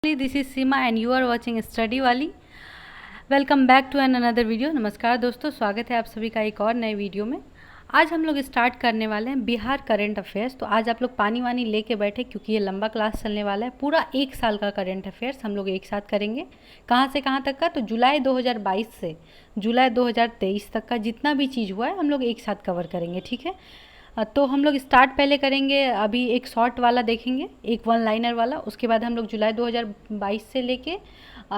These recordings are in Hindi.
This is Seema and you are watching study वाली। Welcome back to an another video. नमस्कार दोस्तों, स्वागत है आप सभी का एक और नए वीडियो में। आज हम लोग स्टार्ट करने वाले हैं बिहार करंट अफेयर्स। तो आज आप लोग पानी वानी लेके बैठे क्योंकि ये लंबा क्लास चलने वाला है। पूरा एक साल का करंट अफेयर्स हम लोग एक साथ करेंगे। कहाँ से कहाँ तक का? तो जुलाई 2022 से जुलाई 2023 तक का जितना भी चीज़ हुआ है हम लोग एक साथ कवर करेंगे, ठीक है। तो हम लोग स्टार्ट पहले करेंगे, अभी एक शॉर्ट वाला देखेंगे, एक वन लाइनर वाला। उसके बाद हम लोग जुलाई 2022 से लेके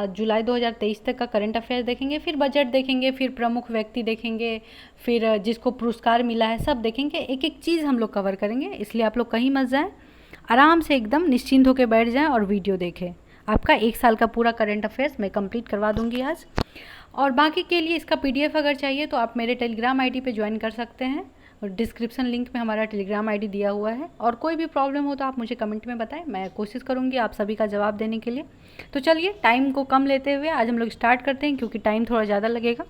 जुलाई 2023 तक का करंट अफेयर देखेंगे, फिर बजट देखेंगे, फिर प्रमुख व्यक्ति देखेंगे, फिर जिसको पुरस्कार मिला है सब देखेंगे। एक एक चीज़ हम लोग कवर करेंगे, इसलिए आप लोग कहीं मत जाएं, आराम से एकदम निश्चिंत होकर बैठ जाएं और वीडियो देखें। आपका एक साल का पूरा करंट अफेयर्स मैं कंप्लीट करवा दूंगी आज। और बाकी के लिए इसका PDF अगर चाहिए तो आप मेरे टेलीग्राम ID पे ज्वाइन कर सकते हैं, और डिस्क्रिप्शन लिंक में हमारा टेलीग्राम ID दिया हुआ है। और कोई भी प्रॉब्लम हो तो आप मुझे कमेंट में बताएं, मैं कोशिश करूंगी आप सभी का जवाब देने के लिए। तो चलिए टाइम को कम लेते हुए आज हम लोग स्टार्ट करते हैं, क्योंकि टाइम थोड़ा ज़्यादा लगेगा।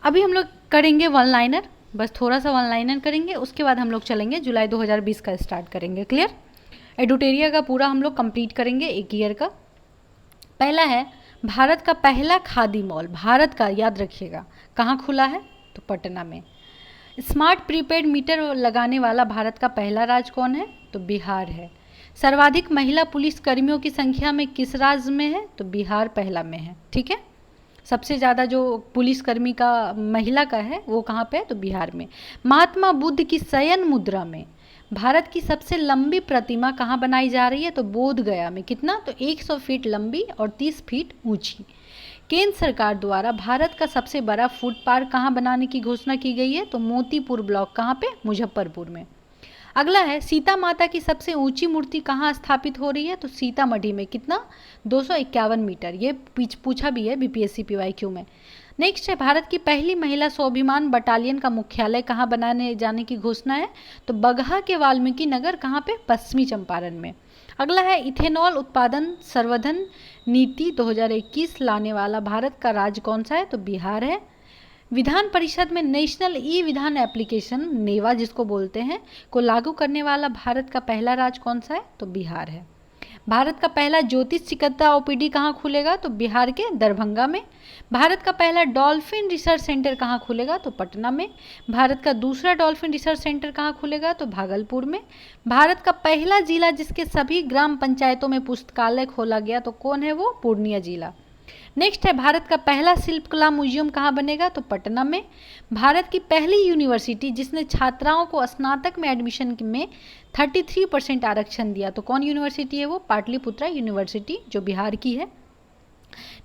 अभी हम लोग करेंगे वन लाइनर, बस थोड़ा सा वन लाइनर करेंगे, उसके बाद हम लोग चलेंगे जुलाई 2020 का स्टार्ट करेंगे। क्लियर? एडुटेरिया का पूरा हम लोग कंप्लीट करेंगे एक ईयर का। पहला है भारत का पहला खादी मॉल, भारत का, याद रखिएगा, कहाँ खुला है? तो पटना में। स्मार्ट प्रीपेड मीटर लगाने वाला भारत का पहला राज्य कौन है? तो बिहार है। सर्वाधिक महिला पुलिस कर्मियों की संख्या में किस राज्य में है? तो बिहार पहला में है, ठीक है। सबसे ज़्यादा जो पुलिसकर्मी का महिला का है वो कहाँ पे है? तो बिहार में। महात्मा बुद्ध की शयन मुद्रा में भारत की सबसे लंबी प्रतिमा कहाँ बनाई जा रही है? तो बोध गया में। कितना? तो 100 फीट लंबी और 30 फीट ऊंची। केंद्र सरकार द्वारा भारत का सबसे बड़ा फूड पार्क कहाँ बनाने की घोषणा की गई है? तो मोतीपुर ब्लॉक, कहाँ पे? मुजफ्फरपुर में। अगला है सीता माता की सबसे ऊंची मूर्ति कहाँ स्थापित हो रही है? तो सीतामढ़ी में। कितना? 251 मीटर। ये पूछा भी है BPSC PYQ में। नेक्स्ट है भारत की पहली महिला स्वाभिमान बटालियन का मुख्यालय कहाँ बनाने जाने की घोषणा है? तो बगहा के वाल्मीकि नगर, कहाँ पे? पश्चिमी चंपारण में। अगला है इथेनॉल उत्पादन संवर्धन नीति 2021 लाने वाला भारत का राज्य कौन सा है? तो बिहार है। विधान परिषद में नेशनल ई विधान एप्लीकेशन, नेवा जिसको बोलते हैं, को लागू करने वाला भारत का पहला राज्य कौन सा है? तो बिहार है। भारत का पहला ज्योतिष चिकित्सा OPD कहाँ खुलेगा? तो बिहार के दरभंगा में। भारत का पहला डॉल्फिन रिसर्च सेंटर कहाँ खुलेगा? तो पटना में। भारत का दूसरा डॉल्फिन रिसर्च सेंटर कहाँ खुलेगा? तो भागलपुर में। भारत का पहला जिला जिसके सभी ग्राम पंचायतों में पुस्तकालय खोला गया, तो कौन है वो? पूर्णिया जिला। नेक्स्ट है भारत का पहला शिल्पकला म्यूजियम कहाँ बनेगा? तो पटना में। भारत की पहली यूनिवर्सिटी जिसने छात्राओं को स्नातक में एडमिशन में 33% आरक्षण दिया, तो कौन यूनिवर्सिटी है वो? पाटलिपुत्रा यूनिवर्सिटी, जो बिहार की है।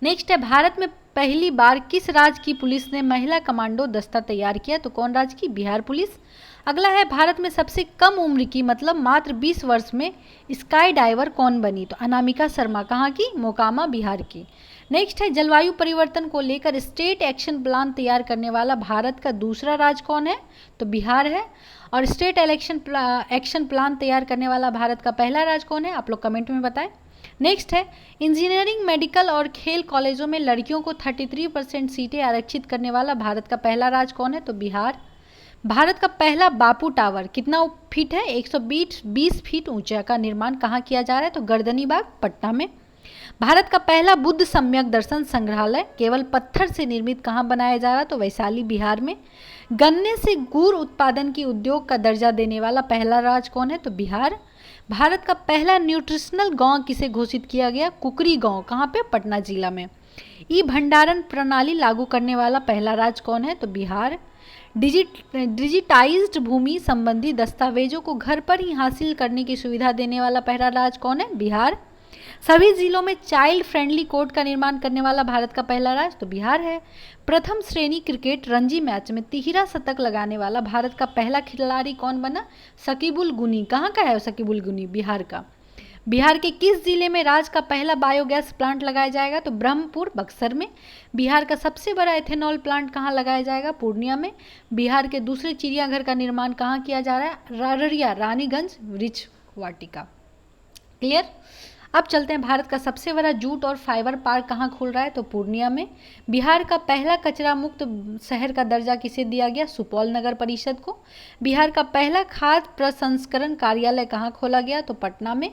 नेक्स्ट है भारत में पहली बार किस राज्य की पुलिस ने महिला कमांडो दस्ता तैयार किया? तो कौन राज्य की? बिहार पुलिस। अगला है भारत में सबसे कम उम्र की, मतलब मात्र 20 वर्ष में स्काई डाइवर कौन बनी? तो अनामिका शर्मा, कहाँ की? मोकामा, बिहार की। नेक्स्ट है जलवायु परिवर्तन को लेकर स्टेट एक्शन प्लान तैयार करने वाला भारत का दूसरा राज्य कौन है? तो बिहार है। और स्टेट एक्शन प्लान तैयार करने वाला भारत का पहला राज्य कौन है? आप लोग कमेंट में बताएं। नेक्स्ट है इंजीनियरिंग, मेडिकल और खेल कॉलेजों में लड़कियों को 33% सीटें आरक्षित करने वाला भारत का पहला राज्य कौन है? तो बिहार। भारत का पहला बापू टावर कितना फीट है? 120 फीट ऊंचा का निर्माण कहाँ किया जा रहा है? तो गर्दनीबाग, पटना में। भारत का पहला बुद्ध सम्यक दर्शन संग्रहालय केवल पत्थर से निर्मित कहाँ बनाया जा रहा है? तो वैशाली, बिहार में। गन्ने से गुड़ उत्पादन की उद्योग का दर्जा देने वाला पहला राज्य कौन है? तो बिहार। भारत का पहला न्यूट्रिशनल गांव किसे घोषित किया गया? कुकरी गांव, कहाँ पे? पटना जिला में। ई भंडारण प्रणाली लागू करने वाला पहला राज्य कौन है? तो बिहार। डिजिटाइज्ड भूमि संबंधी दस्तावेजों को घर पर ही हासिल करने की सुविधा देने वाला पहला राज्य कौन है? बिहार। सभी जिलों में चाइल्ड फ्रेंडली कोर्ट का निर्माण करने वाला भारत का पहला राज्य? तो बिहार है। प्रथम श्रेणी क्रिकेट रणजी मैच में तिहरा शतक लगाने वाला भारत का पहला खिलाड़ी कौन बना? शकीबुल गुनी, कहाँ का है शकीबुल गुनी? बिहार का। बिहार के किस जिले में राज्य का पहला बायोगैस प्लांट लगाया जाएगा? तो ब्रह्मपुर, बक्सर में। बिहार का सबसे बड़ा एथेनॉल प्लांट कहाँ लगाया जाएगा? पूर्णिया में। बिहार के दूसरे चिड़ियाघर का निर्माण कहाँ किया जा रहा है? अररिया, रानीगंज वृक्ष वाटिका। क्लियर? अब चलते हैं भारत का सबसे बड़ा जूट और फाइबर पार्क कहाँ खुल रहा है? तो पूर्णिया में। बिहार का पहला कचरा मुक्त शहर का दर्जा किसे दिया गया? सुपौल नगर परिषद को। बिहार का पहला खाद्य प्रसंस्करण कार्यालय कहाँ खोला गया? तो पटना में।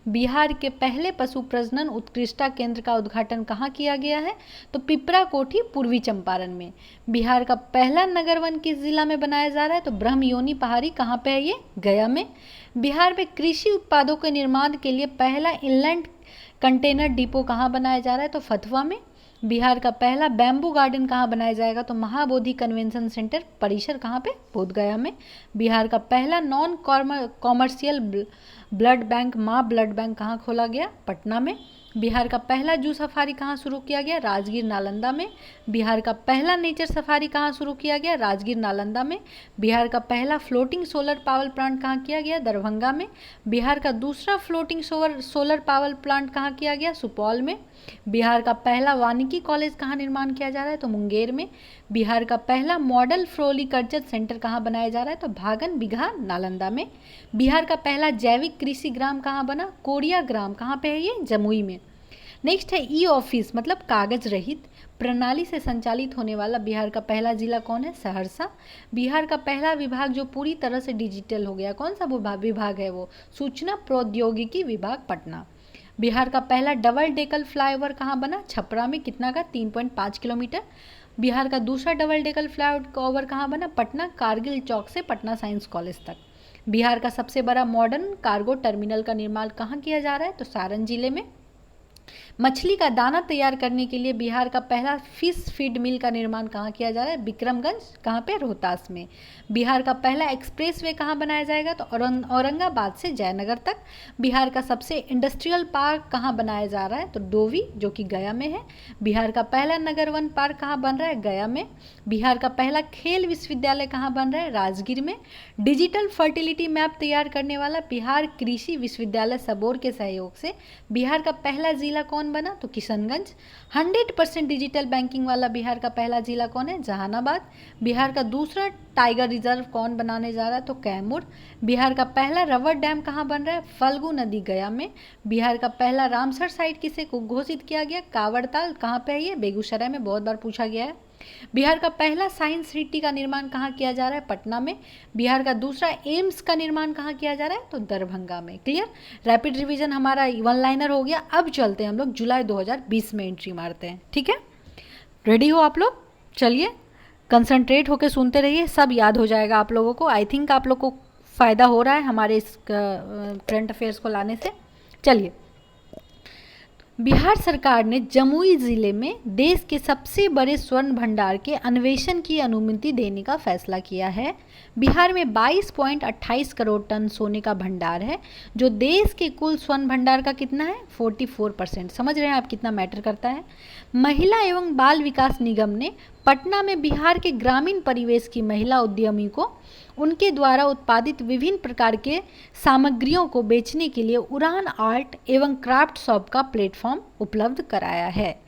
बिहार के पहले पशु प्रजनन उत्कृष्टता केंद्र का उद्घाटन कहाँ किया गया है? तो पिपरा कोठी, पूर्वी चंपारण में। बिहार का पहला नगर वन किस जिला में बनाया जा रहा है? तो ब्रह्मयोनी पहाड़ी कहाँ पे है ये? गया में। बिहार में कृषि उत्पादों के निर्माण के लिए पहला इनलैंड कंटेनर डिपो कहाँ बनाया जा रहा है? तो फतवा में। बिहार का पहला बैम्बू गार्डन कहाँ बनाया जाएगा? तो महाबोधि कन्वेंशन सेंटर परिसर कहाँ पे? बोधगया में। बिहार का पहला नॉन कॉमर्शियल ब्लड बैंक, माँ ब्लड बैंक कहाँ खोला गया? पटना में। बिहार का पहला जू सफारी कहाँ शुरू किया गया? राजगीर नालंदा में। बिहार का पहला नेचर सफारी कहाँ शुरू किया गया? राजगीर नालंदा में। बिहार का पहला फ्लोटिंग सोलर पावर प्लांट कहाँ किया गया? दरभंगा में। बिहार का दूसरा फ्लोटिंग सोलर पावर प्लांट कहाँ किया गया? सुपौल में। बिहार का पहला वानिकी कॉलेज कहाँ निर्माण किया जा रहा है? तो मुंगेर में। बिहार का पहला मॉडल फ्लोरिकल्चर सेंटर कहाँ बनाया जा रहा है? तो भागन बिघा, नालंदा में। बिहार का पहला जैविक कृषि ग्राम कहाँ बना? कोरिया ग्राम। कहाँ पे है ये? जमुई में। नेक्स्ट है ई ऑफिस, मतलब कागज रहित प्रणाली से संचालित होने वाला बिहार का पहला जिला कौन है? सहरसा। बिहार का पहला विभाग जो पूरी तरह से डिजिटल हो गया, कौन सा विभाग है वो? सूचना प्रौद्योगिकी विभाग, पटना। बिहार का पहला डबल डेकल फ्लाईओवर कहाँ बना? छपरा में। कितना का? 3.5 किलोमीटर। बिहार का दूसरा डबल डेकल फ्लाईओवर कहाँ बना? पटना, कारगिल चौक से पटना साइंस कॉलेज तक। बिहार का सबसे बड़ा मॉडर्न कार्गो टर्मिनल का निर्माण कहाँ किया जा रहा है? तो सारण जिले में। मछली का दाना तैयार करने के लिए बिहार का पहला फिश फीड मिल का निर्माण कहाँ किया जा रहा है? विक्रमगंज। कहाँ पे? रोहतास में। बिहार का पहला एक्सप्रेसवे कहाँ बनाया जाएगा? तो औरंगाबाद से जयनगर तक। बिहार का सबसे इंडस्ट्रियल पार्क कहाँ बनाया जा रहा है? तो डोवी, जो कि गया में है। बिहार का पहला नगर वन पार्क कहाँ बन रहा है? गया में। बिहार का पहला खेल विश्वविद्यालय कहाँ बन रहा है? राजगीर में। डिजिटल फर्टिलिटी मैप तैयार करने वाला बिहार कृषि विश्वविद्यालय सबौर के सहयोग से बिहार का पहला जिला कौन बना? तो किशनगंज। 100% डिजिटल बैंकिंग वाला बिहार का पहला जिला कौन है? जहानाबाद। बिहार का दूसरा टाइगर रिजर्व कौन बनाने जा रहा है? तो कैमूर। बिहार का पहला रबर डैम कहाँ बन रहा है? फल्गु नदी, गया में। बिहार का पहला रामसर साइट किसे घोषित किया गया? कावड़ताल। कहाँ पे है ये? बेगूसराय में। बहुत बार पूछा गया है। बिहार का पहला साइंस सिटी का निर्माण कहाँ किया जा रहा है? पटना में। बिहार का दूसरा एम्स का निर्माण कहाँ किया जा रहा है? तो दरभंगा में। क्लियर? रैपिड रिवीजन हमारा वन लाइनर हो गया। अब चलते हैं हम लोग जुलाई 2020 में एंट्री मारते हैं। ठीक है, रेडी हो आप लोग? चलिए कंसंट्रेट होकर सुनते रहिए, सब याद हो जाएगा आप लोगों को। आई थिंक आप लोग को फ़ायदा हो रहा है हमारे इस करंट अफेयर्स को लाने से। चलिए, बिहार सरकार ने जमुई जिले में देश के सबसे बड़े स्वर्ण भंडार के अन्वेषण की अनुमति देने का फैसला किया है। बिहार में 22.28 करोड़ टन सोने का भंडार है, जो देश के कुल स्वर्ण भंडार का कितना है? 44%। समझ रहे हैं आप कितना मैटर करता है? महिला एवं बाल विकास निगम ने पटना में बिहार के ग्रामीण परिवेश की महिला उद्यमी को उनके द्वारा उत्पादित विभिन्न प्रकार के सामग्रियों को बेचने के लिए उड़ान आर्ट एवं क्राफ्ट शॉप का प्लेटफॉर्म उपलब्ध कराया है।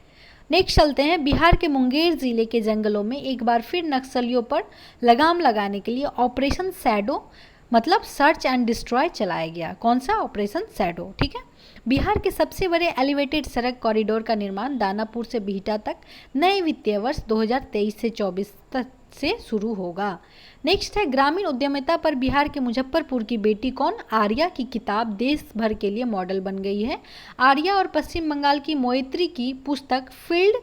नेक्स्ट चलते हैं, बिहार के मुंगेर जिले के जंगलों में एक बार फिर नक्सलियों पर लगाम लगाने के लिए ऑपरेशन शैडो, मतलब सर्च एंड डिस्ट्रॉय चलाया गया। कौन सा? Operation shadow. ठीक है। बिहार के सबसे बड़े एलिवेटेड सड़क कॉरिडोर का निर्माण दानापुर से बिहटा तक नए वित्तीय वर्ष 2023 से 24 तक से शुरू होगा। नेक्स्ट है, ग्रामीण उद्यमिता पर बिहार के मुजफ्फरपुर की बेटी कौन? आर्या की किताब देश भर के लिए मॉडल बन गई है। आर्या और पश्चिम बंगाल की मोइत्री की पुस्तक field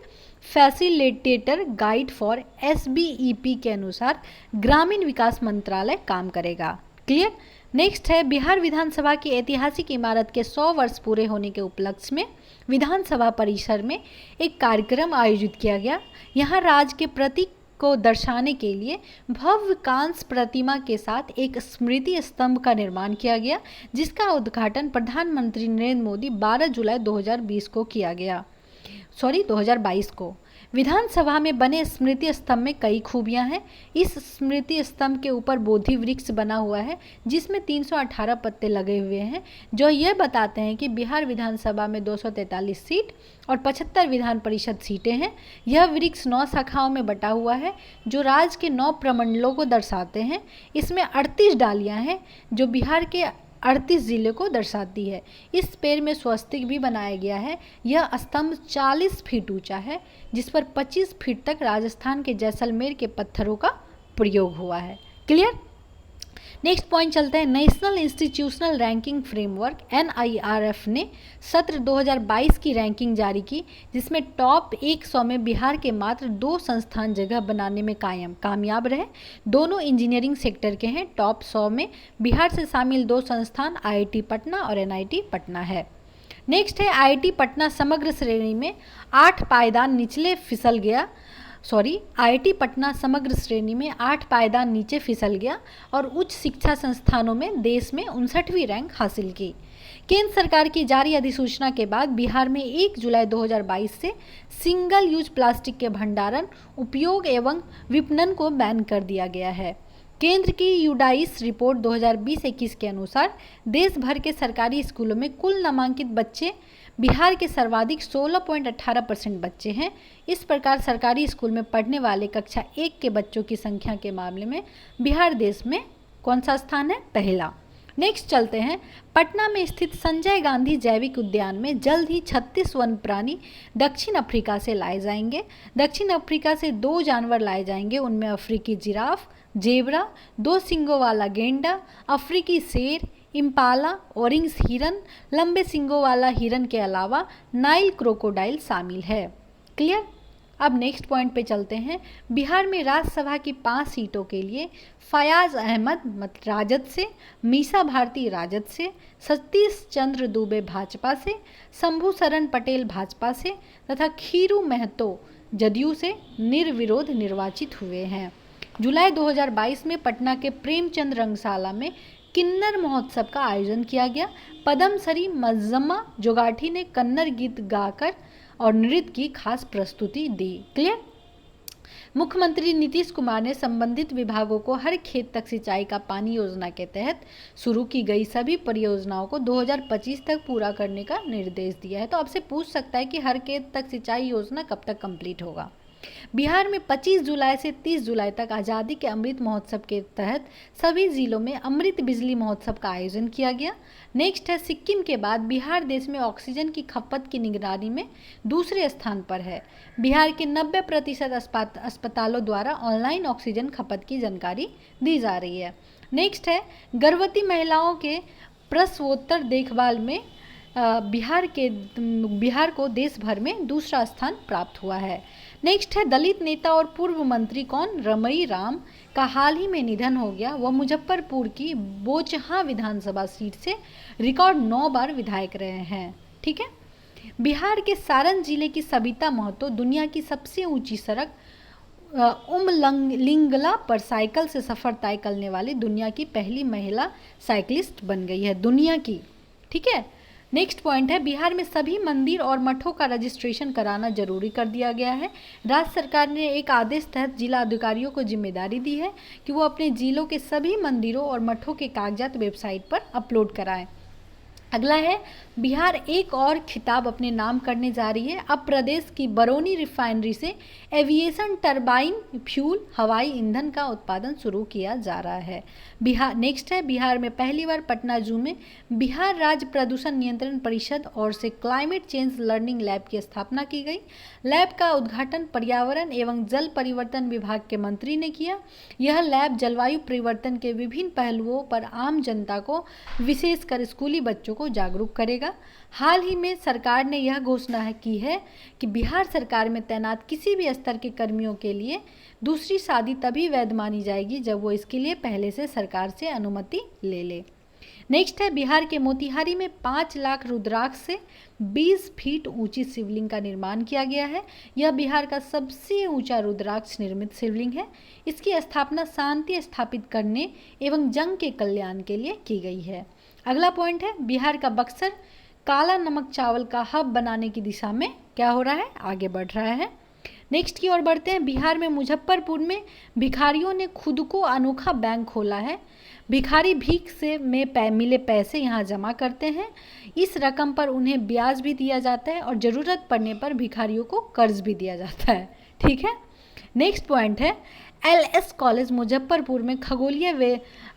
facilitator guide for SBEP के अनुसार ग्रामीण विकास मंत्रालय काम करेगा। क्लियर? नेक्स्ट है, बिहार विधानसभा की ऐतिहासिक इमारत के 100 वर्ष पूरे होने के उपलक्ष्य में विधानसभा परिसर में एक कार्यक्रम आयोजित किया गया। यहाँ राज्य के प्रतीक को दर्शाने के लिए भव्य कांस्य प्रतिमा के साथ एक स्मृति स्तंभ का निर्माण किया गया, जिसका उद्घाटन प्रधानमंत्री नरेंद्र मोदी 12 जुलाई 2022 को। विधानसभा में बने स्मृति स्तंभ में कई खूबियां हैं। इस स्मृति स्तंभ के ऊपर बोधि वृक्ष बना हुआ है, जिसमें 318 पत्ते लगे हुए हैं, जो ये बताते हैं कि बिहार विधानसभा में 243 सीट और 75 विधान परिषद सीटें हैं। यह वृक्ष 9 शाखाओं में बटा हुआ है, जो राज्य के 9 प्रमंडलों को दर्शाते हैं। इसमें 38 डालियाँ हैं, जो बिहार के 38 जिले को दर्शाती है। इस पेड़ में स्वस्तिक भी बनाया गया है। यह स्तंभ 40 फीट ऊंचा है, जिस पर 25 फीट तक राजस्थान के जैसलमेर के पत्थरों का प्रयोग हुआ है। क्लियर? नेक्स्ट पॉइंट चलते हैं। National institutional ranking framework NIRF ने सत्र 2022 की रैंकिंग जारी की, जिसमें टॉप 100 में बिहार के मात्र 2 संस्थान जगह बनाने में कामयाब रहे। दोनों इंजीनियरिंग सेक्टर के हैं। टॉप 100 में बिहार से शामिल 2 संस्थान IIT पटना और NIT पटना है। नेक्स्ट है IIT पटना समग्र श्रेणी में 8 पायदान नीचे फिसल गया। IIT पटना समग्र श्रेणी में 8 पायदान नीचे फिसल गया और उच्च शिक्षा संस्थानों में देश में 59वीं रैंक हासिल की। केंद्र सरकार की जारी अधिसूचना के बाद बिहार में 1 जुलाई 2022 से सिंगल यूज प्लास्टिक के भंडारण, उपयोग एवं विपणन को बैन कर दिया गया है। केंद्र की यूडाइस रिपोर्ट 2020-21 के अनुसार देश भर के सरकारी स्कूलों में कुल नामांकित बच्चे बिहार के सर्वाधिक 16.18% बच्चे हैं। इस प्रकार सरकारी स्कूल में पढ़ने वाले कक्षा 1 के बच्चों की संख्या के मामले में बिहार देश में कौन सा स्थान है? पहला। नेक्स्ट चलते हैं। पटना में स्थित संजय गांधी जैविक उद्यान में जल्द ही 36 वन प्राणी दक्षिण अफ्रीका से लाए जाएंगे। दक्षिण अफ्रीका से 2 जानवर लाए जाएंगे। उनमें अफ्रीकी जिराफ, जेब्रा, 2 सींगों वाला गेंडा, अफ्रीकी शेर, इम्पाला, ऑरेंज हिरन, लंबे सींगों वाला हिरन के अलावा नाइल क्रोकोडाइल शामिल है। क्लियर? अब नेक्स्ट पॉइंट पे चलते हैं। बिहार में राज्यसभा की 5 सीटों के लिए फयाज अहमद राजद से, मीसा भारती राजद से, सतीश चंद्र दुबे भाजपा से, शंभू शरण पटेल भाजपा से तथा खीरू महतो जदयू से निर्विरोध निर्वाचित हुए हैं। जुलाई 2022 में पटना के प्रेमचंद रंगशाला में किन्नर महोत्सव का आयोजन किया गया। पद्मश्री मज्जम्मा जोगाठी ने कन्नड़ गीत गाकर और नृत्य की खास प्रस्तुति दी। क्लियर? मुख्यमंत्री नीतीश कुमार ने संबंधित विभागों को हर खेत तक सिंचाई का पानी योजना के तहत शुरू की गई सभी परियोजनाओं को 2025 तक पूरा करने का निर्देश दिया है। तो आपसे पूछ सकता है कि हर खेत तक सिंचाई योजना कब तक कंप्लीट होगा। बिहार में 25 जुलाई से 30 जुलाई तक आज़ादी के अमृत महोत्सव के तहत सभी जिलों में अमृत बिजली महोत्सव का आयोजन किया गया। नेक्स्ट है, सिक्किम के बाद बिहार देश में ऑक्सीजन की खपत की निगरानी में दूसरे स्थान पर है। बिहार के 90% अस्पतालों द्वारा ऑनलाइन ऑक्सीजन खपत की जानकारी दी जा रही है। नेक्स्ट है, गर्भवती महिलाओं के प्रसवोत्तर देखभाल में बिहार को देश भर में दूसरा स्थान प्राप्त हुआ है। नेक्स्ट है, दलित नेता और पूर्व मंत्री कौन? रमई राम का हाल ही में निधन हो गया। वह मुजफ्फरपुर की बोचहां विधानसभा सीट से रिकॉर्ड 9 बार विधायक रहे हैं। ठीक है। बिहार के सारण जिले की सबिता महतो दुनिया की सबसे ऊंची सड़क उमलिंगला पर साइकिल से सफर तय करने वाली दुनिया की पहली महिला साइकिलिस्ट बन गई है, दुनिया की। ठीक है। नेक्स्ट पॉइंट है, बिहार में सभी मंदिर और मठों का रजिस्ट्रेशन कराना जरूरी कर दिया गया है। राज्य सरकार ने एक आदेश तहत जिला अधिकारियों को जिम्मेदारी दी है कि वो अपने जिलों के सभी मंदिरों और मठों के कागजात वेबसाइट पर अपलोड कराएं। अगला है, बिहार एक और खिताब अपने नाम करने जा रही है। अब प्रदेश की बरौनी रिफाइनरी से एविएशन टरबाइन फ्यूल हवाई ईंधन का उत्पादन शुरू किया जा रहा है। नेक्स्ट है, बिहार में पहली बार पटना जू में बिहार राज्य प्रदूषण नियंत्रण परिषद और से क्लाइमेट चेंज लर्निंग लैब की स्थापना की गई। लैब का उद्घाटन पर्यावरण एवं जल परिवर्तन विभाग के मंत्री ने किया। यह लैब जलवायु परिवर्तन के विभिन्न पहलुओं पर आम जनता को, विशेषकर स्कूली बच्चों को जागरूक करेगा। हाल ही में सरकार ने यह घोषणा की है कि बिहार सरकार में तैनात किसी भी स्तर के कर्मियों के लिए दूसरी शादी तभी वैध मानी जाएगी जब वो इसके लिए पहले से सरकार से अनुमति ले ले। नेक्स्ट है, बिहार के मोतिहारी में 5 लाख रुद्राक्ष से 20 फीट ऊंची शिवलिंग का निर्माण किया गया है। यह बिहार का सबसे ऊंचा रुद्राक्ष निर्मित शिवलिंग है। इसकी स्थापना शांति स्थापित करने एवं जंग के कल्याण के लिए की गई है। अगला पॉइंट है, बिहार का बक्सर काला नमक चावल का हब बनाने की दिशा में क्या हो रहा है? आगे बढ़ रहा है। नेक्स्ट की ओर बढ़ते हैं, बिहार में मुजफ्फरपुर में भिखारियों ने खुद को अनोखा बैंक खोला है। भिखारी भीख से मिले पैसे यहाँ जमा करते हैं। इस रकम पर उन्हें ब्याज भी दिया जाता है और ज़रूरत पड़ने पर भिखारियों को कर्ज भी दिया जाता है। ठीक है। नेक्स्ट पॉइंट है, LS कॉलेज मुजफ्फरपुर में खगोलीय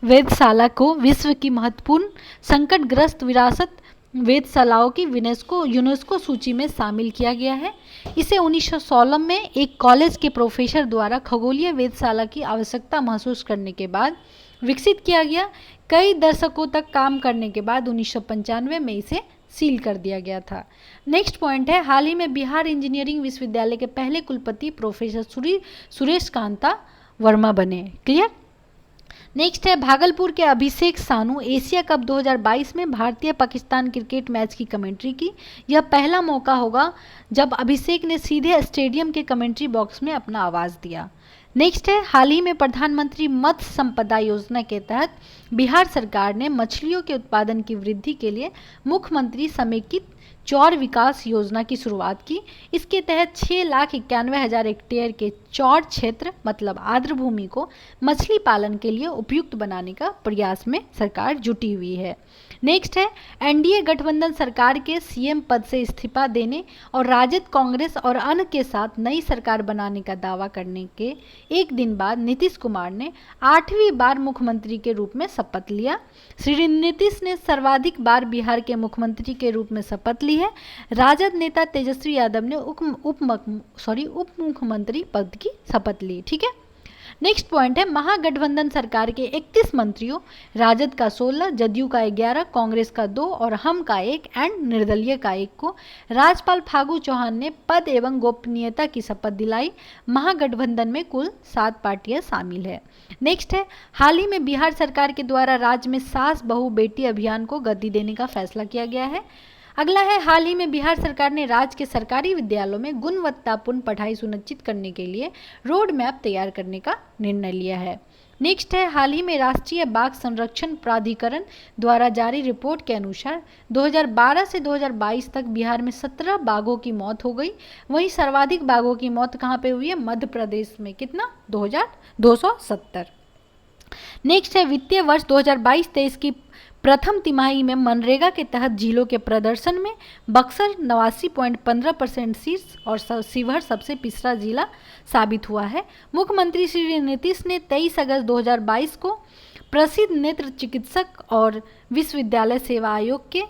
वेधशाला को विश्व की महत्वपूर्ण संकटग्रस्त विरासत वेधशालाओं की यूनेस्को सूची में शामिल किया गया है। इसे 1916 में एक कॉलेज के प्रोफेसर द्वारा खगोलीय वेधशाला की आवश्यकता महसूस करने के बाद विकसित किया गया। कई दशकों तक काम करने के बाद 1995 में इसे सील कर दिया गया था। नेक्स्ट पॉइंट है, हाल ही में बिहार इंजीनियरिंग विश्वविद्यालय के पहले कुलपति प्रोफेसर सुरेश कांता वर्मा बने। क्लियर। नेक्स्ट है, भागलपुर के अभिषेक सानू एशिया कप 2022 में भारतीय पाकिस्तान क्रिकेट मैच की कमेंट्री की। यह पहला मौका होगा जब अभिषेक ने सीधे स्टेडियम के कमेंट्री बॉक्स में अपना आवाज़ दिया। नेक्स्ट है, हाल ही में प्रधानमंत्री मत्स्य संपदा योजना के तहत बिहार सरकार ने मछलियों के उत्पादन की वृद्धि के लिए मुख्यमंत्री समेकित चौर विकास योजना की शुरुआत की। इसके तहत 6,91,000 हेक्टेयर के चौर क्षेत्र मतलब आर्द्र भूमि को मछली पालन के लिए उपयुक्त बनाने का प्रयास में सरकार जुटी हुई है। नेक्स्ट है, एनडीए गठबंधन सरकार के सीएम पद से इस्तीफा देने और राजद, कांग्रेस और अन्य के साथ नई सरकार बनाने का दावा करने के एक दिन बाद नीतीश कुमार ने 8वीं बार मुख्यमंत्री के रूप में शपथ लिया। श्री नीतीश ने सर्वाधिक बार बिहार के मुख्यमंत्री के रूप में शपथ ली है। राजद नेता तेजस्वी यादव ने उप मुख्यमंत्री पद की शपथ ली। ठीक है। नेक्स्ट पॉइंट है, महागठबंधन सरकार के 31 मंत्रियों, राजद का 16, जदयू का 11, कांग्रेस का 2 और हम का 1 एंड निर्दलीय का 1 को राज्यपाल फागू चौहान ने पद एवं गोपनीयता की शपथ दिलाई। महागठबंधन में कुल 7 पार्टियां शामिल है। नेक्स्ट है, हाल ही में बिहार सरकार के द्वारा राज्य में सास बहू बेटी अभियान को गति देने का फैसला किया गया है। अगला है, हाल ही में बिहार सरकार ने राज्य के सरकारी विद्यालयों में गुणवत्तापूर्ण पढ़ाई सुनिश्चित करने के लिए रोड मैप तैयार करने का निर्णय लिया है। नेक्स्ट है, हाल ही में राष्ट्रीय बाघ संरक्षण प्राधिकरण द्वारा जारी रिपोर्ट के अनुसार 2012 से 2022 तक बिहार में 17 बाघों की मौत हो गई। वहीं सर्वाधिक बाघों की मौत कहाँ पे हुई है? मध्य प्रदेश में। कितना? 270। नेक्स्ट है, वित्तीय वर्ष 2022-23 की प्रथम तिमाही में मनरेगा के तहत जिलों के प्रदर्शन में बक्सर 89.15% शीर्ष और शिवहर सबसे पिछड़ा जिला साबित हुआ है। मुख्यमंत्री श्री नीतीश ने 23 अगस्त 2022 को प्रसिद्ध नेत्र चिकित्सक और विश्वविद्यालय सेवा आयोग के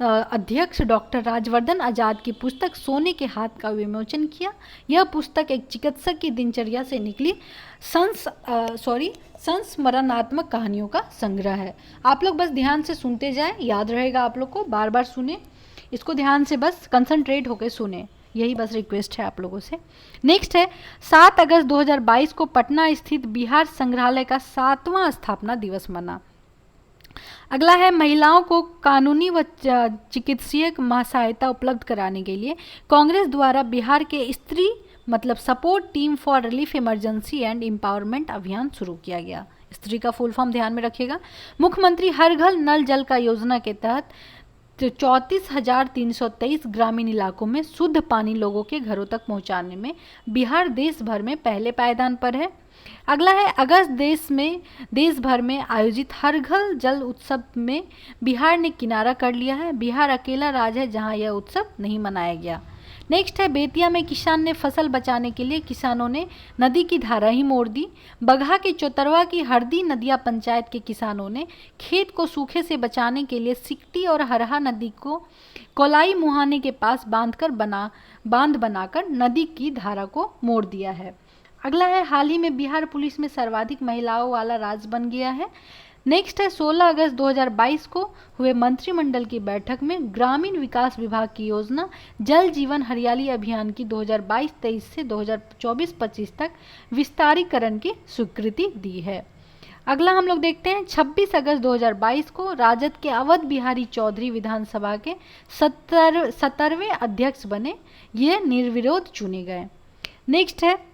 अध्यक्ष डॉक्टर राजवर्धन आजाद की पुस्तक सोने के हाथ का विमोचन किया। यह पुस्तक एक चिकित्सक की दिनचर्या से निकली संस्मरणात्मक कहानियों का संग्रह है। आप लोग बस ध्यान से सुनते जाएं, याद रहेगा आप लोग को, बार बार सुने इसको, ध्यान से बस कंसंट्रेट होकर सुने, यही बस रिक्वेस्ट है आप लोगों से। नेक्स्ट है, 7 अगस्त 2022 को पटना स्थित बिहार संग्रहालय का 7वां स्थापना दिवस मना। अगला है, महिलाओं को कानूनी व चिकित्सीय सहायता उपलब्ध कराने के लिए कांग्रेस द्वारा बिहार के स्त्री मतलब support team for relief emergency and empowerment अभियान शुरू किया गया। स्त्री का फुल फॉर्म ध्यान में रखिएगा। मुख्यमंत्री हर घर नल जल का योजना के तहत 34,323 ग्रामीण इलाकों में शुद्ध पानी लोगों के घरों तक पहुंचाने में बिहार देश भर में पहले पायदान पर है। अगला है, अगस्त देश भर में आयोजित हर घर जल उत्सव में बिहार ने किनारा कर लिया है। बिहार अकेला राज्य है जहां यह उत्सव नहीं मनाया गया। नेक्स्ट है, बेतिया में किसान ने फसल बचाने के लिए किसानों ने नदी की धारा ही मोड़ दी। बगहा के चौतरवा की हरदी नदिया पंचायत के किसानों ने खेत को सूखे से बचाने के लिए सिकटी और हरहा नदी को कोलाई मुहाने के पास बांध बनाकर नदी की धारा को मोड़ दिया है। अगला है, हाल ही में बिहार पुलिस में सर्वाधिक महिलाओं वाला राज्य बन गया है। नेक्स्ट है, 16 अगस्त 2022 को हुए मंत्रिमंडल की बैठक में ग्रामीण विकास विभाग की योजना जल जीवन हरियाली अभियान की 2022-23 से 2024-25 तक विस्तारीकरण की स्वीकृति दी है। अगला हम लोग देखते हैं, 26 अगस्त 2022 को राजद के अवध बिहारी चौधरी विधानसभा के 17वें अध्यक्ष बने। ये निर्विरोध चुने गए। नेक्स्ट है,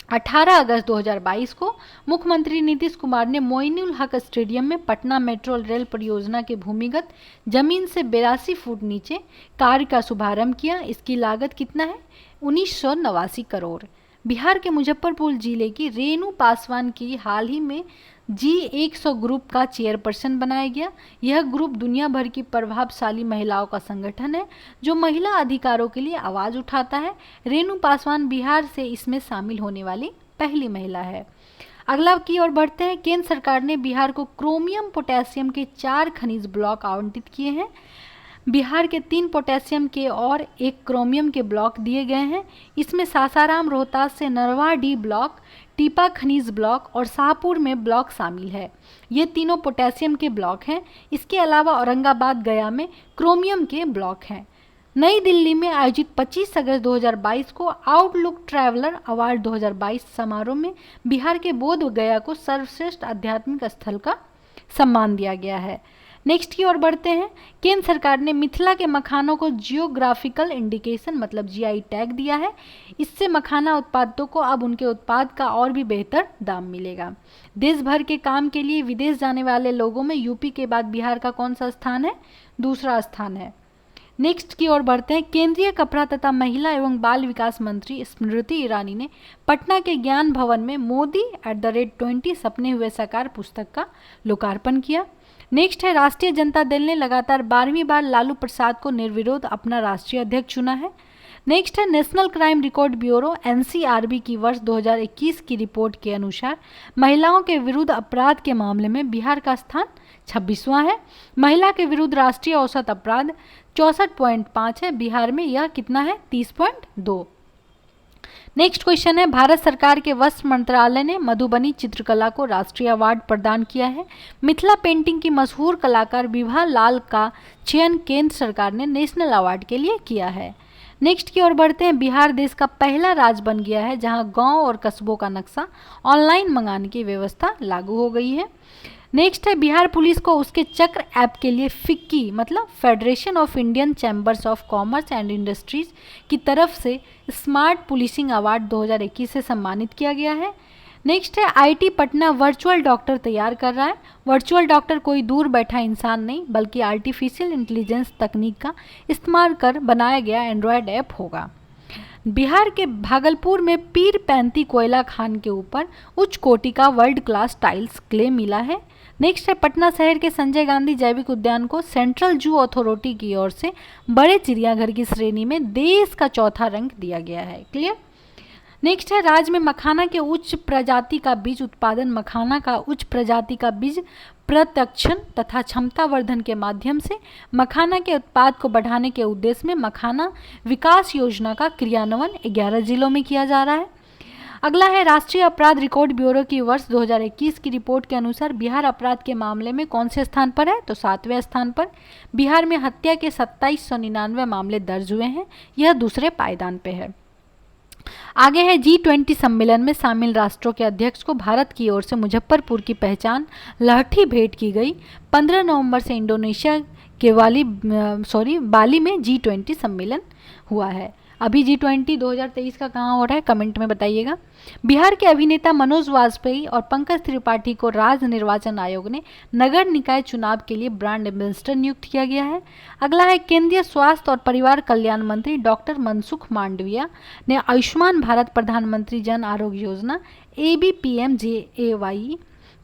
18 अगस्त 2022 को मुख्यमंत्री नीतीश कुमार ने मोइनुल हक स्टेडियम में पटना मेट्रो रेल परियोजना के भूमिगत जमीन से 82 फुट नीचे कार्य का शुभारंभ किया। इसकी लागत कितना है? 1989 करोड़। बिहार के मुजफ्फरपुर जिले की रेणु पासवान की हाल ही में G100 ग्रुप का चेयरपर्सन बनाया गया। यह ग्रुप दुनिया भर की प्रभावशाली महिलाओं का संगठन है जो महिला अधिकारों के लिए आवाज़ उठाता है। रेणु पासवान बिहार से इसमें शामिल होने वाली पहली महिला है। अगला की ओर बढ़ते हैं, केंद्र सरकार ने बिहार को क्रोमियम पोटेशियम के 4 खनिज ब्लॉक आवंटित किए हैं। बिहार के 3 पोटेशियम के और 1 क्रोमियम के ब्लॉक दिए गए हैं। इसमें सासाराम रोहतास से नरवाडी ब्लॉक, टीपा खनिज ब्लॉक और शाहपुर में ब्लॉक शामिल है। ये तीनों पोटेशियम के ब्लॉक हैं। इसके अलावा औरंगाबाद गया में क्रोमियम के ब्लॉक हैं। नई दिल्ली में आयोजित 25 अगस्त 2022 को आउटलुक ट्रैवलर अवार्ड 2022 समारोह में बिहार के बोध गया को सर्वश्रेष्ठ आध्यात्मिक स्थल का सम्मान दिया गया है। नेक्स्ट की ओर बढ़ते हैं। केंद्र सरकार ने मिथिला के मखानों को जियोग्राफिकल इंडिकेशन मतलब जीआई टैग दिया है। इससे मखाना उत्पादकों को अब उनके उत्पाद का और भी बेहतर दाम मिलेगा। देश भर के काम के लिए विदेश जाने वाले लोगों में यूपी के बाद बिहार का कौन सा स्थान है? दूसरा स्थान है। नेक्स्ट की ओर बढ़ते हैं। केंद्रीय कपड़ा तथा महिला एवं बाल विकास मंत्री स्मृति ईरानी ने पटना के ज्ञान भवन में मोदी @20 सपने हुए साकार पुस्तक का लोकार्पण किया। नेक्स्ट है। राष्ट्रीय जनता दल ने लगातार 12वीं बार लालू प्रसाद को निर्विरोध अपना राष्ट्रीय अध्यक्ष चुना है। नेक्स्ट है। National crime record bureau NCRB की वर्ष 2021 की रिपोर्ट के अनुसार महिलाओं के विरुद्ध अपराध के मामले में बिहार का स्थान 26वां है। महिला के विरुद्ध राष्ट्रीय औसत अपराध 64.5 है। बिहार में यह कितना है? 30.2। नेक्स्ट क्वेश्चन है। भारत सरकार के वस्त्र मंत्रालय ने मधुबनी चित्रकला को राष्ट्रीय अवार्ड प्रदान किया है। मिथिला पेंटिंग की मशहूर कलाकार विभा लाल का चयन केंद्र सरकार ने नेशनल अवार्ड के लिए किया है। नेक्स्ट की ओर बढ़ते हैं। बिहार देश का पहला राज्य बन गया है जहां गांव और कस्बों का नक्शा ऑनलाइन मंगाने की व्यवस्था लागू हो गई है। नेक्स्ट है। बिहार पुलिस को उसके चक्र ऐप के लिए फिक्की मतलब federation of Indian chambers of commerce and industries की तरफ से स्मार्ट पुलिसिंग अवार्ड 2021 से सम्मानित किया गया है। नेक्स्ट है। आईटी पटना वर्चुअल डॉक्टर तैयार कर रहा है। वर्चुअल डॉक्टर कोई दूर बैठा इंसान नहीं बल्कि आर्टिफिशियल इंटेलिजेंस तकनीक का इस्तेमाल कर बनाया गया एंड्रॉयड ऐप होगा। बिहार के भागलपुर में पीर पैंती कोयला खान के ऊपर उच्च कोटि का वर्ल्ड क्लास टाइल्स क्ले मिला है। नेक्स्ट है। पटना शहर के संजय गांधी जैविक उद्यान को सेंट्रल जू अथॉरिटी की ओर से बड़े चिड़ियाघर की श्रेणी में देश का चौथा रैंक दिया गया है। क्लियर। नेक्स्ट है। राज्य में मखाना के उच्च प्रजाति का बीज उत्पादन मखाना का उच्च प्रजाति का बीज प्रत्यक्षण तथा क्षमतावर्धन के माध्यम से मखाना के उत्पाद को बढ़ाने के उद्देश्य में मखाना विकास योजना का क्रियान्वयन 11 जिलों में किया जा रहा है। अगला है। राष्ट्रीय अपराध रिकॉर्ड ब्यूरो की वर्ष 2021 की रिपोर्ट के अनुसार बिहार अपराध के मामले में कौन से स्थान पर है? तो 7वें स्थान पर। बिहार में हत्या के 2799 मामले दर्ज हुए हैं। यह दूसरे पायदान पे है। आगे है। G20 सम्मेलन में शामिल राष्ट्रों के अध्यक्ष को भारत की ओर से मुजफ्फरपुर की पहचान लहठी भेंट की गई। 15 नवंबर से इंडोनेशिया के बाली में G20 सम्मेलन हुआ है। अभी G20 2023 का कहाँ हो रहा है? कमेंट में बताइएगा। बिहार के अभिनेता मनोज वाजपेयी और पंकज त्रिपाठी को राज्य निर्वाचन आयोग ने नगर निकाय चुनाव के लिए ब्रांड एम्बेसडर नियुक्त किया गया है। अगला है। केंद्रीय स्वास्थ्य और परिवार कल्याण मंत्री डॉक्टर मनसुख मांडविया ने आयुष्मान भारत प्रधानमंत्री जन आरोग्य योजना ABPMJAY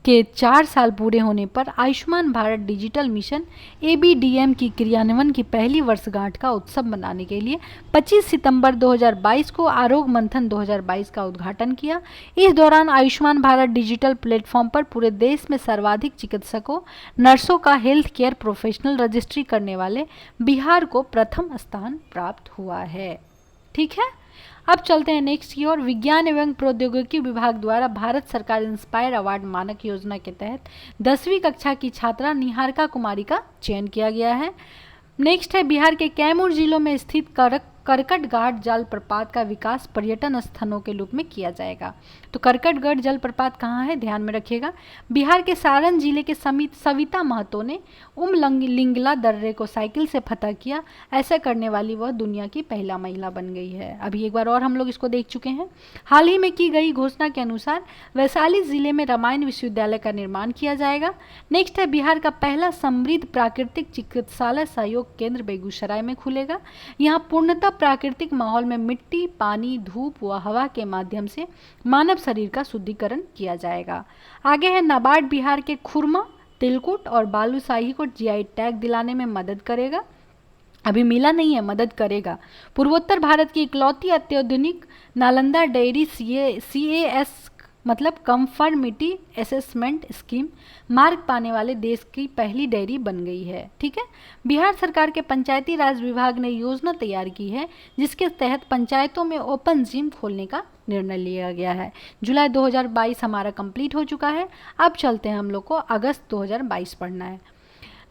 के 4 साल पूरे होने पर Ayushman Bharat digital mission ABDM की क्रियान्वयन की पहली वर्षगांठ का उत्सव मनाने के लिए 25 सितंबर 2022 को आरोग्य मंथन 2022 का उद्घाटन किया। इस दौरान आयुष्मान भारत डिजिटल प्लेटफॉर्म पर पूरे देश में सर्वाधिक चिकित्सकों नर्सों का हेल्थ केयर प्रोफेशनल रजिस्ट्री करने वाले बिहार को प्रथम स्थान प्राप्त हुआ है। ठीक है। अब चलते हैं नेक्स्ट की ओर। विज्ञान एवं प्रौद्योगिकी विभाग द्वारा भारत सरकार इंस्पायर अवार्ड मानक योजना के तहत 10वीं कक्षा की छात्रा निहारिका कुमारी का चयन किया गया है। नेक्स्ट है। बिहार के कैमूर जिलों में स्थित करकटगढ़ जलप्रपात का विकास पर्यटन स्थलों के रूप में किया जाएगा। तो करकटगढ़ जलप्रपात कहाँ है? ध्यान में रखिएगा। बिहार के सारण जिले के सविता महतो ने लिंगला दर्रे को साइकिल से फतह किया। ऐसा करने वाली वह दुनिया की पहला महिला बन गई है। अभी एक बार और हम लोग इसको देख चुके हैं। हाल ही में की गई घोषणा के अनुसार वैशाली जिले में रामायण विश्वविद्यालय का निर्माण किया जाएगा। नेक्स्ट है। बिहार का पहला समृद्ध प्राकृतिक चिकित्सालय सहयोग केंद्र बेगूसराय में खुलेगा। यहाँ पूर्णतः प्राकृतिक माहौल में मिट्टी, पानी, धूप व हवा के माध्यम से मानव शरीर का शुद्धिकरण किया जाएगा। आगे है। नाबार्ड बिहार के खुरमा, तिलकुट और बालूशाही को जीआई टैग दिलाने में मदद करेगा। अभी मिला नहीं है, मदद करेगा। पूर्वोत्तर भारत की इकलौती अत्याधुनिक नालंदा डेयरी CAS मतलब कंफर्मिटी असेसमेंट स्कीम मार्क पाने वाले देश की पहली डेयरी बन गई है। ठीक है, बिहार सरकार के पंचायती राज विभाग ने योजना तैयार की है जिसके तहत पंचायतों में ओपन जिम खोलने का निर्णय लिया गया है। जुलाई 2022 हमारा कंप्लीट हो चुका है। अब चलते हैं, हम लोग को अगस्त 2022 पढ़ना है।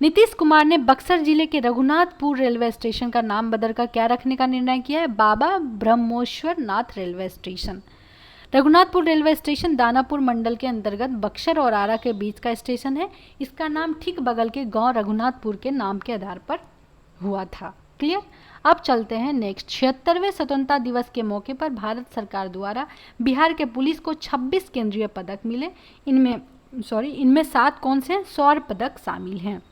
नीतीश कुमार ने बक्सर जिले के रघुनाथपुर रेलवे स्टेशन का नाम बदलकर क्या रखने का निर्णय किया है? Baba Brahmeshwar Nath railway station. Raghunathpur railway station Danapur मंडल के अंतर्गत बक्सर और आरा के बीच का स्टेशन है। इसका नाम ठीक बगल के गांव रघुनाथपुर के नाम के आधार पर हुआ था। क्लियर? अब चलते हैं नेक्स्ट। 76वें स्वतंत्रता दिवस के मौके पर भारत सरकार द्वारा बिहार के पुलिस को 26 केंद्रीय पदक मिले। इनमें 7 कौन से स्वर्ण पदक शामिल हैं।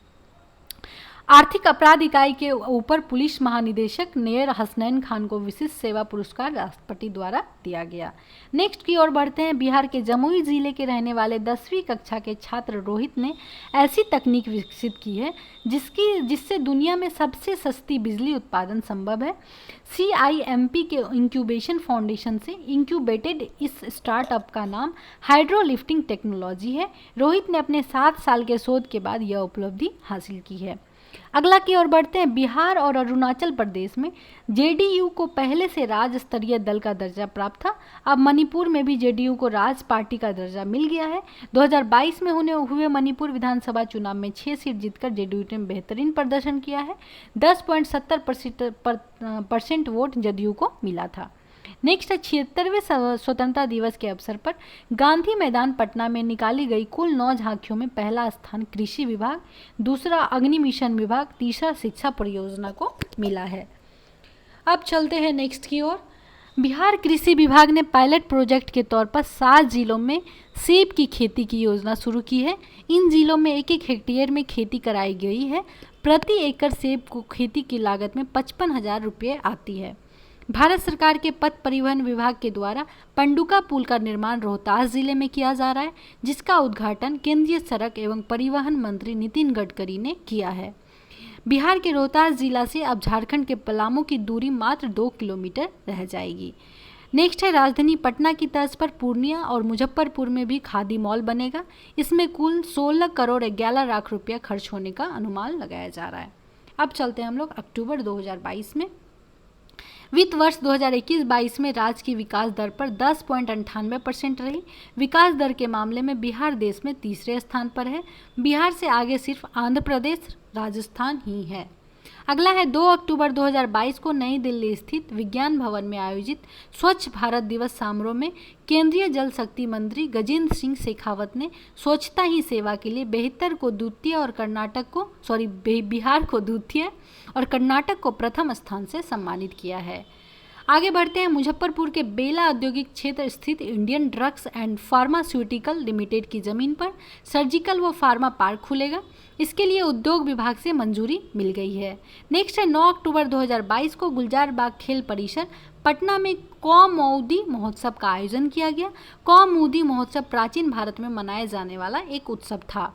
आर्थिक अपराध इकाई के ऊपर पुलिस महानिदेशक नेर हसनैन खान को विशिष्ट सेवा पुरस्कार राष्ट्रपति द्वारा दिया गया। नेक्स्ट की ओर बढ़ते हैं। बिहार के जमुई जिले के रहने वाले 10वीं कक्षा के छात्र रोहित ने ऐसी तकनीक विकसित की है जिससे दुनिया में सबसे सस्ती बिजली उत्पादन संभव है। CIMP के इंक्यूबेशन फाउंडेशन से इंक्यूबेटेड इस स्टार्टअप का नाम हाइड्रोलिफ्टिंग टेक्नोलॉजी है। रोहित ने अपने 7 साल के शोध के बाद यह उपलब्धि हासिल की है। अगला की ओर बढ़ते हैं। बिहार और अरुणाचल प्रदेश में JDU को पहले से राज्य स्तरीय दल का दर्जा प्राप्त था। अब मणिपुर में भी JDU को राज्य पार्टी का दर्जा मिल गया है। 2022 में हुए मणिपुर विधानसभा चुनाव में 6 सीट जीतकर JDU ने बेहतरीन प्रदर्शन किया है। 10.70% वोट JDU को मिला था। नेक्स्ट है 76वें स्वतंत्रता दिवस के अवसर पर गांधी मैदान पटना में निकाली गई कुल 9 झांकियों में पहला स्थान कृषि विभाग, दूसरा अग्नि मिशन विभाग, तीसरा शिक्षा परियोजना को मिला है। अब चलते हैं नेक्स्ट की ओर। बिहार कृषि विभाग ने पायलट प्रोजेक्ट के तौर पर 7 जिलों में सेब की खेती की योजना शुरू की है। इन जिलों में 1-1 हेक्टेयर में खेती कराई गई है। प्रति एकड़ सेब को खेती की लागत में 55,000 रुपये आती है। भारत सरकार के पथ परिवहन विभाग के द्वारा पंडुका पुल का निर्माण रोहतास जिले में किया जा रहा है, जिसका उद्घाटन केंद्रीय सड़क एवं परिवहन मंत्री नितिन गडकरी ने किया है। बिहार के रोहतास जिला से अब झारखंड के पलामू की दूरी मात्र 2 किलोमीटर रह जाएगी। नेक्स्ट है राजधानी पटना की तर्ज पर पूर्णिया और मुजफ्फरपुर में भी खादी मॉल बनेगा। इसमें कुल 16 करोड़ 11 लाख रुपया खर्च होने का अनुमान लगाया जा रहा है। अब चलते हैं हम लोग अक्टूबर 2022 में। वित्त वर्ष 2021-22 में राज्य की विकास दर पर 10.98% रही। विकास दर के मामले में बिहार देश में तीसरे स्थान पर है। बिहार से आगे सिर्फ आंध्र प्रदेश, राजस्थान ही है। अगला है 2 अक्टूबर 2022 को नई दिल्ली स्थित विज्ञान भवन में आयोजित स्वच्छ भारत दिवस समारोह में केंद्रीय जल शक्ति मंत्री गजेंद्र सिंह शेखावत ने स्वच्छता ही सेवा के लिए बिहार को द्वितीय और कर्नाटक को प्रथम स्थान से सम्मानित किया है। आगे बढ़ते हैं। मुजफ्फरपुर के बेला औद्योगिक क्षेत्र स्थित Indian drugs and pharmaceutical limited की जमीन पर सर्जिकल व फार्मा पार्क खुलेगा। इसके लिए उद्योग विभाग से मंजूरी मिल गई है। नेक्स्ट है 9 अक्टूबर 2022 को गुलजार बाग खेल परिसर पटना में कौमुदी महोत्सव का आयोजन किया गया। कौमुदी महोत्सव प्राचीन भारत में मनाया जाने वाला एक उत्सव था।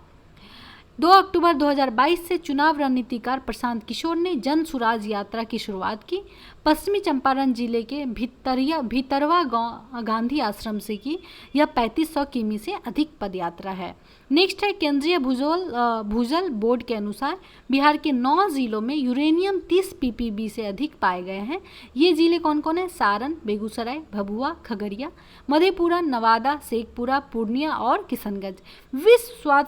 2 अक्टूबर 2022 से चुनाव रणनीतिकार प्रशांत किशोर ने जन सुराज यात्रा की शुरुआत की। पश्चिमी चंपारण जिले के भीतरवा गांव गांधी आश्रम से की यह 3500 किमी से अधिक पदयात्रा है। नेक्स्ट है केंद्रीय भूजल बोर्ड के अनुसार बिहार के 9 जिलों में यूरेनियम 30 ppb से अधिक पाए गए हैं। ये जिले कौन कौन है? सारण, बेगूसराय, भभुआ, खगड़िया, मधेपुरा, नवादा, शेखपुरा, पूर्णिया और किशनगंज। विश्व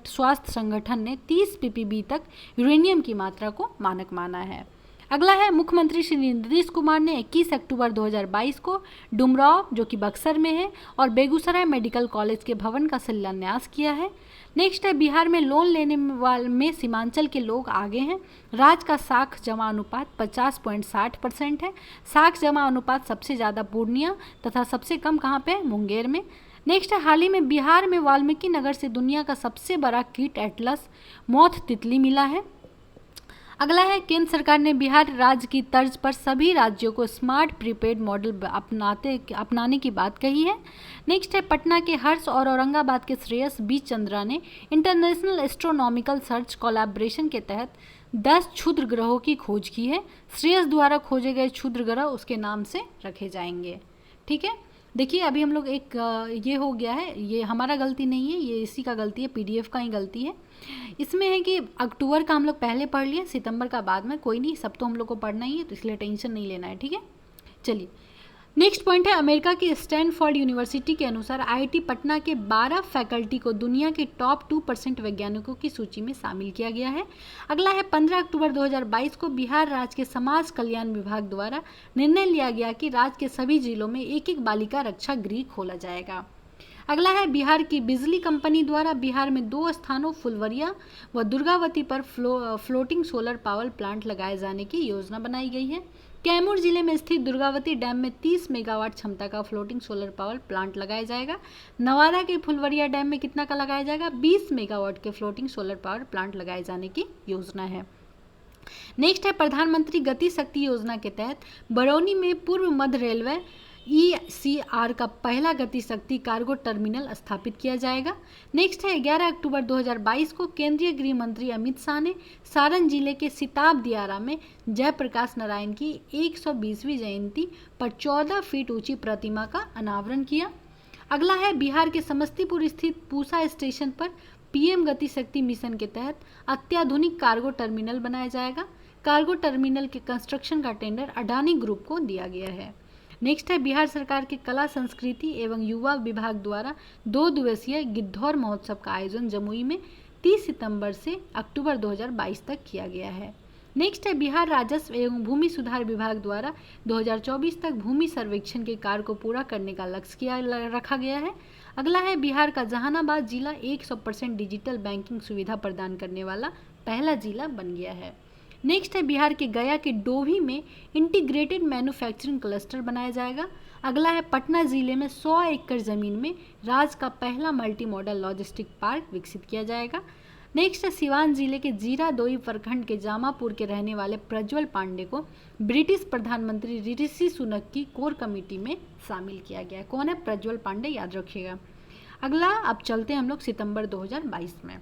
स्वास्थ्य संगठन ने 30 ppb तक यूरेनियम की मात्रा को मानक माना है। अगला है मुख्यमंत्री श्री नीतीश कुमार ने 21 अक्टूबर 2022 को डुमराव जो कि बक्सर में है और बेगूसराय मेडिकल कॉलेज के भवन का शिलान्यास किया है। नेक्स्ट है बिहार में लोन लेने में सीमांचल के लोग आगे हैं। राज्य का साख जमा अनुपात 50.60% है। साख जमा अनुपात सबसे ज़्यादा पूर्णिया तथा सबसे कम कहाँ पे? मुंगेर में। नेक्स्ट है हाल ही में बिहार में वाल्मीकि नगर से दुनिया का सबसे बड़ा कीट एटलस मौत तितली मिला है। अगला है केंद्र सरकार ने बिहार राज्य की तर्ज पर सभी राज्यों को स्मार्ट प्रीपेड मॉडल अपनाने की बात कही है। नेक्स्ट है पटना के हर्ष और औरंगाबाद के श्रेयस बी चंद्रा ने इंटरनेशनल एस्ट्रोनॉमिकल सर्च कोलैबोरेशन के तहत 10 क्षुद्र ग्रहों की खोज की है। श्रेयस द्वारा खोजे गए क्षुद्र ग्रह उसके नाम से रखे जाएंगे। ठीक है। देखिए अभी हम लोग एक ये हो गया है, ये हमारा गलती नहीं है, ये इसी का गलती है, पीडीएफ का ही गलती है। इसमें है कि अक्टूबर का हम लोग पहले पढ़ लिए, सितंबर का बाद में, कोई नहीं, सब तो हम लोग को पढ़ना ही है, तो इसलिए टेंशन नहीं लेना है, ठीक है। चलिए नेक्स्ट पॉइंट है, अमेरिका की स्टैनफोर्ड यूनिवर्सिटी के अनुसार आईआईटी पटना के 12 फैकल्टी को दुनिया के टॉप 2% वैज्ञानिकों की सूची में शामिल किया गया है। अगला है 15 अक्टूबर 2022 को बिहार राज्य के समाज कल्याण विभाग द्वारा निर्णय लिया गया कि राज्य के सभी जिलों में एक एक बालिका रक्षा गृह खोला जाएगा। अगला है, बिहार की बिजली कंपनी द्वारा बिहार में 2 स्थानों फुलवरिया व दुर्गावती पर फ्लोटिंग सोलर पावर प्लांट लगाए जाने की योजना बनाई गई है। कैमूर जिले में स्थित दुर्गावती डैम में 30 मेगावाट क्षमता का फ्लोटिंग सोलर पावर प्लांट लगाया जाएगा। नवादा के फुलवरिया डैम में कितना का लगाया जाएगा? 20 मेगावाट के फ्लोटिंग सोलर पावर प्लांट लगाए जाने की योजना है। नेक्स्ट है, प्रधानमंत्री गति शक्ति योजना के तहत बरौनी में पूर्व मध्य रेलवे ECR का पहला गति शक्ति कार्गो टर्मिनल स्थापित किया जाएगा। नेक्स्ट है, 11 अक्टूबर 2022 को केंद्रीय गृह मंत्री अमित शाह ने सारण जिले के सिताब दियारा में जयप्रकाश नारायण की 120वीं जयंती पर 14 फीट ऊंची प्रतिमा का अनावरण किया। अगला है, बिहार के समस्तीपुर स्थित पूसा स्टेशन पर PM गति शक्ति मिशन के तहत अत्याधुनिक कार्गो टर्मिनल बनाया जाएगा। कार्गो टर्मिनल के कंस्ट्रक्शन का टेंडर अडानी ग्रुप को दिया गया है। नेक्स्ट है, बिहार सरकार के कला संस्कृति एवं युवा विभाग द्वारा 2 दिवसीय गिद्धौर महोत्सव का आयोजन जमुई में 30 सितंबर से अक्टूबर 2022 तक किया गया है। नेक्स्ट है, बिहार राजस्व एवं भूमि सुधार विभाग द्वारा 2024 तक भूमि सर्वेक्षण के कार्य को पूरा करने का लक्ष्य रखा गया है। अगला है, बिहार का जहानाबाद जिला 100% डिजिटल बैंकिंग सुविधा प्रदान करने वाला पहला जिला बन गया है। नेक्स्ट है, बिहार के गया के डोभी में इंटीग्रेटेड मैन्युफैक्चरिंग क्लस्टर बनाया जाएगा। अगला है, पटना जिले में 100 एकड़ जमीन में राज्य का पहला मल्टी मॉडल लॉजिस्टिक पार्क विकसित किया जाएगा। नेक्स्ट है, सिवान जिले के जीरादोई प्रखंड के जामापुर के रहने वाले प्रज्वल पांडे को ब्रिटिश प्रधानमंत्री ऋषि सुनक की कोर कमेटी में शामिल किया गया है। कौन है? प्रज्वल पांडे, याद रखिएगा। अगला अब चलते हैं हम लोग सितंबर 2022 में।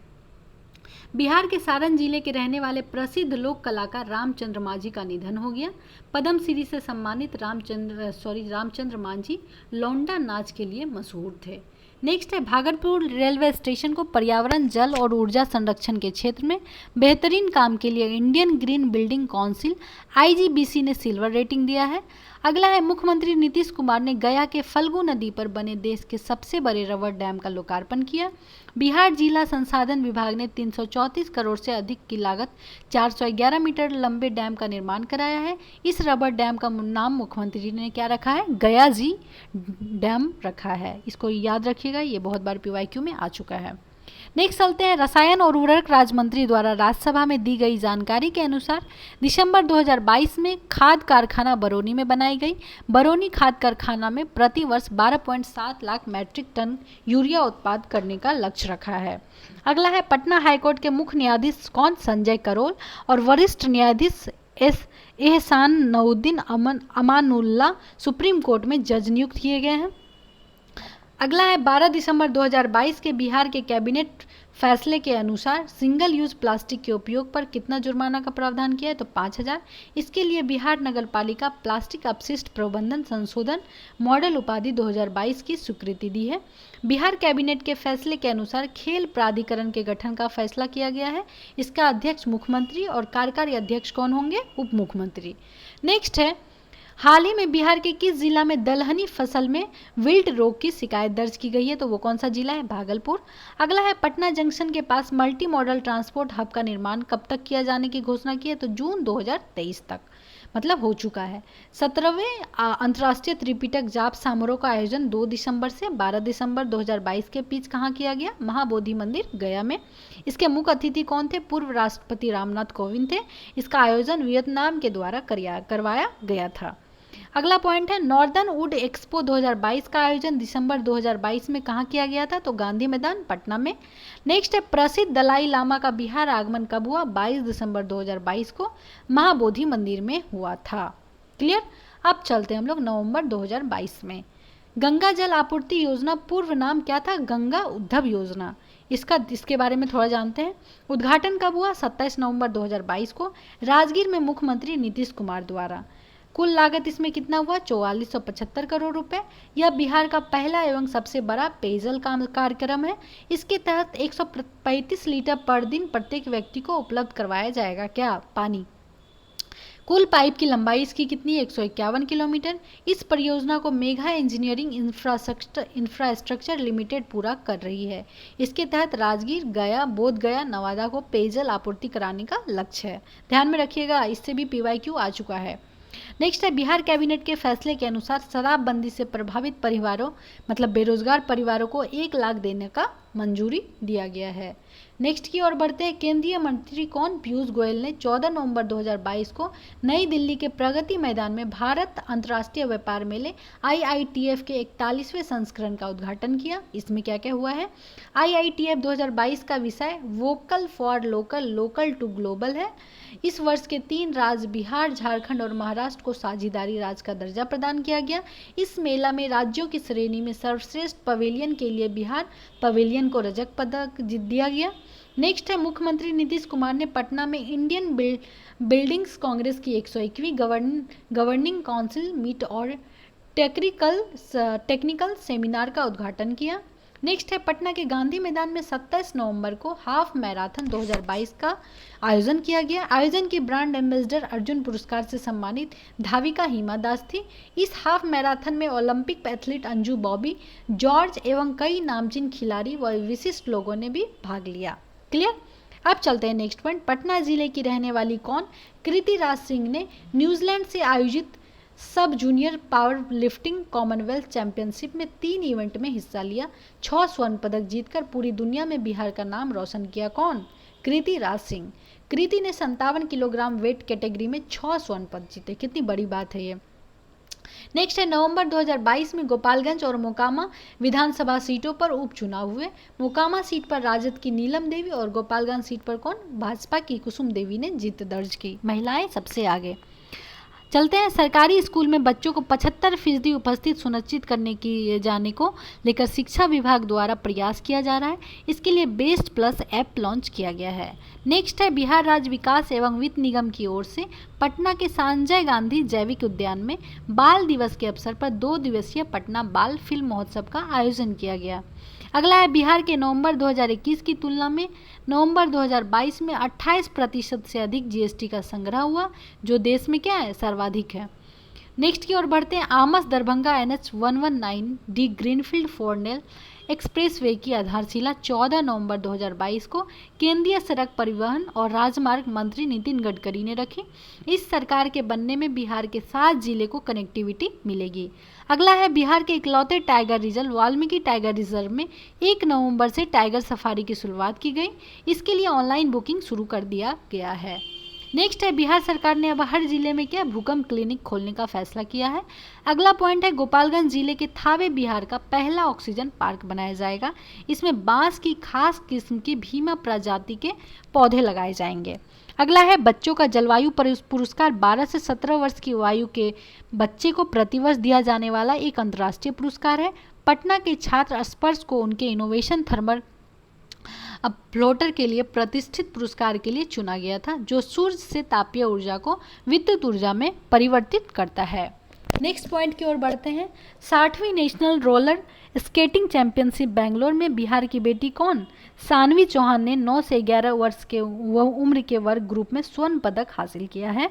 बिहार के सारण जिले के रहने वाले प्रसिद्ध लोक कलाकार रामचंद्र मांझी का निधन हो गया। पद्मश्री से सम्मानित रामचंद्र मांझी लौंडा नाच के लिए मशहूर थे। नेक्स्ट है, भागलपुर रेलवे स्टेशन को पर्यावरण, जल और ऊर्जा संरक्षण के क्षेत्र में बेहतरीन काम के लिए Indian green building council IGBC ने सिल्वर रेटिंग दिया है। अगला है, मुख्यमंत्री नीतीश कुमार ने गया के फल्गु नदी पर बने देश के सबसे बड़े रबर डैम का लोकार्पण किया। बिहार जिला संसाधन विभाग ने 334 करोड़ से अधिक की लागत 411 मीटर लंबे डैम का निर्माण कराया है। इस रबर डैम का नाम मुख्यमंत्री ने क्या रखा है? गया जी डैम रखा है। इसको याद रखिएगा, ये बहुत बार PYQ में आ चुका है। नेक्स्ट चलते हैं, रसायन और उर्वरक राज्य मंत्री द्वारा राज्यसभा में दी गई जानकारी के अनुसार दिसंबर 2022 में खाद कारखाना बरौनी में बनाई गई। बरौनी खाद कारखाना में प्रति वर्ष 12.7 लाख मैट्रिक टन यूरिया उत्पाद करने का लक्ष्य रखा है। अगला है, पटना हाईकोर्ट के मुख्य न्यायाधीश कौन? संजय करोल। और वरिष्ठ न्यायाधीश एहसान नउद्दीन अमानुल्लाह सुप्रीम कोर्ट में जज नियुक्त किए गए हैं। अगला है, 12 दिसंबर 2022 के बिहार के कैबिनेट फैसले के अनुसार सिंगल यूज प्लास्टिक के उपयोग पर कितना जुर्माना का प्रावधान किया है? तो 5000। इसके लिए बिहार नगर पालिका प्लास्टिक अपशिष्ट प्रबंधन संशोधन मॉडल उपाधि 2022 की स्वीकृति दी है। बिहार कैबिनेट के फैसले के अनुसार खेल प्राधिकरण के गठन का फैसला किया गया है। इसका अध्यक्ष मुख्यमंत्री और कार्यकारी अध्यक्ष कौन होंगे? उप मुख्यमंत्री। नेक्स्ट है, हाल ही में बिहार के किस जिला में दलहनी फसल में विल्ट रोग की शिकायत दर्ज की गई है? तो वो कौन सा जिला है? भागलपुर। अगला है, पटना जंक्शन के पास मल्टी मॉडल ट्रांसपोर्ट हब का निर्माण कब तक किया जाने की घोषणा की है? तो जून 2023 तक, मतलब हो चुका है। 17वें अंतर्राष्ट्रीय त्रिपिटक जाप समारोह का आयोजन 2 दिसंबर से 12 दिसंबर 2022 के बीच कहाँ किया गया? महाबोधि मंदिर गया में। इसके मुख्य अतिथि कौन थे? पूर्व राष्ट्रपति रामनाथ कोविंद थे। इसका आयोजन वियतनाम के द्वारा करवाया गया था। अगला पॉइंट है, नॉर्दर्न वुड एक्सपो 2022 का आयोजन दिसंबर 2022 में कहाँ किया गया था? तो गांधी मैदान पटना में। नेक्स्ट है, प्रसिद्ध दलाई लामा का बिहार आगमन कब हुआ? 22 दिसंबर 2022 को महाबोधि मंदिर में हुआ था। क्लियर। अब चलते हैं हम लोग नवंबर 2022 में। गंगा जल आपूर्ति योजना पूर्व नाम क्या था? गंगा उद्धव योजना। इसके बारे में थोड़ा जानते हैं। उद्घाटन कब हुआ? 27 नवंबर 2022 को राजगीर में मुख्यमंत्री नीतीश कुमार द्वारा। कुल लागत इसमें कितना हुआ? 4475 करोड़ रुपए। यह बिहार का पहला एवं सबसे बड़ा पेयजल कार्यक्रम है। इसके तहत 135 लीटर पर दिन प्रत्येक व्यक्ति को उपलब्ध करवाया जाएगा क्या? पानी। कुल पाइप की लंबाई इसकी कितनी है? 151 किलोमीटर। इस परियोजना को मेघा इंजीनियरिंग इंफ्रास्ट्रक्चर लिमिटेड पूरा कर रही है। इसके तहत राजगीर, गया, बोध गया, नवादा को पेयजल आपूर्ति कराने का लक्ष्य है। ध्यान में रखिएगा, इससे भी PYQ आ चुका है। नेक्स्ट है, बिहार कैबिनेट के फैसले के अनुसार शराबबंदी से प्रभावित परिवारों मतलब बेरोजगार परिवारों को 1 लाख देने का मंजूरी दिया गया है। नेक्स्ट की ओर बढ़ते हैं। केंद्रीय मंत्री कौन? पीयूष गोयल ने 14 नवंबर 2022 को नई दिल्ली के प्रगति मैदान में भारत अंतर्राष्ट्रीय व्यापार मेले IITF के 41वें संस्करण का उद्घाटन किया। इसमें क्या क्या हुआ है? IITF 2022 का विषय vocal for local, local to global है। इस वर्ष के 3 राज्य बिहार, झारखंड और महाराष्ट्र को साझेदारी राज्य का दर्जा प्रदान किया गया। इस मेला में राज्यों की श्रेणी में सर्वश्रेष्ठ पवेलियन के लिए बिहार पवेलियन को रजत पदक दिया गया। नेक्स्ट है, मुख्यमंत्री नीतीश कुमार ने पटना में इंडियन बिल्डिंग्स कांग्रेस की 101वीं गवर्निंग काउंसिल मीट और टेक्निकल सेमिनार का उद्घाटन किया। नेक्स्ट है, पटना के गांधी मैदान में 27 नवंबर को हाफ मैराथन 2022 का आयोजन किया गया। आयोजन की ब्रांड एम्बेसडर अर्जुन पुरस्कार से सम्मानित धाविका हिमा दास थी। इस हाफ मैराथन में Olympic athlete Anju Bobby, George एवं कई नामचीन खिलाड़ी व विशिष्ट लोगों ने भी भाग लिया। क्लियर? अब चलते हैं नेक्स्ट पॉइंट। पटना जिले की रहने वाली कौन? कृति राज सिंह ने न्यूजीलैंड से आयोजित सब junior power lifting Commonwealth championship में 3 इवेंट में हिस्सा लिया। 6 स्वर्ण पदक जीतकर पूरी दुनिया में बिहार का नाम रोशन किया। कौन? कृति राज सिंह। कृति ने 57 किलोग्राम वेट कैटेगरी में 6 स्वर्ण पदक जीते। कितनी बड़ी बात है ये। नेक्स्ट है, नवंबर 2022 में गोपालगंज और मोकामा विधानसभा सीटों पर उपचुनाव हुए। मोकामा सीट पर राजद की नीलम देवी और गोपालगंज सीट पर कौन? भाजपा की कुसुम देवी ने जीत दर्ज की। महिलाएं सबसे आगे। चलते हैं, सरकारी स्कूल में बच्चों को 75% उपस्थित सुनिश्चित करने की जाने को लेकर शिक्षा विभाग द्वारा प्रयास किया जा रहा है। इसके लिए बेस्ट प्लस ऐप लॉन्च किया गया है। नेक्स्ट है, बिहार राज्य विकास एवं वित्त निगम की ओर से पटना के संजय गांधी जैविक उद्यान में बाल दिवस के अवसर पर 2 दिवसीय पटना बाल फिल्म महोत्सव का आयोजन किया गया। अगला है, बिहार के नवंबर 2021 की तुलना में नवंबर 2022 में 28% से अधिक GST का संग्रह हुआ, जो देश में क्या है? सर्वाधिक है। नेक्स्ट की ओर बढ़ते हैं। Amas Darbhanga NH119D greenfield 4 expressway की आधारशिला 14 नवंबर 2022 को केंद्रीय सड़क परिवहन और राजमार्ग मंत्री नितिन गडकरी ने रखी। इस सरकार के बनने में बिहार के 7 जिले को कनेक्टिविटी मिलेगी। अगला है, बिहार के इकलौते tiger reserve Valmiki tiger reserve में 1 नवंबर से टाइगर सफारी की शुरुआत की गई। इसके लिए ऑनलाइन बुकिंग शुरू कर दिया गया है। नेक्स्ट है, बिहार सरकार ने अब हर जिले में क्या भूकंप क्लिनिक खोलने का फैसला किया है। अगला पॉइंट है, गोपालगंज जिले के थावे बिहार का पहला ऑक्सीजन पार्क बनाया जाएगा। इसमें बांस की खास किस्म की भीमा प्रजाति के पौधे लगाए जाएंगे। अगला है, बच्चों का जलवायु पुरस्कार 12 से 17 वर्ष की आयु के बच्चे को प्रतिवर्ष दिया जाने वाला एक अंतर्राष्ट्रीय पुरस्कार है। पटना के छात्र स्पर्श को उनके इनोवेशन थर्मल फ्लोटर के लिए प्रतिष्ठित पुरस्कार के लिए चुना गया था, जो सूर्य से तापीय ऊर्जा को विद्युत ऊर्जा में परिवर्तित करता है। नेक्स्ट पॉइंट की ओर बढ़ते हैं। 60वीं national roller skating championship Bangalore में बिहार की बेटी कौन? सानवी चौहान ने 9 से 11 वर्ष के उम्र के वर्ग ग्रुप में स्वर्ण पदक हासिल किया है।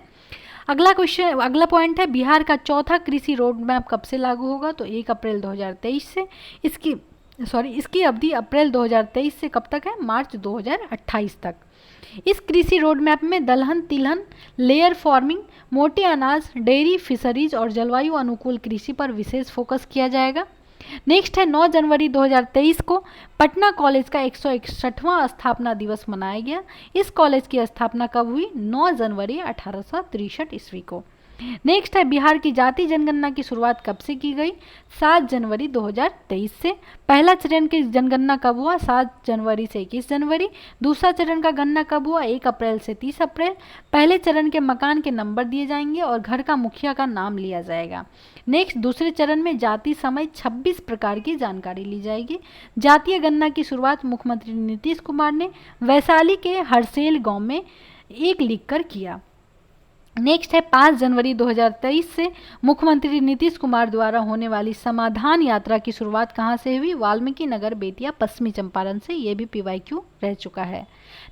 अगला पॉइंट है, बिहार का चौथा कृषि रोड मैप कब से लागू होगा? तो 1 अप्रैल 2023 से। इसकी अवधि अप्रैल 2023 से कब तक है? मार्च 2028 तक। इस कृषि रोड मैप में दलहन, तिलहन, लेयर फार्मिंग, मोटे अनाज, डेयरी, फिशरीज और जलवायु अनुकूल कृषि पर विशेष फोकस किया जाएगा। नेक्स्ट है, 9 जनवरी 2023 को पटना कॉलेज का 161वां स्थापना दिवस मनाया गया। इस कॉलेज की स्थापना कब हुई? 9 जनवरी 1863 ईस्वी को। नेक्स्ट है, बिहार की जाति जनगणना की शुरुआत कब से की गई? 7 जनवरी 2023 से। पहला चरण की जनगणना कब हुआ? 7 जनवरी से 21 जनवरी। दूसरा चरण का गणना कब हुआ? 1 अप्रैल से 30 अप्रैल। पहले चरण के मकान के नंबर दिए जाएंगे और घर का मुखिया का नाम लिया जाएगा। नेक्स्ट, दूसरे चरण में जाति समेत 26 प्रकार की जानकारी ली जाएगी। जातीय गणना की शुरुआत मुख्यमंत्री नीतीश कुमार ने वैशाली के हरसेल गाँव में एक लिखकर किया। नेक्स्ट है 5 जनवरी 2023 से मुख्यमंत्री नीतीश कुमार द्वारा होने वाली समाधान यात्रा की शुरुआत कहाँ से हुई? वाल्मीकि नगर, बेतिया, पश्चिमी चंपारण से। ये भी PYQ रह चुका है।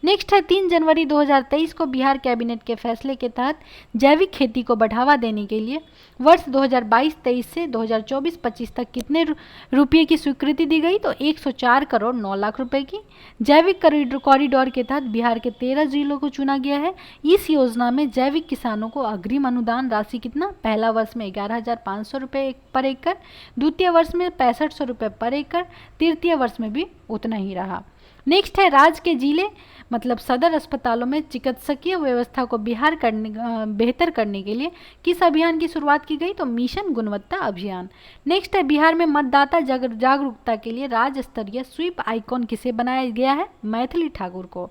नेक्स्ट है 3 जनवरी 2023 को बिहार कैबिनेट के फैसले के तहत जैविक खेती को बढ़ावा देने के लिए वर्ष 2022-23 से 2024-25 तक कितने रुपये की स्वीकृति दी गई? तो 104 करोड़ 9 लाख रुपए की। जैविक कॉरिडोर के तहत बिहार के 13 जिलों को चुना गया है। इस योजना में जैविक किसानों को अग्रिम अनुदान राशि कितना? पहला वर्ष में 11,500 रुपये पर एकड़, द्वितीय वर्ष में 6500 रुपये पर एकड़, तृतीय वर्ष में भी उतना ही रहा। नेक्स्ट है राज्य के जिले मतलब सदर अस्पतालों में चिकित्सकीय व्यवस्था को बेहतर करने के लिए किस अभियान की शुरुआत की गई? तो मिशन गुणवत्ता अभियान। नेक्स्ट है बिहार में मतदाता जागरूकता के लिए राज्य स्तरीय स्वीप आइकॉन किसे बनाया गया है? मैथिली ठाकुर को।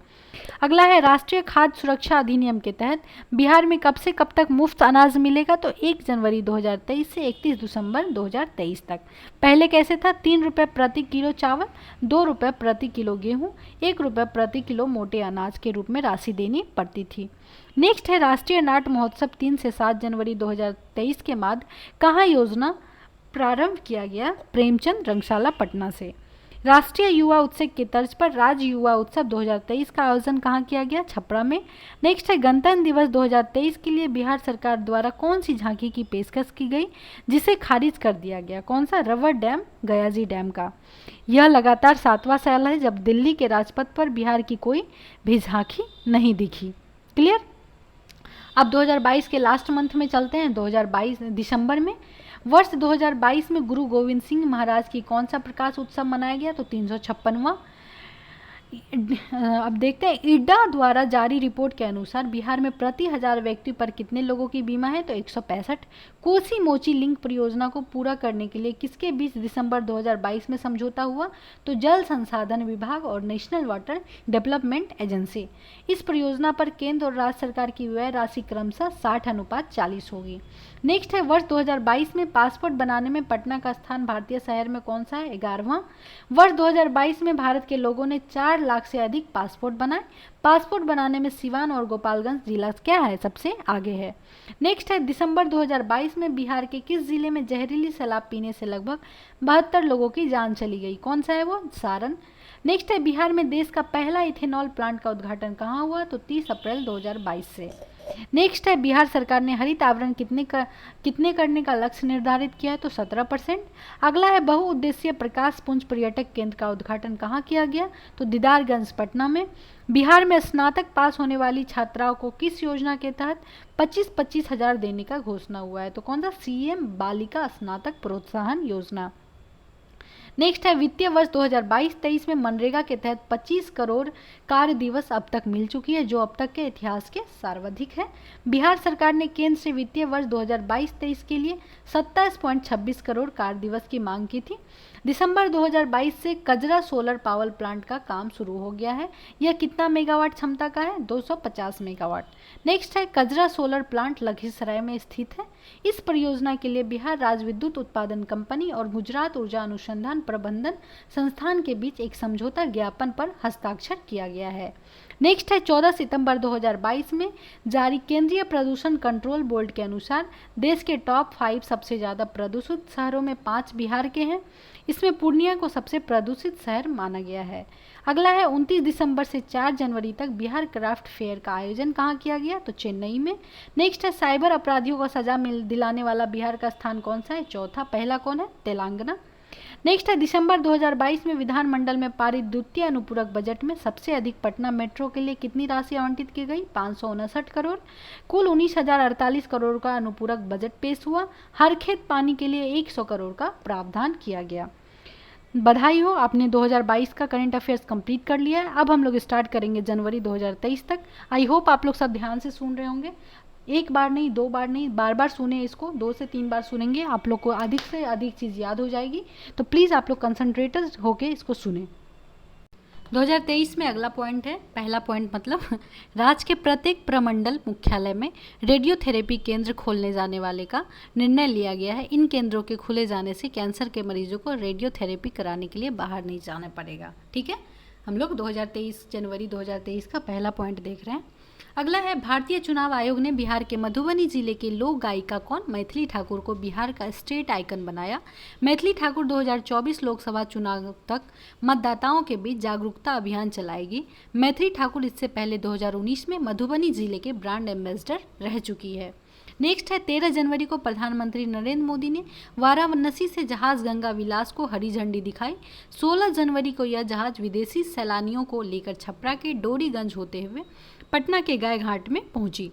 अगला है राष्ट्रीय खाद्य सुरक्षा अधिनियम के तहत बिहार में कब से कब तक मुफ्त अनाज मिलेगा? तो 1 जनवरी 2023 से 31 दिसंबर 2023 तक। पहले कैसे था? 3 रुपये प्रति किलो चावल, 2 रुपये प्रति किलो गेहूं, 1 रुपये प्रति किलो मोटे अनाज के रूप में राशि देनी पड़ती थी। नेक्स्ट है राष्ट्रीय नाट्य महोत्सव 3 से 7 जनवरी 2023 के बाद कहाँ योजना प्रारंभ किया गया? प्रेमचंद रंगशाला पटना से। राष्ट्रीय युवा उत्सव की तर्ज पर राज्य युवा उत्सव 2023 का आयोजन कहाँ किया गया? छपरा में। नेक्स्ट है गणतंत्र दिवस 2023 के लिए बिहार सरकार द्वारा कौन सी झांकी की पेशकश की गई जिसे खारिज कर दिया गया? कौन सा? रबर डैम, गयाजी डैम का। यह लगातार 7वां साल है जब दिल्ली के राजपथ पर बिहार की कोई भी झांकी नहीं दिखी। क्लियर। अब 2022 के लास्ट मंथ में चलते हैं। 2022 दिसंबर में वर्ष 2022 में गुरु गोविंद सिंह महाराज की कौन सा प्रकाश उत्सव मनाया गया? तो 356वां। अब देखते हैं इड्डा द्वारा जारी रिपोर्ट के अनुसार बिहार में प्रति 1000 व्यक्ति पर कितने लोगों की बीमा है? तो 165। कोसी मोची लिंक परियोजना को पूरा करने के लिए किसके बीच दिसंबर 2022 में समझौता हुआ? तो जल संसाधन विभाग और नेशनल वाटर डेवलपमेंट एजेंसी। इस परियोजना पर केंद्र और राज्य सरकार की व्यय राशि क्रमशः 60:40 होगी। नेक्स्ट है वर्ष 2022 में पासपोर्ट बनाने में पटना का स्थान भारतीय शहर में कौन सा है? 11वां। वर्ष 2022 में भारत के लोगों ने 4 लाख से अधिक पासपोर्ट बनाए। पासपोर्ट बनाने में सिवान और गोपालगंज जिला क्या है? सबसे आगे है। नेक्स्ट है दिसंबर 2022 में बिहार के किस जिले में जहरीली शराब पीने से लगभग 72 लोगों की जान चली गई? कौन सा है वो? सारण। नेक्स्ट है बिहार में देश का पहला इथेनॉल प्लांट का उद्घाटन कहाँ हुआ? तो 30 अप्रैल 2022 से। नेक्स्ट है बिहार सरकार ने हरित आवरण कितने करने का लक्ष्य निर्धारित किया है? तो 17%। अगला है बहुउद्देशीय प्रकाश पुंज पर्यटक केंद्र का उद्घाटन कहाँ किया गया? तो दीदारगंज पटना में। बिहार में स्नातक पास होने वाली छात्राओं को किस योजना के तहत 25-25 हज़ार देने का घोषणा हुआ है? तो कौन सा? CM बालिका स्नातक प्रोत्साहन योजना। नेक्स्ट है वित्तीय वर्ष 2022-23 में मनरेगा के तहत 25 करोड़ कार्य दिवस अब तक मिल चुकी है जो अब तक के इतिहास के सर्वाधिक है। बिहार सरकार ने केंद्र से वित्तीय वर्ष 2022-23 के लिए 27.26 करोड़ कार्य दिवस की मांग की थी। दिसंबर 2022 से कजरा सोलर पावर प्लांट का काम शुरू हो गया है। यह कितना मेगावाट क्षमता का है? 250 मेगावाट। नेक्स्ट है कजरा सोलर प्लांट लखीसराय में स्थित है। इस परियोजना के लिए बिहार राज्य विद्युत उत्पादन कंपनी और गुजरात ऊर्जा अनुसंधान प्रबंधन संस्थान के बीच एक समझौता ज्ञापन पर हस्ताक्षर किया गया है। नेक्स्ट है 14 सितंबर 2022 में जारी केंद्रीय प्रदूषण कंट्रोल बोर्ड के अनुसार देश के टॉप 5 सबसे ज़्यादा प्रदूषित शहरों में 5 बिहार के हैं। इसमें पूर्णिया को सबसे प्रदूषित शहर माना गया है। अगला है 29 दिसंबर से 4 जनवरी तक बिहार क्राफ्ट फेयर का आयोजन कहाँ किया गया? तो चेन्नई में। नेक्स्ट है साइबर अपराधियों को सजा दिलाने वाला बिहार का स्थान कौन सा है? चौथा। पहला कौन है? तेलंगाना। नेक्स्ट है दिसंबर 2022 में विधानमंडल में पारित द्वितीय अनुपूरक बजट में सबसे अधिक पटना मेट्रो के लिए कितनी राशि आवंटित की गई? 559 करोड़। कुल 19,048 करोड़ का अनुपूरक बजट पेश हुआ। हर खेत पानी के लिए 100 करोड़ का प्रावधान किया गया। बधाई हो, आपने 2022 का करंट अफेयर्स कंप्लीट कर लिया है। अब हम लोग स्टार्ट करेंगे जनवरी 2023 तक। आई होप आप लोग सब ध्यान से सुन रहे होंगे। एक बार नहीं, 2 बार नहीं, बार बार सुने इसको। 2 से 3 बार सुनेंगे, आप लोग को अधिक से अधिक चीज़ याद हो जाएगी। तो प्लीज़ आप लोग कंसंट्रेटर होके इसको सुने। 2023 में अगला पॉइंट है, पहला पॉइंट मतलब राज्य के प्रत्येक प्रमंडल मुख्यालय में रेडियोथेरेपी केंद्र खोलने जाने वाले का निर्णय लिया गया है। इन केंद्रों के खुले जाने से कैंसर के मरीजों को रेडियोथेरेपी कराने के लिए बाहर नहीं जाना पड़ेगा। ठीक है, हम लोग 2023 जनवरी 2023 का पहला पॉइंट देख रहे हैं। अगला है भारतीय चुनाव आयोग ने बिहार के मधुबनी जिले के लोक गायिका कौन मैथिली ठाकुर को बिहार का स्टेट आइकन बनाया। मैथिली ठाकुर 2024 लोकसभा चुनाव तक मतदाताओं के बीच जागरूकता अभियान चलाएगी। मैथिली ठाकुर इससे पहले 2019 में मधुबनी जिले के ब्रांड एम्बेसडर रह चुकी है। नेक्स्ट है 13 जनवरी को प्रधानमंत्री नरेंद्र मोदी ने वाराणसी से जहाज गंगा विलास को हरी झंडी दिखाई। 16 जनवरी को यह जहाज विदेशी सैलानियों को लेकर छपरा के डोरीगंज होते हुए पटना के गाय घाट में पहुंची।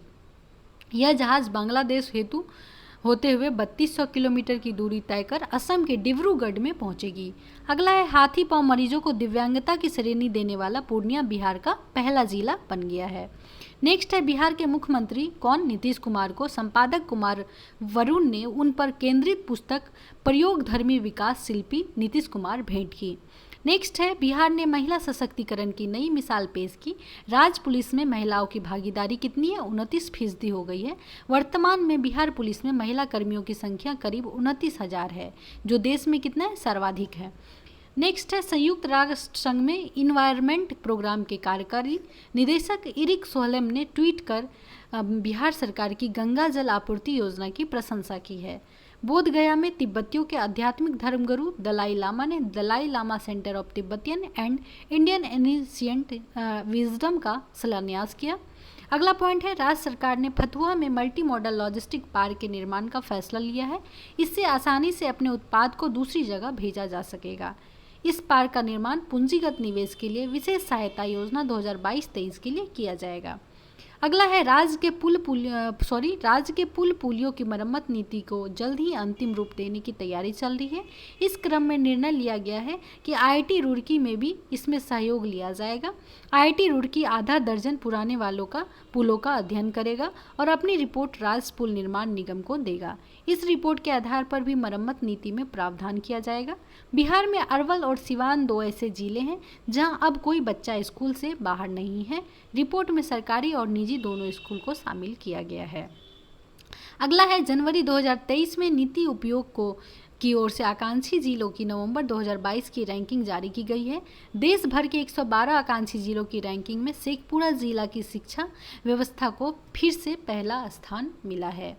यह जहाज बांग्लादेश हेतु होते हुए 3200 किलोमीटर की दूरी तय कर असम के डिब्रूगढ़ में पहुंचेगी। अगला है हाथी पांव मरीजों को दिव्यांगता की श्रेणी देने वाला पूर्णिया बिहार का पहला जिला बन गया है। नेक्स्ट है बिहार के मुख्यमंत्री कौन नीतीश कुमार को संपादक कुमार वरुण ने उन पर केंद्रित पुस्तक प्रयोगधर्मी विकास शिल्पी नीतीश कुमार भेंट की। नेक्स्ट है बिहार ने महिला सशक्तिकरण की नई मिसाल पेश की। राज्य पुलिस में महिलाओं की भागीदारी कितनी है? 29% हो गई है। वर्तमान में बिहार पुलिस में महिला कर्मियों की संख्या करीब 29,000 है, जो देश में कितना है? सर्वाधिक है। नेक्स्ट है संयुक्त राष्ट्र संघ में इन्वायरमेंट प्रोग्राम के कार्यकारी निदेशक इरिक सोहलम ने ट्वीट कर बिहार सरकार की गंगा जल आपूर्ति योजना की प्रशंसा की है। बोधगया में तिब्बतियों के आध्यात्मिक धर्मगुरु दलाई लामा ने Dalai Lama centre of Tibetan and Indian ancient wisdom का शिलान्यास किया। अगला पॉइंट है राज्य सरकार ने फतुहा में मल्टी मॉडल लॉजिस्टिक पार्क के निर्माण का फैसला लिया है। इससे आसानी से अपने उत्पाद को दूसरी जगह भेजा जा सकेगा। इस पार्क का निर्माण पूंजीगत निवेश के लिए विशेष सहायता योजना 2022-23 के लिए किया जाएगा। अगला है राज्य के पुल पुलियों की मरम्मत नीति को जल्द ही अंतिम रूप देने की तैयारी चल रही है। इस क्रम में निर्णय लिया गया है कि IIT रुड़की में भी इसमें सहयोग लिया जाएगा। IIT रुड़की आधा दर्जन पुराने पुलों का अध्ययन करेगा और अपनी रिपोर्ट राज्य पुल निर्माण निगम को देगा। इस रिपोर्ट के आधार पर भी मरम्मत नीति में प्रावधान किया जाएगा। बिहार में अरवल और सिवान 2 ऐसे जिले हैं जहां अब कोई बच्चा स्कूल से बाहर नहीं है। रिपोर्ट में सरकारी और निजी दोनों स्कूल को शामिल किया गया है। अगला है जनवरी 2023 में नीति उपयोग की ओर से आकांक्षी जिलों की नवंबर 2022 की रैंकिंग जारी की गई है। देश भर के 112 आकांक्षी जिलों की रैंकिंग में शेखपुरा जिला की शिक्षा व्यवस्था को फिर से पहला स्थान मिला है।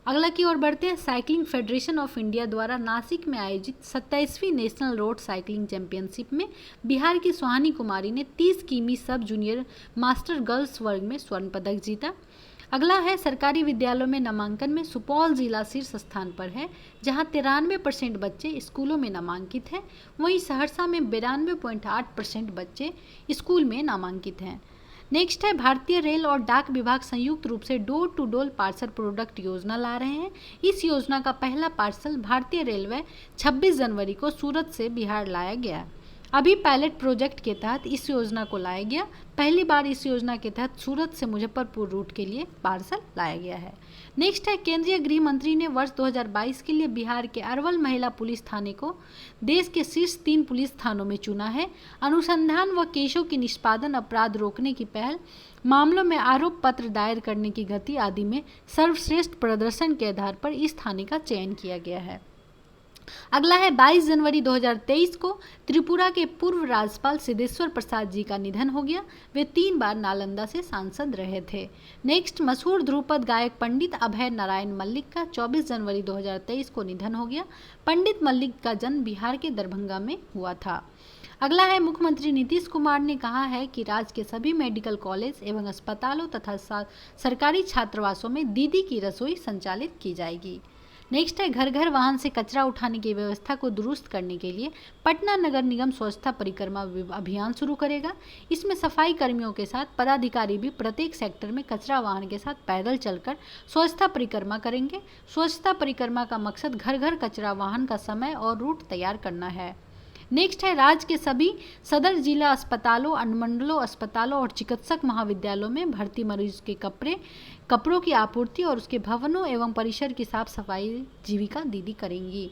अगला की ओर बढ़ते हैं। साइकिलिंग फेडरेशन ऑफ इंडिया द्वारा नासिक में आयोजित 27वीं नेशनल रोड साइकिलिंग चैंपियनशिप में बिहार की सुहानी कुमारी ने 30 किमी सब जूनियर मास्टर गर्ल्स वर्ग में स्वर्ण पदक जीता। अगला है सरकारी विद्यालयों में नामांकन में सुपौल जिला शीर्ष स्थान पर है, जहां 93% बच्चे स्कूलों में नामांकित हैं। वहीं सहरसा में 92.8% बच्चे स्कूल में नामांकित हैं। नेक्स्ट है भारतीय रेल और डाक विभाग संयुक्त रूप से door to door parcel product योजना ला रहे हैं। इस योजना का पहला पार्सल भारतीय रेलवे 26 जनवरी को सूरत से बिहार लाया गया। अभी पायलट प्रोजेक्ट के तहत इस योजना को लाया गया। पहली बार इस योजना के तहत सूरत से मुजफ्फरपुर रूट के लिए पार्सल लाया गया है। नेक्स्ट है केंद्रीय गृह मंत्री ने वर्ष 2022 के लिए बिहार के अरवल महिला पुलिस थाने को देश के शीर्ष 3 पुलिस थानों में चुना है। अनुसंधान व केसों की निष्पादन, अपराध रोकने की पहल, मामलों में आरोप पत्र दायर करने की गति आदि में सर्वश्रेष्ठ प्रदर्शन के आधार पर इस थाने का चयन किया गया है। अगला है 22 जनवरी 2023 को त्रिपुरा के पूर्व राज्यपाल सिद्धेश्वर प्रसाद जी का निधन हो गया। वे 3 बार नालंदा से सांसद रहे थे। नेक्स्ट मशहूर ध्रुपद गायक पंडित अभय नारायण मल्लिक का 24 जनवरी 2023 को निधन हो गया। पंडित मल्लिक का जन्म बिहार के दरभंगा में हुआ था। अगला है मुख्यमंत्री नीतीश कुमार ने कहा है कि राज्य के सभी मेडिकल कॉलेज एवं अस्पतालों तथा सरकारी छात्रावासों में दीदी की रसोई संचालित की जाएगी। नेक्स्ट है घर घर वाहन से कचरा उठाने की व्यवस्था को दुरुस्त करने के लिए पटना नगर निगम स्वच्छता परिक्रमा अभियान शुरू करेगा। इसमें सफाई कर्मियों के साथ पदाधिकारी भी प्रत्येक सेक्टर में कचरा वाहन के साथ पैदल चलकर स्वच्छता परिक्रमा करेंगे। स्वच्छता परिक्रमा का मकसद घर घर कचरा वाहन का समय और रूट तैयार करना है। नेक्स्ट है राज्य के सभी सदर जिला अस्पतालों, अनुमंडलों अस्पतालों और चिकित्सक महाविद्यालयों में भर्ती मरीज के कपड़ों की आपूर्ति और उसके भवनों एवं परिसर की साफ सफाई जीविका दीदी करेंगी।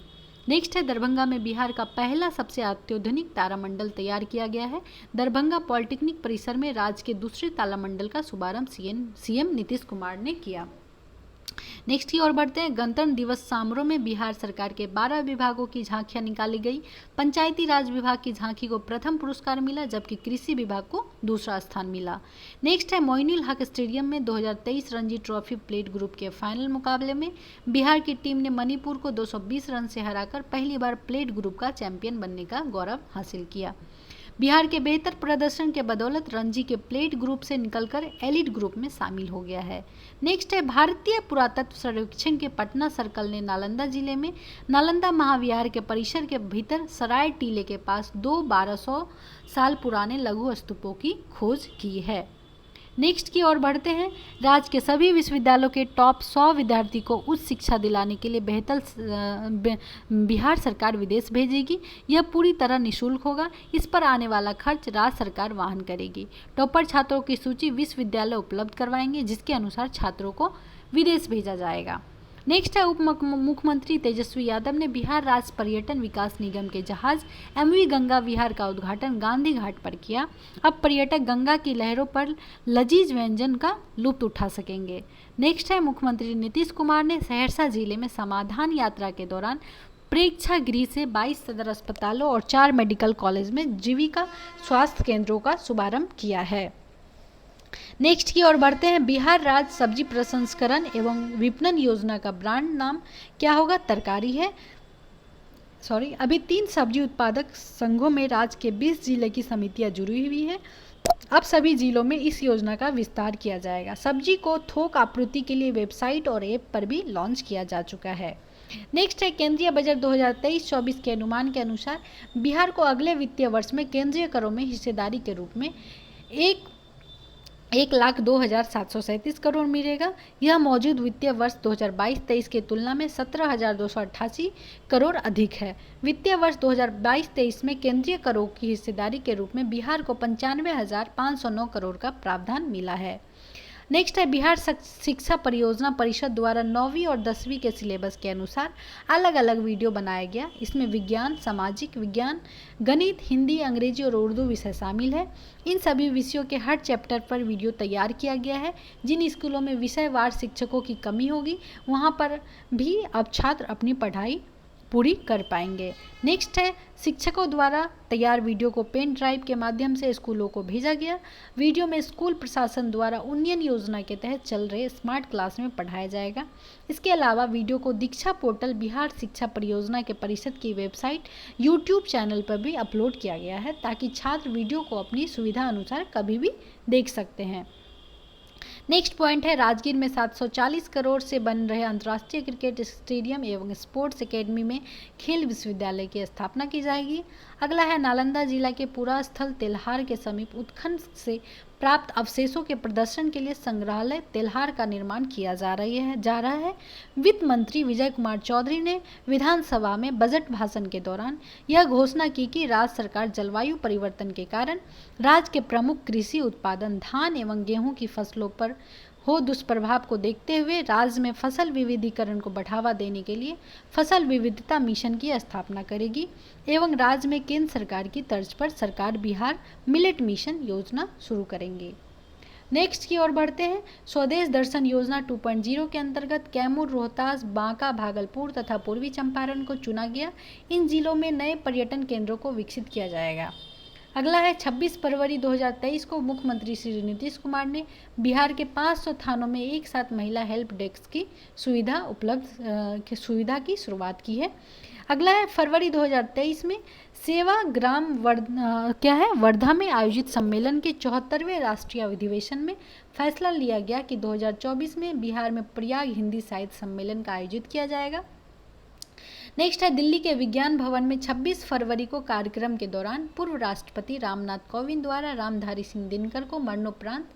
नेक्स्ट है दरभंगा में बिहार का पहला सबसे अत्याधुनिक तारामंडल तैयार किया गया है। दरभंगा पॉलिटेक्निक परिसर में राज्य के दूसरे तारामंडल का शुभारंभ सीएम नीतीश कुमार ने किया। नेक्स्ट की ओर बढ़ते हैं। गणतंत्र दिवस समारोह में बिहार सरकार के 12 विभागों की झांकियां निकाली गई। पंचायती राज विभाग की झांकी को प्रथम पुरस्कार मिला, जबकि कृषि विभाग को दूसरा स्थान मिला। नेक्स्ट है मोइनुल हक स्टेडियम में 2023 रणजी ट्रॉफी प्लेट ग्रुप के फाइनल मुकाबले में बिहार की टीम ने मणिपुर को 220 रन से हराकर पहली बार प्लेट ग्रुप का चैंपियन बनने का गौरव हासिल किया। बिहार के बेहतर प्रदर्शन के बदौलत रणजी के प्लेट ग्रुप से निकलकर एलिट ग्रुप में शामिल हो गया है। नेक्स्ट है भारतीय पुरातत्व सर्वेक्षण के पटना सर्कल ने नालंदा जिले में नालंदा महाविहार के परिसर के भीतर सराय टीले के पास 1200 साल पुराने लघु स्तूपों की खोज की है। नेक्स्ट की ओर बढ़ते हैं। राज्य के सभी विश्वविद्यालयों के टॉप 100 विद्यार्थी को उच्च शिक्षा दिलाने के लिए बिहार सरकार विदेश भेजेगी। यह पूरी तरह निःशुल्क होगा। इस पर आने वाला खर्च राज्य सरकार वहन करेगी। टॉपर छात्रों की सूची विश्वविद्यालय उपलब्ध करवाएंगे, जिसके अनुसार छात्रों को विदेश भेजा जाएगा। नेक्स्ट है उप मुख्यमंत्री तेजस्वी यादव ने बिहार राज्य पर्यटन विकास निगम के जहाज MV गंगा विहार का उद्घाटन गांधी घाट पर किया। अब पर्यटक गंगा की लहरों पर लजीज व्यंजन का लुत्फ उठा सकेंगे। नेक्स्ट है मुख्यमंत्री नीतीश कुमार ने सहरसा जिले में समाधान यात्रा के दौरान प्रेक्षागृह से 22 सदर अस्पतालों और 4 मेडिकल कॉलेज में जीविका स्वास्थ्य केंद्रों का शुभारंभ किया है। नेक्स्ट की ओर बढ़ते हैं। बिहार राज्य सब्जी प्रसंस्करण एवं विपणन योजना का ब्रांड नाम क्या होगा? तरकारी है। अभी 3 सब्जी उत्पादक संघों में राज्य के 20 जिले की समितियां जुड़ी हुई है। अब सभी जिलों में इस योजना का विस्तार किया जाएगा। सब्जी को थोक आपूर्ति के लिए वेबसाइट और ऐप पर भी लॉन्च किया जा चुका है। नेक्स्ट है केंद्रीय बजट 2023-24 के अनुमान के अनुसार बिहार को अगले वित्तीय वर्ष में केंद्रीय करों में हिस्सेदारी के रूप में 1,02,737 करोड़ मिलेगा। यह मौजूद वित्तीय वर्ष 2022-23 की तुलना में 17,288 करोड़ अधिक है। वित्तीय वर्ष 2022-23 में केंद्रीय करों की हिस्सेदारी के रूप में बिहार को 95,509 करोड़ का प्रावधान मिला है। नेक्स्ट है बिहार शिक्षा परियोजना परिषद द्वारा 9वीं और 10वीं के सिलेबस के अनुसार अलग अलग वीडियो बनाया गया। इसमें विज्ञान, सामाजिक विज्ञान, गणित, हिंदी, अंग्रेजी और उर्दू विषय शामिल है। इन सभी विषयों के हर चैप्टर पर वीडियो तैयार किया गया है। जिन स्कूलों में विषयवार शिक्षकों की कमी होगी वहाँ पर भी अब छात्र अपनी पढ़ाई पूरी कर पाएंगे। नेक्स्ट है शिक्षकों द्वारा तैयार वीडियो को पेन ड्राइव के माध्यम से स्कूलों को भेजा गया। वीडियो में स्कूल प्रशासन द्वारा उन्नयन योजना के तहत चल रहे स्मार्ट क्लास में पढ़ाया जाएगा। इसके अलावा वीडियो को दीक्षा पोर्टल बिहार शिक्षा परियोजना के परिषद की वेबसाइट यूट्यूब चैनल पर भी अपलोड किया गया है, ताकि छात्र वीडियो को अपनी सुविधा अनुसार कभी भी देख सकते हैं। नेक्स्ट पॉइंट है राजगीर में 740 करोड़ से बन रहे अंतर्राष्ट्रीय क्रिकेट स्टेडियम एवं स्पोर्ट्स एकेडमी में खेल विश्वविद्यालय की स्थापना की जाएगी। अगला है नालंदा जिला के पुरास्थल तेल्हार के समीप उत्खनन से प्राप्त अवशेषों के प्रदर्शन के लिए संग्रहालय तेल्हार का निर्माण किया जा रहा है। वित्त मंत्री विजय कुमार चौधरी ने विधानसभा में बजट भाषण के दौरान यह घोषणा की कि राज्य सरकार जलवायु परिवर्तन के कारण राज्य के प्रमुख कृषि उत्पादन धान एवं गेहूं की फसलों पर हो दुष्प्रभाव को देखते हुए राज्य में फसल विविधीकरण को बढ़ावा देने के लिए फसल विविधता मिशन की स्थापना करेगी एवं राज्य में केंद्र सरकार की तर्ज पर सरकार बिहार मिलेट मिशन योजना शुरू करेंगे। नेक्स्ट की ओर बढ़ते हैं। स्वदेश दर्शन योजना 2.0 के अंतर्गत कैमूर, रोहतास, बांका, भागलपुर तथा पूर्वी चंपारण को चुना गया। इन जिलों में नए पर्यटन केंद्रों को विकसित किया जाएगा। अगला है 26 फरवरी 2023 को मुख्यमंत्री श्री नीतीश कुमार ने बिहार के 500 थानों में एक साथ महिला हेल्प डेस्क की सुविधा की शुरुआत की है। अगला है फरवरी 2023 में सेवाग्राम वर्धा में आयोजित सम्मेलन के 74वें राष्ट्रीय अधिवेशन में फैसला लिया गया कि 2024 में बिहार में प्रयाग हिंदी साहित्य सम्मेलन का आयोजित किया जाएगा। नेक्स्ट है दिल्ली के विज्ञान भवन में 26 फरवरी को कार्यक्रम के दौरान पूर्व राष्ट्रपति रामनाथ कोविंद द्वारा रामधारी सिंह दिनकर को मरणोपरांत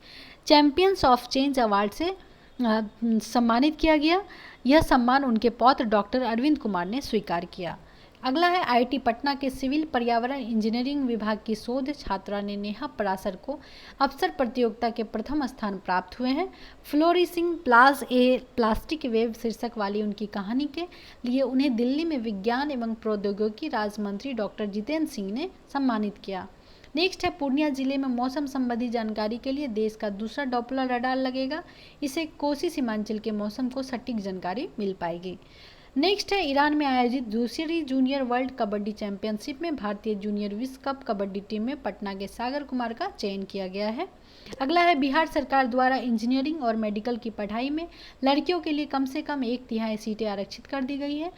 चैंपियंस ऑफ चेंज अवार्ड से सम्मानित किया गया। यह सम्मान उनके पौत्र डॉक्टर अरविंद कुमार ने स्वीकार किया। अगला है आईआईटी पटना के सिविल पर्यावरण इंजीनियरिंग विभाग की शोध छात्रा ने नेहा पराशर को अवसर प्रतियोगिता के प्रथम स्थान प्राप्त हुए हैं। फ्लोरिसिंग प्लास्टिक वेव शीर्षक वाली उनकी कहानी के लिए उन्हें दिल्ली में विज्ञान एवं प्रौद्योगिकी राज्य मंत्री डॉक्टर जितेंद्र सिंह ने सम्मानित किया। नेक्स्ट है पूर्णिया जिले में मौसम संबंधी जानकारी के लिए देश का दूसरा डॉप्लर रडार लगेगा। इससे कोसी सीमांचल के मौसम को सटीक जानकारी मिल पाएगी। नेक्स्ट है ईरान में आयोजित दूसरी जूनियर वर्ल्ड कबड्डी चैंपियनशिप में भारतीय जूनियर विश्व कप कबड्डी टीम में पटना के सागर कुमार का चयन किया गया है। अगला है बिहार सरकार द्वारा इंजीनियरिंग और मेडिकल की पढ़ाई में लड़कियों के लिए कम से कम 1/3 सीटें आरक्षित कर दी गई है।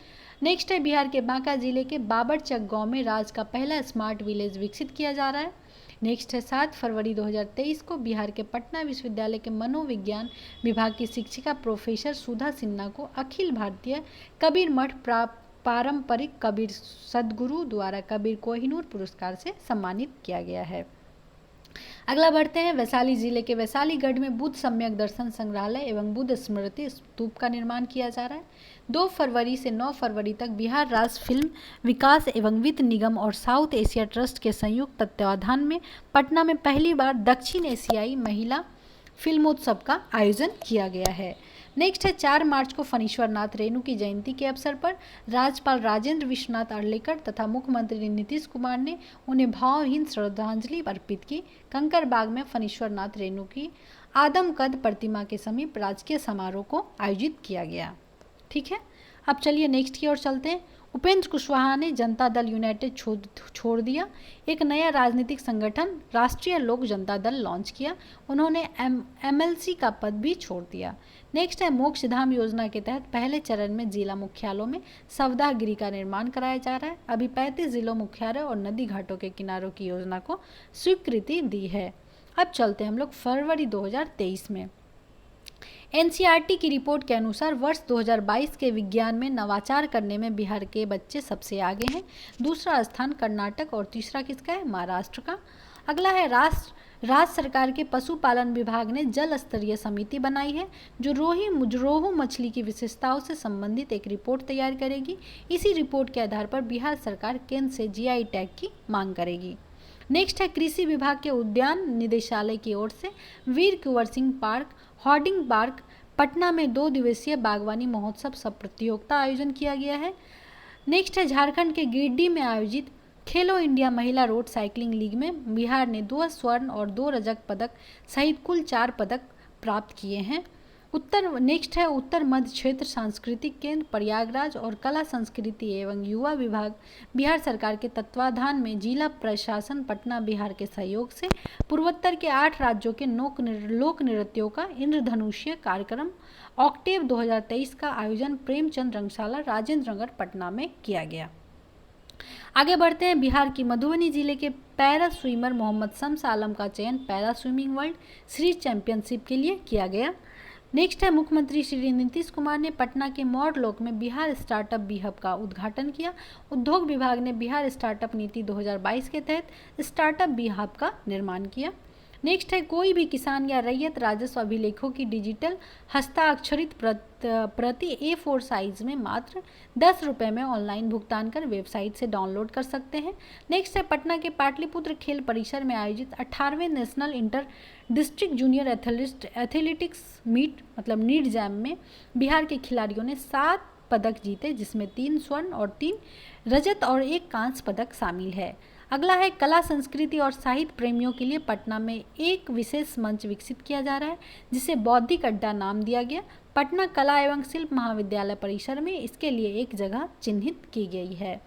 नेक्स्ट है बिहार के बांका जिले के बाबरचक गांव में राज्य का पहला स्मार्ट विलेज विकसित किया जा रहा है। नेक्स्ट है 7 फरवरी 2023 को बिहार के पटना विश्वविद्यालय के मनोविज्ञान विभाग की शिक्षिका प्रोफेसर सुधा सिन्हा को अखिल भारतीय कबीर मठ पारंपरिक कबीर सदगुरु द्वारा कबीर कोहिनूर पुरस्कार से सम्मानित किया गया है। अगला बढ़ते हैं वैशाली जिले के वैशालीगढ़ में बुद्ध सम्यक दर्शन संग्रहालय एवं बुद्ध स्मृति स्तूप का निर्माण किया जा रहा है। 2 फरवरी से 9 फरवरी तक बिहार राज्य फिल्म विकास एवं वित्त निगम और साउथ एशिया ट्रस्ट के संयुक्त तत्वावधान में पटना में पहली बार दक्षिण एशियाई महिला फिल्मोत्सव का आयोजन किया गया है। नेक्स्ट है 4 मार्च को फणीश्वर नाथ रेणु की जयंती के अवसर पर राज्यपाल राजेंद्र विश्वनाथ अर्लेकर तथा मुख्यमंत्री नीतीश कुमार ने उन्हें भावहीन श्रद्धांजलि अर्पित की। कंकड़बाग में फणीश्वर नाथ रेणु की आदमकद प्रतिमा के समीप राजकीय समारोह को आयोजित किया गया। ठीक है, अब चलिए नेक्स्ट की ओर चलते हैं। उपेंद्र कुशवाहा ने जनता दल यूनाइटेड छोड़ दिया। एक नया राजनीतिक संगठन राष्ट्रीय लोक जनता दल लॉन्च किया। उन्होंने एमएलसी का पद भी छोड़ दिया। नेक्स्ट है मोक्षधाम योजना के तहत पहले चरण में जिला मुख्यालयों में सवदा गृह का निर्माण कराया जा रहा है। अभी 35 जिलों मुख्यालय और नदी घाटों के किनारों की योजना को स्वीकृति दी है। अब चलते हैं हम लोग फरवरी 2023 में। एनसीईआरटी की रिपोर्ट के अनुसार वर्ष 2022 के विज्ञान में नवाचार करने में बिहार के बच्चे सबसे आगे हैं। दूसरा स्थान कर्नाटक और तीसरा किसका है? महाराष्ट्र का। अगला है राज्य सरकार के पशुपालन विभाग ने जल स्तरीय समिति बनाई है जो रोहू मछली की विशेषताओं से संबंधित एक रिपोर्ट तैयार करेगी। इसी रिपोर्ट के आधार पर बिहार सरकार केंद्र से जीआई टैग की मांग करेगी। नेक्स्ट है कृषि विभाग के उद्यान निदेशालय की ओर से Veer Kunwar Singh park hoarding park Patna में 2 दिवसीय बागवानी महोत्सव सब प्रतियोगिता आयोजन किया गया है। नेक्स्ट है झारखंड के गिरिडीह में आयोजित खेलो इंडिया महिला रोड साइकिलिंग लीग में बिहार ने 2 स्वर्ण और 2 रजत पदक सहित कुल 4 पदक प्राप्त किए हैं। नेक्स्ट है उत्तर मध्य क्षेत्र सांस्कृतिक केंद्र प्रयागराज और कला संस्कृति एवं युवा विभाग बिहार सरकार के तत्वाधान में जिला प्रशासन पटना बिहार के सहयोग से पूर्वोत्तर के 8 राज्यों के लोक नृत्यों का इंद्रधनुषीय कार्यक्रम ऑक्टेव 2023 का आयोजन प्रेमचंद रंगशाला राजेंद्र नगर पटना में किया गया। आगे बढ़ते हैं। बिहार की मधुबनी जिले के पैरा स्विमर मोहम्मद शम्स आलम का चयन para swimming world series championship के लिए किया गया। नेक्स्ट है मुख्यमंत्री श्री नीतीश कुमार ने पटना के मॉडलोक में बिहार स्टार्टअप बी हब का उद्घाटन किया। उद्योग विभाग ने बिहार स्टार्टअप नीति 2022 के तहत स्टार्टअप बी हब का निर्माण किया। नेक्स्ट है कोई भी किसान या रैयत राजस्व अभिलेखों की डिजिटल हस्ताक्षरित प्रति A4 साइज में मात्र 10 रुपये में ऑनलाइन भुगतान कर वेबसाइट से डाउनलोड कर सकते हैं। नेक्स्ट है पटना के पाटलिपुत्र खेल परिसर में आयोजित 18वें national inter district junior athletics meet मतलब नीट जैम में बिहार के खिलाड़ियों ने 7 पदक जीते जिसमें 3 स्वर्ण और 3 रजत और 1 कांस्य पदक शामिल है। अगला है कला संस्कृति और साहित्य प्रेमियों के लिए पटना में एक विशेष मंच विकसित किया जा रहा है जिसे बौद्धिक अड्डा नाम दिया गया। पटना कला एवं शिल्प महाविद्यालय परिसर में इसके लिए एक जगह चिन्हित की गई है।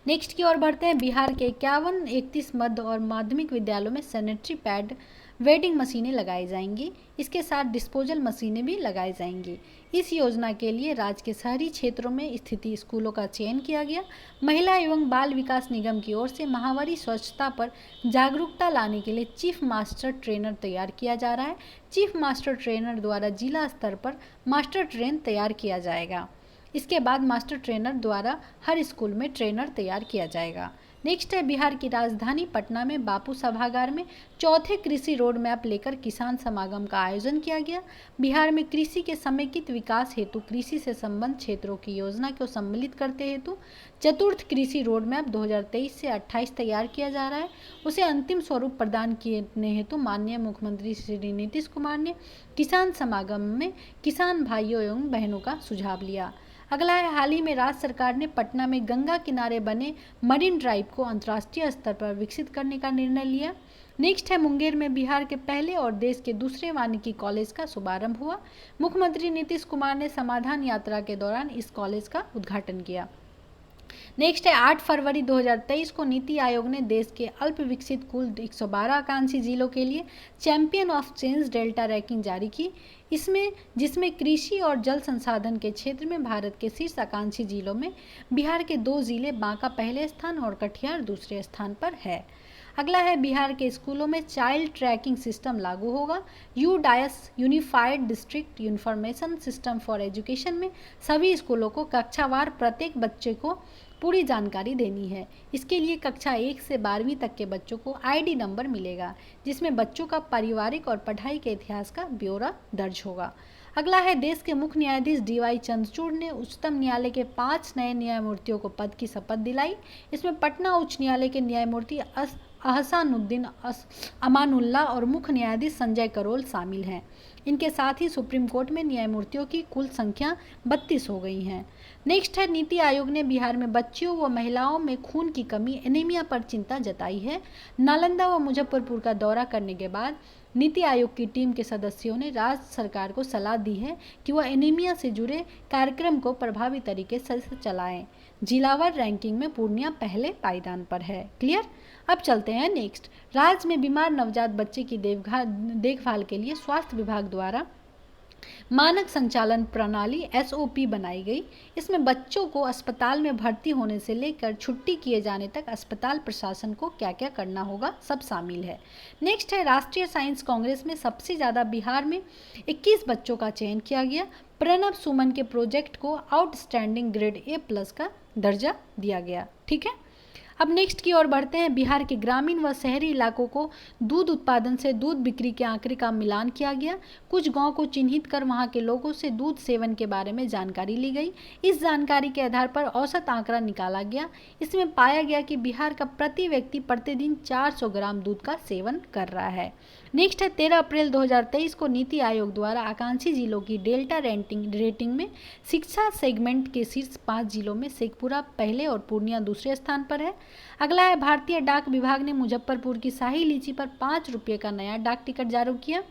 नेक्स्ट की ओर बढ़ते हैं। बिहार के 51-31 मध्य और माध्यमिक विद्यालयों में सैनिटरी पैड वेंडिंग मशीनें लगाई जाएंगी। इसके साथ डिस्पोजल मशीनें भी लगाई जाएंगी। इस योजना के लिए राज्य के शहरी क्षेत्रों में स्थित स्कूलों का चयन किया गया। महिला एवं बाल विकास निगम की ओर से माहवारी स्वच्छता पर जागरूकता लाने के लिए चीफ मास्टर ट्रेनर तैयार किया जा रहा है। चीफ मास्टर ट्रेनर द्वारा जिला स्तर पर मास्टर ट्रेन तैयार किया जाएगा। इसके बाद मास्टर ट्रेनर द्वारा हर स्कूल में ट्रेनर तैयार किया जाएगा। नेक्स्ट है बिहार की राजधानी पटना में बापू सभागार में 4थे कृषि रोड मैप लेकर किसान समागम का आयोजन किया गया। बिहार में कृषि के समेकित विकास हेतु कृषि से संबद्ध क्षेत्रों की योजना को सम्मिलित करते हेतु 4th कृषि रोड मैप 2023 से 28 तैयार किया जा रहा है। उसे अंतिम स्वरूप प्रदान करने हेतु माननीय मुख्यमंत्री श्री नीतीश कुमार ने किसान समागम में किसान भाइयों एवं बहनों का सुझाव लिया। अगला है, हाल ही में राज्य सरकार ने पटना में गंगा किनारे बने मरीन ड्राइव को अंतर्राष्ट्रीय स्तर पर विकसित करने का निर्णय लिया। नेक्स्ट है, मुंगेर में बिहार के पहले और देश के दूसरे वानिकी कॉलेज का शुभारंभ हुआ। मुख्यमंत्री नीतीश कुमार ने समाधान यात्रा के दौरान इस कॉलेज का उद्घाटन किया। नेक्स्ट है, 8 फरवरी 2023 को नीति आयोग ने देश के अल्प विकसित कुल 112 आकांक्षी जिलों के लिए champion of change delta ranking जारी की। जिसमें कृषि और जल संसाधन के क्षेत्र में भारत के शीर्ष आकांक्षी जिलों में बिहार के 2 जिले बांका पहले स्थान और कटिहार दूसरे स्थान पर है। अगला है, बिहार के स्कूलों में चाइल्ड ट्रैकिंग सिस्टम लागू होगा। UDISE unified district information system for education में सभी स्कूलों को कक्षावार प्रत्येक बच्चे को पूरी जानकारी देनी है। इसके लिए कक्षा 1 से 12वीं तक के बच्चों को आईडी नंबर मिलेगा, जिसमें बच्चों का पारिवारिक और पढ़ाई के इतिहास का ब्यौरा दर्ज होगा। अगला है, देश के मुख्य न्यायाधीश DY चंद्रचूड़ ने उच्चतम न्यायालय के 5 नए न्यायमूर्तियों को पद की शपथ दिलाई। इसमें पटना उच्च न्यायालय के न्यायमूर्ति अहसानुद्दीन अमानुल्लाह और मुख्य न्यायाधीश संजय करोल शामिल हैं। इनके साथ ही सुप्रीम कोर्ट में न्यायमूर्तियों की कुल संख्या 32 हो गई है। नेक्स्ट है, नीति आयोग ने बिहार में बच्चियों व महिलाओं में खून की कमी एनीमिया पर चिंता जताई है। नालंदा व मुजफ्फरपुर का दौरा करने के बाद नीति आयोग की टीम के सदस्यों ने राज्य सरकार को सलाह दी है कि वह एनीमिया से जुड़े कार्यक्रम को प्रभावी तरीके से चलाएं। जिलावार रैंकिंग में पूर्णिया पहले पायदान पर है। क्लियर। अब चलते हैं नेक्स्ट। राज्य में बीमार नवजात बच्चे की देखभाल के लिए स्वास्थ्य विभाग द्वारा मानक संचालन प्रणाली SOP बनाई गई। इसमें बच्चों को अस्पताल में भर्ती होने से लेकर छुट्टी किए जाने तक अस्पताल प्रशासन को क्या क्या करना होगा सब शामिल है। नेक्स्ट है, राष्ट्रीय साइंस कांग्रेस में सबसे ज़्यादा बिहार में 21 बच्चों का चयन किया गया। प्रणब सुमन के प्रोजेक्ट को आउटस्टैंडिंग ग्रेड A+ का दर्जा दिया गया। ठीक है। अब नेक्स्ट की ओर बढ़ते हैं। बिहार के ग्रामीण व शहरी इलाकों को दूध उत्पादन से दूध बिक्री के आंकड़े का मिलान किया गया। कुछ गांव को चिन्हित कर वहां के लोगों से दूध सेवन के बारे में जानकारी ली गई। इस जानकारी के आधार पर औसत आंकड़ा निकाला गया। इसमें पाया गया कि बिहार का प्रति व्यक्ति प्रतिदिन 400 ग्राम दूध का सेवन कर रहा है। नेक्स्ट है, 13 अप्रैल 2023 को नीति आयोग द्वारा आकांक्षी जिलों की डेल्टा रेटिंग में शिक्षा सेगमेंट के शीर्ष 5 जिलों में शेखपुरा पहले और पूर्णिया दूसरे स्थान पर है। अगला है, भारतीय डाक विभाग ने मुजफ्फरपुर की शाही लीची पर 5 रुपये का नया डाक टिकट जारी किया।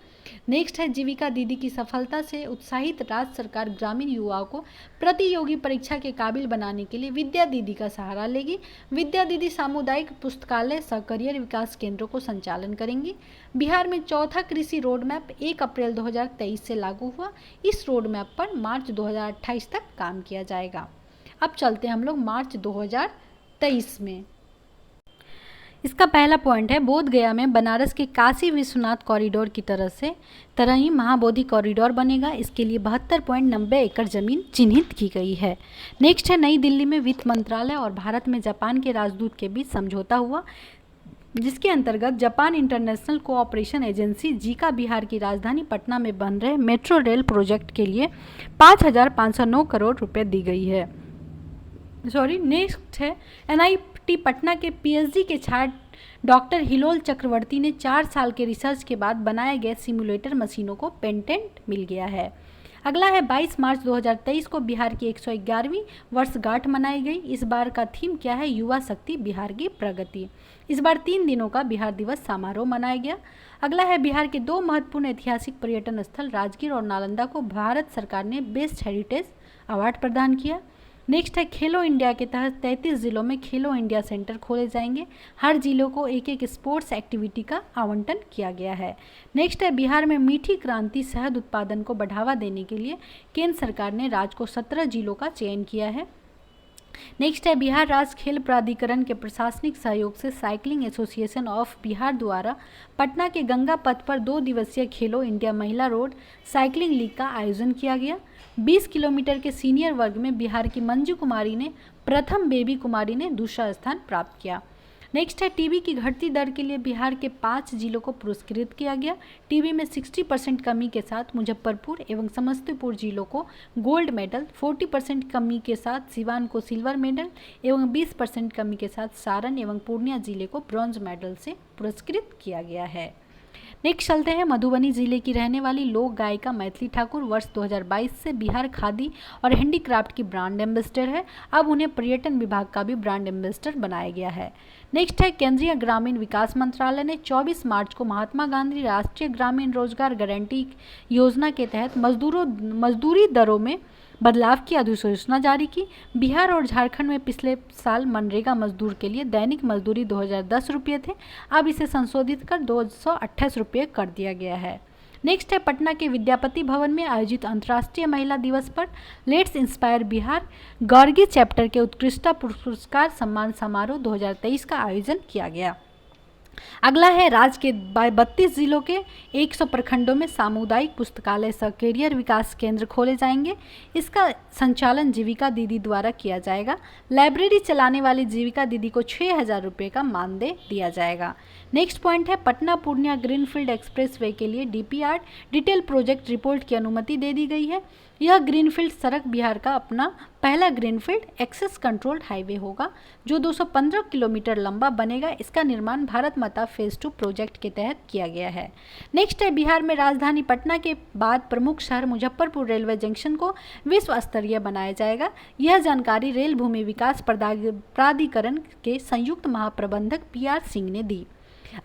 नेक्स्ट है, जीविका दीदी की सफलता से उत्साहित राज्य सरकार ग्रामीण युवाओं को प्रतियोगी परीक्षा के काबिल बनाने के लिए विद्या दीदी का सहारा लेगी। विद्या दीदी सामुदायिक पुस्तकालय सह करियर विकास केंद्रों को संचालन करेंगी। बिहार में चौथा कृषि रोड मैप 1 अप्रैल 2023 से लागू हुआ। इस रोड मैप पर मार्च 2028 तक काम किया जाएगा। अब चलते हैं हम लोग मार्च 2023 में। इसका पहला पॉइंट है, बोध गया में बनारस के काशी विश्वनाथ कॉरिडोर की तरह ही महाबोधि कॉरिडोर बनेगा। इसके लिए 72.90 एकड़ जमीन चिन्हित की गई है। नेक्स्ट है, नई दिल्ली में वित्त मंत्रालय और भारत में जापान के राजदूत के बीच समझौता हुआ, जिसके अंतर्गत Japan international cooperation agency JICA Bihar की राजधानी पटना में बन रहे मेट्रो रेल प्रोजेक्ट के लिए 5,509 करोड़ रुपए दी गई है। नेक्स्ट है, NIT पटना के PhD के छात्र डॉक्टर हिलोल चक्रवर्ती ने 4 साल के रिसर्च के बाद बनाए गए सिमुलेटर मशीनों को पेटेंट मिल गया है। अगला है, 22 मार्च 2023 को बिहार की 111वीं वर्षगांठ मनाई गई। इस बार का थीम क्या है? युवा शक्ति बिहार की प्रगति। इस बार 3 दिनों का बिहार दिवस समारोह मनाया गया। अगला है, बिहार के 2 महत्वपूर्ण ऐतिहासिक पर्यटन स्थल राजगीर और नालंदा को भारत सरकार ने बेस्ट हेरिटेज अवार्ड प्रदान किया। नेक्स्ट है, खेलो इंडिया के तहत 33 जिलों में खेलो इंडिया सेंटर खोले जाएंगे। हर जिलों को एक एक स्पोर्ट्स एक्टिविटी का आवंटन किया गया है। नेक्स्ट है, बिहार में मीठी क्रांति शहद उत्पादन को बढ़ावा देने के लिए केंद्र सरकार ने राज्य को 17 जिलों का चयन किया है। नेक्स्ट है, बिहार राज्य खेल प्राधिकरण के प्रशासनिक सहयोग से साइकिलिंग एसोसिएशन ऑफ बिहार द्वारा पटना के गंगा पथ पर 2 दिवसीय खेलो इंडिया महिला रोड साइकिलिंग लीग का आयोजन किया गया। 20 किलोमीटर के सीनियर वर्ग में बिहार की मंजू कुमारी ने प्रथम, बेबी कुमारी ने दूसरा स्थान प्राप्त किया। नेक्स्ट है, टीबी की घटती दर के लिए बिहार के 5 जिलों को पुरस्कृत किया गया। टीबी में 60% कमी के साथ मुजफ्फरपुर एवं समस्तीपुर जिलों को गोल्ड मेडल, 40% कमी के साथ सिवान को सिल्वर मेडल एवं 20% कमी के साथ सारण एवं पूर्णिया जिले को ब्रॉन्ज मेडल से पुरस्कृत किया गया है। नेक्स्ट चलते हैं, मधुबनी जिले की रहने वाली लोक गायिका मैथिली ठाकुर वर्ष 2022 से बिहार खादी और हैंडीक्राफ्ट की ब्रांड एम्बेसडर है। अब उन्हें पर्यटन विभाग का भी ब्रांड एम्बेसडर बनाया गया है। नेक्स्ट है, केंद्रीय ग्रामीण विकास मंत्रालय ने 24 मार्च को महात्मा गांधी राष्ट्रीय ग्रामीण रोजगार गारंटी योजना के तहत मजदूरी दरों में बदलाव की अधिसूचना जारी की। बिहार और झारखंड में पिछले साल मनरेगा मजदूर के लिए दैनिक मजदूरी 2010 रुपये थे, अब इसे संशोधित कर 228 रुपये कर दिया गया है। नेक्स्ट है, पटना के विद्यापति भवन में आयोजित अंतर्राष्ट्रीय महिला दिवस पर let's inspire Bihar Gargi chapter के उत्कृष्टता पुरस्कार सम्मान समारोह 2023 का आयोजन किया गया। अगला है, राज्य के 32 जिलों के 100 प्रखंडों में सामुदायिक पुस्तकालय सह कैरियर विकास केंद्र खोले जाएंगे। इसका संचालन जीविका दीदी द्वारा किया जाएगा। लाइब्रेरी चलाने वाली जीविका दीदी को 6,000 रुपये का मानदेय दिया जाएगा। नेक्स्ट पॉइंट है, पटना पूर्णिया ग्रीनफील्ड एक्सप्रेसवे के लिए डीपीआर डिटेल प्रोजेक्ट रिपोर्ट की अनुमति दे दी गई है। यह ग्रीनफील्ड सड़क बिहार का अपना पहला ग्रीनफील्ड एक्सेस कंट्रोल्ड हाईवे होगा जो 215 किलोमीटर लंबा बनेगा। इसका निर्माण भारत माता फेज 2 प्रोजेक्ट के तहत किया गया है। नेक्स्ट है, बिहार में राजधानी पटना के बाद प्रमुख शहर मुजफ्फरपुर रेलवे जंक्शन को विश्व स्तरीय बनाया जाएगा। यह जानकारी रेल भूमि विकास प्राधिकरण के संयुक्त महाप्रबंधक PR सिंह ने दी।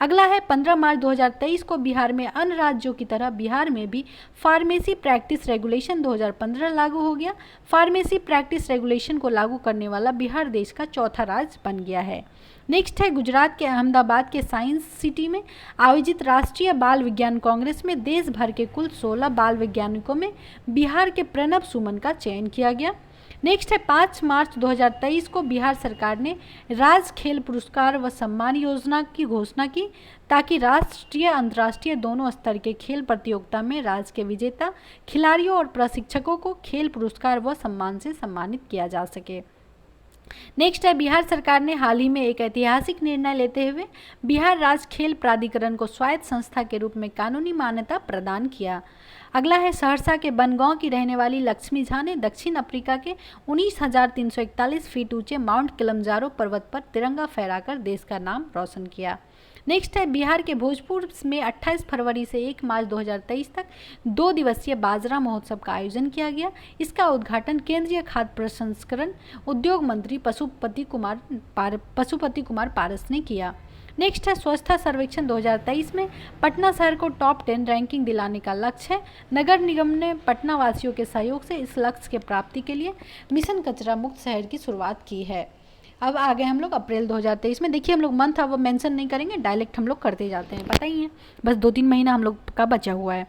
अगला है, 15 मार्च 2023 को बिहार में अन्य राज्यों की तरह बिहार में भी फार्मेसी प्रैक्टिस रेगुलेशन 2015 लागू हो गया। फार्मेसी प्रैक्टिस रेगुलेशन को लागू करने वाला बिहार देश का चौथा राज्य बन गया है। नेक्स्ट है, गुजरात के अहमदाबाद के साइंस सिटी में आयोजित राष्ट्रीय बाल विज्ञान कांग्रेस में देश भर के कुल 16 बाल वैज्ञानिकों में बिहार के प्रणब सुमन का चयन किया गया। नेक्स्ट है, 5 मार्च 2023 को बिहार सरकार ने राज्य खेल पुरस्कार व सम्मान योजना की घोषणा की ताकि राष्ट्रीय अंतर्राष्ट्रीय दोनों स्तर के खेल प्रतियोगिता में राज्य के विजेता खिलाड़ियों और प्रशिक्षकों को खेल पुरस्कार व सम्मान से सम्मानित किया जा सके। नेक्स्ट है, बिहार सरकार ने हाल ही में एक ऐतिहासिक निर्णय लेते हुए बिहार राज्य खेल प्राधिकरण को स्वायत्त संस्था के रूप में कानूनी मान्यता प्रदान किया। अगला है, सहरसा के बनगांव की रहने वाली लक्ष्मी झा ने दक्षिण अफ्रीका के 19,341 फीट ऊंचे माउंट किलिमंजारो पर्वत पर तिरंगा फहराकर देश का नाम रोशन किया। नेक्स्ट है, बिहार के भोजपुर में 28 फरवरी से 1 मार्च 2023 तक 2 दिवसीय बाजरा महोत्सव का आयोजन किया गया। इसका उद्घाटन केंद्रीय खाद्य प्रसंस्करण उद्योग मंत्री पशुपति कुमार पारस ने किया। नेक्स्ट है, स्वच्छता सर्वेक्षण 2023 में पटना शहर को टॉप 10 रैंकिंग दिलाने का लक्ष्य है। नगर निगम ने पटना वासियों के सहयोग से इस लक्ष्य के प्राप्ति के लिए मिशन कचरा मुक्त शहर की शुरुआत की है। अब आ गए हम लोग अप्रैल 2023 में। देखिए, हम लोग मंथ अब मेंशन नहीं करेंगे, डायरेक्ट हम लोग करते जाते हैं, पता ही है, बस 2-3 महीना हम लोग का बचा हुआ है।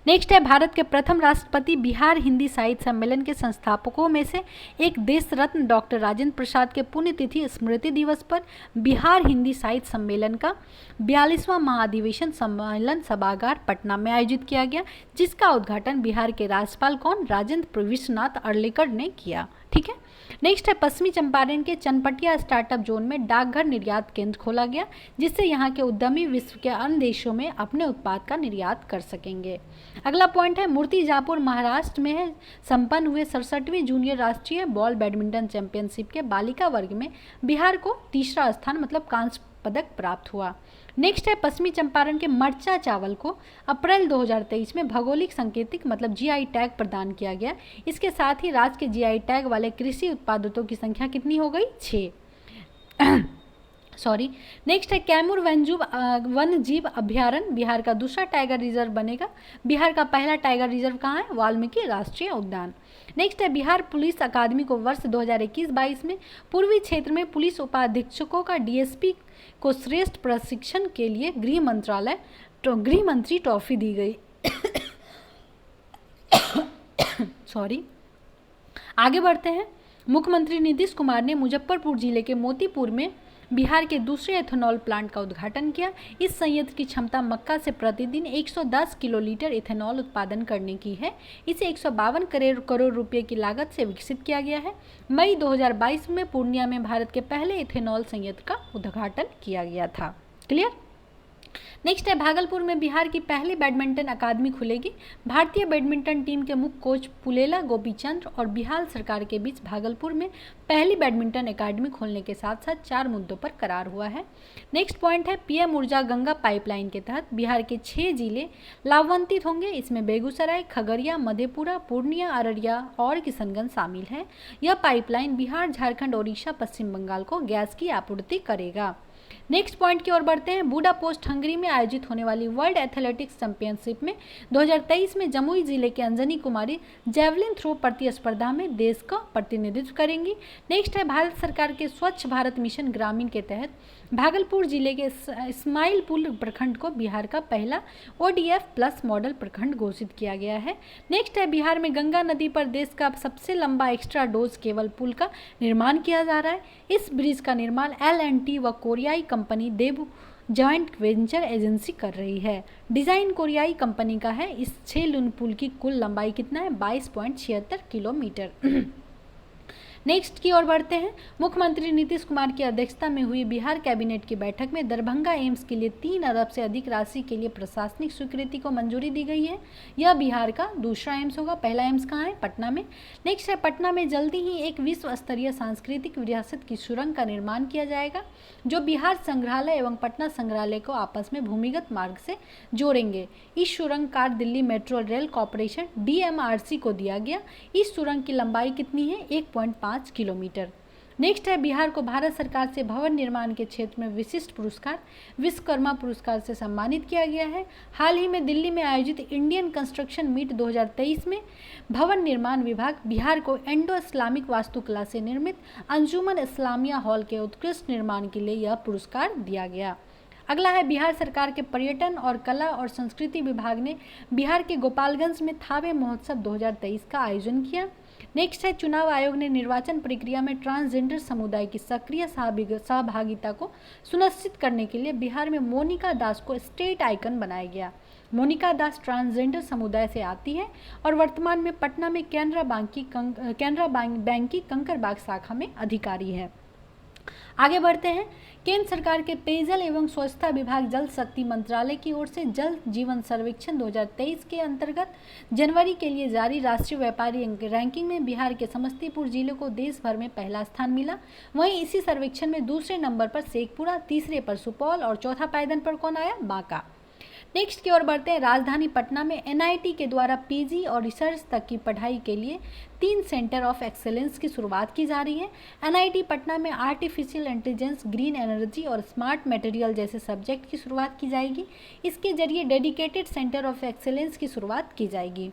नेक्स्ट है, भारत के प्रथम राष्ट्रपति बिहार हिंदी साहित्य सम्मेलन के संस्थापकों में से एक देश रत्न डॉक्टर राजेंद्र प्रसाद के पुण्यतिथि स्मृति दिवस पर बिहार हिंदी साहित्य सम्मेलन का 42वां महाधिवेशन सम्मेलन सभागार पटना में आयोजित किया गया, जिसका उद्घाटन बिहार के राज्यपाल राजेंद्र विश्वनाथ अर्लेकर ने किया। ठीक है। नेक्स्ट है, पश्चिमी चंपारण के चनपटिया स्टार्टअप जोन में डाकघर निर्यात केंद्र खोला गया, जिससे यहाँ के उद्यमी विश्व के अन्य देशों में अपने उत्पाद का निर्यात कर सकेंगे। अगला पॉइंट है, मूर्तिजापुर महाराष्ट्र में है संपन्न हुए 67वीं जूनियर राष्ट्रीय बॉल बैडमिंटन चैंपियनशिप के बालिका वर्ग में बिहार को तीसरा स्थान मतलब कांस्य पदक प्राप्त हुआ। नेक्स्ट है, पश्चिमी चंपारण के मरचा चावल को अप्रैल 2023 में भौगोलिक संकेतिक मतलब GI टैग प्रदान किया गया। इसके साथ ही राज्य के GI टैग वाले कृषि उत्पादों की संख्या कितनी हो गई? 6। सॉरी। नेक्स्ट है, कैमूर वन्य जीव अभ्यारण्य बिहार का दूसरा टाइगर रिजर्व बनेगा। बिहार का पहला टाइगर रिजर्व कहाँ है? वाल्मीकि राष्ट्रीय उद्यान। नेक्स्ट है, बिहार पुलिस अकादमी को वर्ष 2021-22 में पूर्वी क्षेत्र में पुलिस उपाधीक्षकों का DSP को श्रेष्ठ प्रशिक्षण के लिए गृह मंत्री ट्रॉफी दी गई। सॉरी। आगे बढ़ते हैं। मुख्यमंत्री नीतीश कुमार ने मुजफ्फरपुर जिले के मोतीपुर में बिहार के दूसरे एथेनॉल प्लांट का उद्घाटन किया। इस संयंत्र की क्षमता मक्का से प्रतिदिन 110 किलोलीटर इथेनॉल उत्पादन करने की है। इसे 152 करोड़ रुपए की लागत से विकसित किया गया है। मई 2022 में पूर्णिया में भारत के पहले इथेनॉल संयंत्र का उद्घाटन किया गया था। क्लियर। नेक्स्ट है भागलपुर में बिहार की पहली बैडमिंटन अकादमी खुलेगी। भारतीय बैडमिंटन टीम के मुख्य कोच पुलेला गोपीचंद्र और बिहार सरकार के बीच भागलपुर में पहली बैडमिंटन अकादमी खोलने के साथ साथ 4 मुद्दों पर करार हुआ है। नेक्स्ट पॉइंट है पीएम ऊर्जा गंगा पाइपलाइन के तहत बिहार के 6 जिले लाभान्वित होंगे। इसमें बेगूसराय, खगड़िया, मधेपुरा, पूर्णिया, अररिया और किशनगंज शामिल है। यह पाइपलाइन बिहार, झारखंड, ओडिशा, पश्चिम बंगाल को गैस की आपूर्ति करेगा। नेक्स्ट पॉइंट की ओर बढ़ते हैं। बुडापेस्ट हंगरी में आयोजित होने वाली वर्ल्ड एथलेटिक्स चैंपियनशिप में 2023 में जमुई जिले के अंजनी कुमारी जेवलिन थ्रो प्रतिस्पर्धा में देश का प्रतिनिधित्व करेंगी। नेक्स्ट है भारत सरकार के स्वच्छ भारत मिशन ग्रामीण के तहत भागलपुर जिले के इस्माइलपुर प्रखंड को बिहार का पहला ODF प्लस मॉडल प्रखंड घोषित किया गया है। नेक्स्ट है बिहार में गंगा नदी पर देश का सबसे लंबा एक्स्ट्रा डोज केबल पुल का निर्माण किया जा रहा है। इस ब्रिज का निर्माण L&T व कोरियाई कंपनी देव जॉइंट वेंचर एजेंसी कर रही है। डिजाइन कोरियाई कंपनी का है। इस 6 लेन पुल की कुल लंबाई कितना है? 22.76 किलोमीटर। नेक्स्ट की ओर बढ़ते हैं। मुख्यमंत्री नीतीश कुमार की अध्यक्षता में हुई बिहार कैबिनेट की बैठक में दरभंगा एम्स के लिए 3 अरब से अधिक राशि के लिए प्रशासनिक स्वीकृति को मंजूरी दी गई है। यह बिहार का दूसरा एम्स होगा। पहला एम्स कहाँ है? पटना में। नेक्स्ट है पटना में जल्दी ही एक विश्व स्तरीय सांस्कृतिक विरासत की सुरंग का निर्माण किया जाएगा जो बिहार संग्रहालय एवं पटना संग्रहालय को आपस में भूमिगत मार्ग से जोड़ेंगे। इस सुरंग car Delhi metro rail corporation DMRC को दिया गया। इस सुरंग की लंबाई कितनी है? 1.5 किलोमीटर। नेक्स्ट है बिहार को भारत सरकार से भवन निर्माण के क्षेत्र में विशिष्ट पुरस्कार विश्वकर्मा पुरस्कार से सम्मानित किया गया है। हाल ही में दिल्ली में आयोजित इंडियन कंस्ट्रक्शन मीट 2023 में भवन निर्माण विभाग बिहार को इंडो इस्लामिक वास्तुकला से निर्मित अंजुमन इस्लामिया हॉल के उत्कृष्ट निर्माण के लिए यह पुरस्कार दिया गया। अगला है बिहार सरकार के पर्यटन और कला और संस्कृति विभाग ने बिहार के गोपालगंज में थावे महोत्सव 2023 का आयोजन किया। नेक्स्ट है चुनाव आयोग ने निर्वाचन प्रक्रिया में ट्रांसजेंडर समुदाय की सक्रिय सहभागिता को सुनिश्चित करने के लिए बिहार में मोनिका दास को स्टेट आइकन बनाया गया। मोनिका दास ट्रांसजेंडर समुदाय से आती है और वर्तमान में पटना में कैनरा बैंक की कंकरबाग शाखा में अधिकारी है। आगे बढ़ते हैं। केंद्र सरकार के पेयजल एवं स्वच्छता विभाग जल शक्ति मंत्रालय की ओर से जल जीवन सर्वेक्षण 2023 के अंतर्गत जनवरी के लिए जारी राष्ट्रीय व्यापारी रैंकिंग में बिहार के समस्तीपुर जिले को देश भर में पहला स्थान मिला। वहीं इसी सर्वेक्षण में दूसरे नंबर पर शेखपुरा, तीसरे पर सुपौल और चौथा पायदान पर कौन आया? बांका। नेक्स्ट की ओर बढ़ते हैं। राजधानी पटना में NIT के द्वारा PG और रिसर्च तक की पढ़ाई के लिए 3 सेंटर ऑफ एक्सेलेंस की शुरुआत की जा रही है। NIT पटना में आर्टिफिशियल इंटेलिजेंस, ग्रीन एनर्जी और स्मार्ट मटेरियल जैसे सब्जेक्ट की शुरुआत की जाएगी। इसके जरिए डेडिकेटेड सेंटर ऑफ एक्सेलेंस की शुरुआत की जाएगी।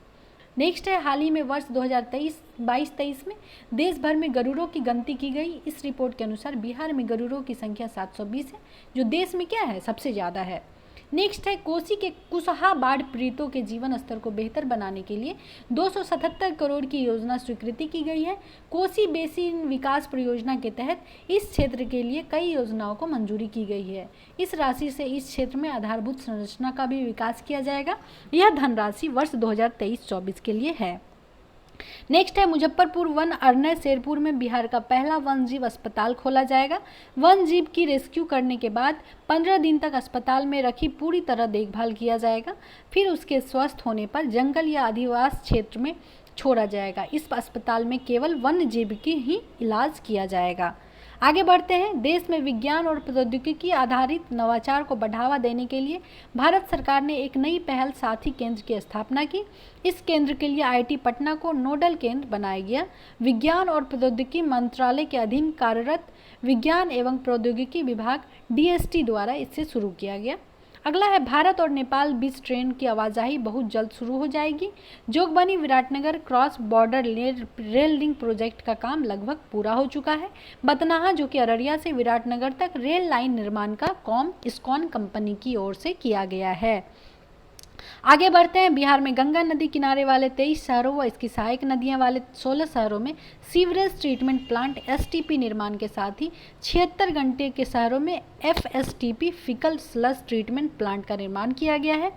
नेक्स्ट है हाल ही में वर्ष 2022-23 में देश भर में गरुड़ों की गिनती की गई। इस रिपोर्ट के अनुसार बिहार में गरुड़ों की संख्या 720 है जो देश में क्या है? सबसे ज़्यादा है। नेक्स्ट है कोसी के कुशहा बाढ़ पीड़ितों के जीवन स्तर को बेहतर बनाने के लिए 277 करोड़ की योजना स्वीकृति की गई है। कोसी बेसिन विकास परियोजना के तहत इस क्षेत्र के लिए कई योजनाओं को मंजूरी की गई है। इस राशि से इस क्षेत्र में आधारभूत संरचना का भी विकास किया जाएगा। यह धनराशि वर्ष 2023-24 के लिए है। नेक्स्ट है मुजफ्फरपुर वन अरण्य शेरपुर में बिहार का पहला वन जीव अस्पताल खोला जाएगा। वन जीव की रेस्क्यू करने के बाद 15 दिन तक अस्पताल में रखी पूरी तरह देखभाल किया जाएगा। फिर उसके स्वस्थ होने पर जंगल या आदिवासी क्षेत्र में छोड़ा जाएगा। इस अस्पताल में केवल वन्य जीव की ही इलाज किया जाएगा। आगे बढ़ते हैं। देश में विज्ञान और प्रौद्योगिकी आधारित नवाचार को बढ़ावा देने के लिए भारत सरकार ने एक नई पहल साथी केंद्र की स्थापना की। इस केंद्र के लिए IIT पटना को नोडल केंद्र बनाया गया। विज्ञान और प्रौद्योगिकी मंत्रालय के अधीन कार्यरत विज्ञान एवं प्रौद्योगिकी विभाग DST द्वारा इसे शुरू किया गया। अगला है भारत और नेपाल बीच ट्रेन की आवाजाही बहुत जल्द शुरू हो जाएगी। Jogbani Viratnagar cross border rail link project का काम लगभग पूरा हो चुका है। बतनाहा जो कि अररिया से विराटनगर तक रेल लाइन निर्माण का काम इस्कॉन कंपनी की ओर से किया गया है। आगे बढ़ते हैं। बिहार में गंगा नदी किनारे वाले 23 शहरों व इसकी सहायक नदियां वाले 16 शहरों में सीवरेज ट्रीटमेंट प्लांट STP निर्माण के साथ ही 76 घंटे के शहरों में FSTP faecal sludge treatment plant का निर्माण किया गया है।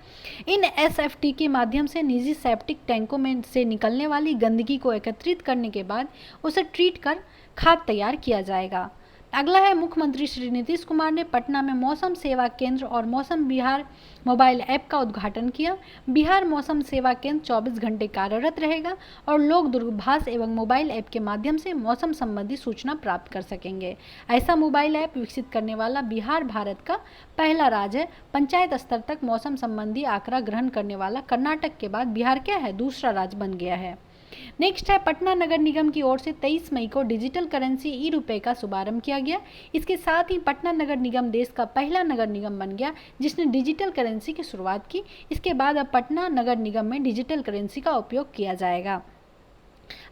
इन SFT के माध्यम से निजी सेप्टिक टैंकों में से निकलने वाली गंदगी को एकत्रित करने के बाद उसे ट्रीट कर खाद तैयार किया जाएगा। अगला है मुख्यमंत्री श्री नीतीश कुमार ने पटना में मौसम सेवा केंद्र और मौसम बिहार मोबाइल ऐप का उद्घाटन किया। बिहार मौसम सेवा केंद्र 24 घंटे कार्यरत रहेगा और लोग दूरभाष एवं मोबाइल ऐप के माध्यम से मौसम संबंधी सूचना प्राप्त कर सकेंगे। ऐसा मोबाइल ऐप विकसित करने वाला बिहार भारत का पहला राज्य है। पंचायत स्तर तक मौसम संबंधी आंकड़ा ग्रहण करने वाला कर्नाटक के बाद बिहार क्या है, दूसरा राज्य बन गया है। नेक्स्ट है पटना नगर निगम की ओर से 23 मई को डिजिटल करेंसी ई-रुपए का शुभारंभ किया गया। इसके साथ ही पटना नगर निगम देश का पहला नगर निगम बन गया जिसने डिजिटल करेंसी की शुरुआत की। इसके बाद अब पटना नगर निगम में डिजिटल करेंसी का उपयोग किया जाएगा।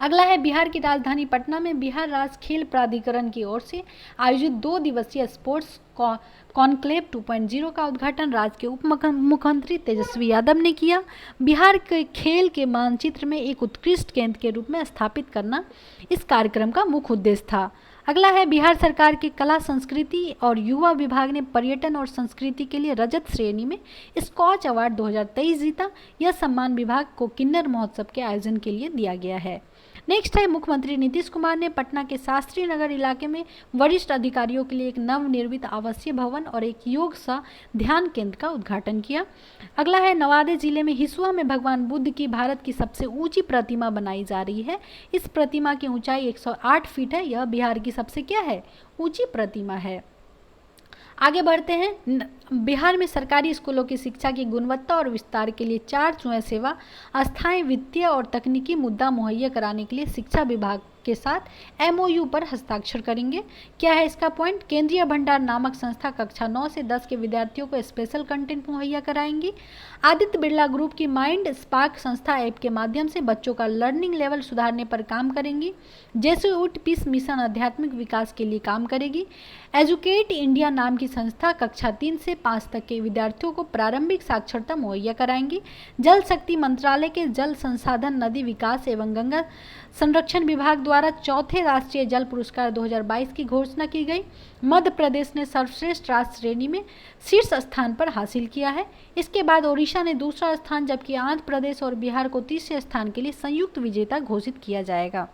अगला है बिहार की राजधानी पटना में बिहार राज्य खेल प्राधिकरण की ओर से आयोजित 2 दिवसीय स्पोर्ट्स कॉन्क्लेव 2.0 का उद्घाटन राज्य के उप मुख्यमंत्री तेजस्वी यादव ने किया। बिहार के खेल के मानचित्र में एक उत्कृष्ट केंद्र के रूप में स्थापित करना इस कार्यक्रम का मुख्य उद्देश्य था। अगला है बिहार सरकार के कला संस्कृति और युवा विभाग ने पर्यटन और संस्कृति के लिए रजत श्रेणी में स्कॉच अवार्ड 2023 जीता। यह सम्मान विभाग को किन्नर महोत्सव के आयोजन के लिए दिया गया है। नेक्स्ट है मुख्यमंत्री नीतीश कुमार ने पटना के शास्त्री नगर इलाके में वरिष्ठ अधिकारियों के लिए एक नवनिर्मित आवासीय भवन और एक योग सह ध्यान केंद्र का उद्घाटन किया। अगला है नवादा जिले में हिसुआ में भगवान बुद्ध की भारत की सबसे ऊंची प्रतिमा बनाई जा रही है। इस प्रतिमा की ऊंचाई 108 फीट है। यह बिहार की सबसे क्या है, ऊंची प्रतिमा है। आगे बढ़ते हैं। बिहार में सरकारी स्कूलों की शिक्षा की गुणवत्ता और विस्तार के लिए 4 स्वयं सेवा अस्थायी वित्तीय और तकनीकी मुद्दा मुहैया कराने के लिए शिक्षा विभाग के साथ MOU पर हस्ताक्षर करेंगे। क्या है इसका पॉइंट, केंद्रीय भंडार नामक संस्था कक्षा 9 से 10 के विद्यार्थियों को स्पेशल कंटेंट मुहैया कराएंगी। आदित्य बिरला ग्रुप की माइंड स्पार्क संस्था ऐप के माध्यम से बच्चों का लर्निंग लेवल सुधारने पर काम करेंगी। जेसुइट पीस मिशन आध्यात्मिक विकास के लिए काम करेगी। एजुकेट इंडिया नाम की संस्था कक्षा 3 से 5 तक के विद्यार्थियों को प्रारंभिक साक्षरता मुहैया कराएंगी। जल शक्ति मंत्रालय के जल संसाधन नदी विकास एवं गंगा संरक्षण विभाग द्वारा चौथे राष्ट्रीय जल पुरस्कार 2022 की घोषणा की गई। मध्य प्रदेश ने सर्वश्रेष्ठ राज्य श्रेणी में शीर्ष स्थान पर हासिल किया है। इसके बाद ओडिशा ने दूसरा स्थान, जबकि आंध्र प्रदेश और बिहार को तीसरे स्थान के लिए संयुक्त विजेता घोषित किया जाएगा।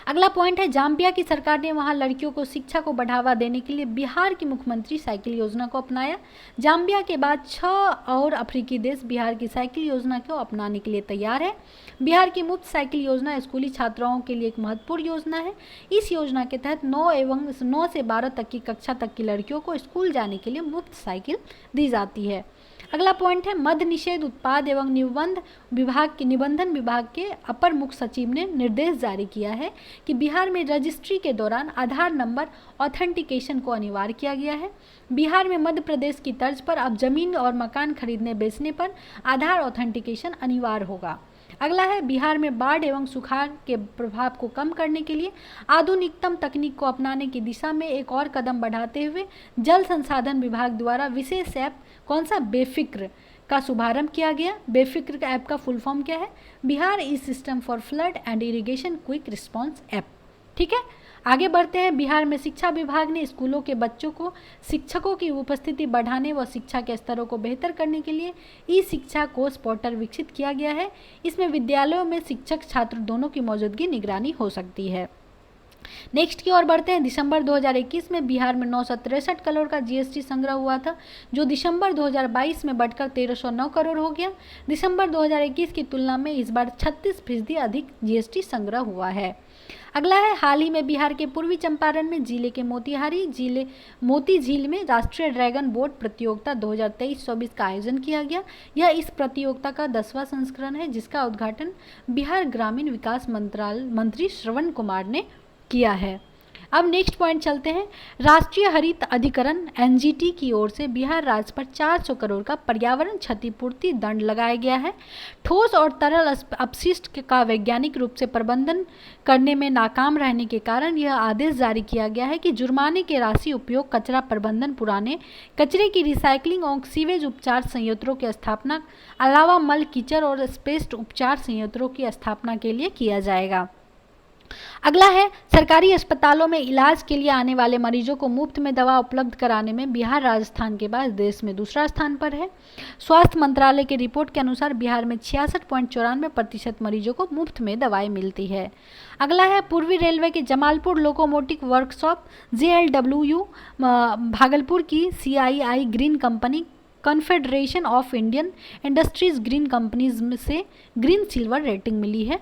अगला पॉइंट है जाम्बिया की सरकार ने वहां लड़कियों को शिक्षा को बढ़ावा देने के लिए बिहार की मुख्यमंत्री साइकिल योजना को अपनाया। जाम्बिया के बाद 6 और अफ्रीकी देश बिहार की साइकिल योजना को अपनाने के लिए तैयार है। बिहार की मुफ्त साइकिल योजना स्कूली छात्राओं के लिए एक महत्वपूर्ण योजना है। इस योजना के तहत 9 से 12 तक की कक्षा तक की लड़कियों को स्कूल जाने के लिए मुफ्त साइकिल दी जाती है। अगला पॉइंट है मद्य निषेध उत्पाद एवं निबंधन विभाग के अपर मुख्य सचिव ने निर्देश जारी किया है कि बिहार में रजिस्ट्री के दौरान आधार नंबर ऑथेंटिकेशन को अनिवार्य किया गया है। बिहार में मध्य प्रदेश की तर्ज पर अब जमीन और मकान खरीदने बेचने पर आधार ऑथेंटिकेशन अनिवार्य होगा। अगला है बिहार में बाढ़ एवं सुखाड़ के प्रभाव को कम करने के लिए आधुनिकतम तकनीक को अपनाने की दिशा में एक और कदम बढ़ाते हुए जल संसाधन विभाग द्वारा विशेष ऐप कौन सा बेफिक्र का शुभारंभ किया गया। बेफिक्र का ऐप का फुल फॉर्म क्या है, Bihar E system for flood and irrigation quick response app. ठीक है, आगे बढ़ते हैं। बिहार में शिक्षा विभाग ने स्कूलों के बच्चों को शिक्षकों की उपस्थिति बढ़ाने व शिक्षा के स्तरों को बेहतर करने के लिए ई शिक्षा कोष पोर्टल विकसित किया गया है। इसमें विद्यालयों में शिक्षक छात्र दोनों की मौजूदगी निगरानी हो सकती है। नेक्स्ट की ओर बढ़ते हैं। दिसंबर 2021 में बिहार में 963 करोड़ का GST संग्रह हुआ था, जो दिसंबर 2022 में बढ़कर 1309 करोड़ हो गया। दिसंबर 2021 की तुलना में इस बार 36% अधिक GST संग्रह हुआ है। अगला है हाल ही में बिहार के पूर्वी चंपारण में जिले के मोती झील में राष्ट्रीय ड्रैगन बोट प्रतियोगिता 2023-24 का आयोजन किया गया। यह इस प्रतियोगिता का 10वां संस्करण है, जिसका उद्घाटन बिहार ग्रामीण विकास मंत्री श्रवण कुमार ने किया है। अब नेक्स्ट पॉइंट चलते हैं। राष्ट्रीय हरित अधिकरण NGT की ओर से बिहार राज्य पर 400 करोड़ का पर्यावरण क्षतिपूर्ति दंड लगाया गया है। ठोस और तरल अपशिष्ट का वैज्ञानिक रूप से प्रबंधन करने में नाकाम रहने के कारण यह आदेश जारी किया गया है कि जुर्माने के राशि उपयोग कचरा प्रबंधन, पुराने कचरे की रिसाइकलिंग और सीवेज उपचार संयंत्रों की स्थापना अलावा मल कीचड़ और स्पेस्ट उपचार संयंत्रों की स्थापना के लिए किया जाएगा। अगला है सरकारी अस्पतालों में इलाज के लिए आने वाले मरीजों को मुफ्त में दवा उपलब्ध कराने में बिहार राजस्थान के बाद देश में दूसरा स्थान पर है। स्वास्थ्य मंत्रालय की रिपोर्ट के अनुसार बिहार में 66.94% मरीजों को मुफ्त में दवाएं मिलती है। अगला है पूर्वी रेलवे के Jamalpur locomotive workshop JLW Bhagalpur की CII green company confederation of Indian industries green companies से ग्रीन सिल्वर रेटिंग मिली है।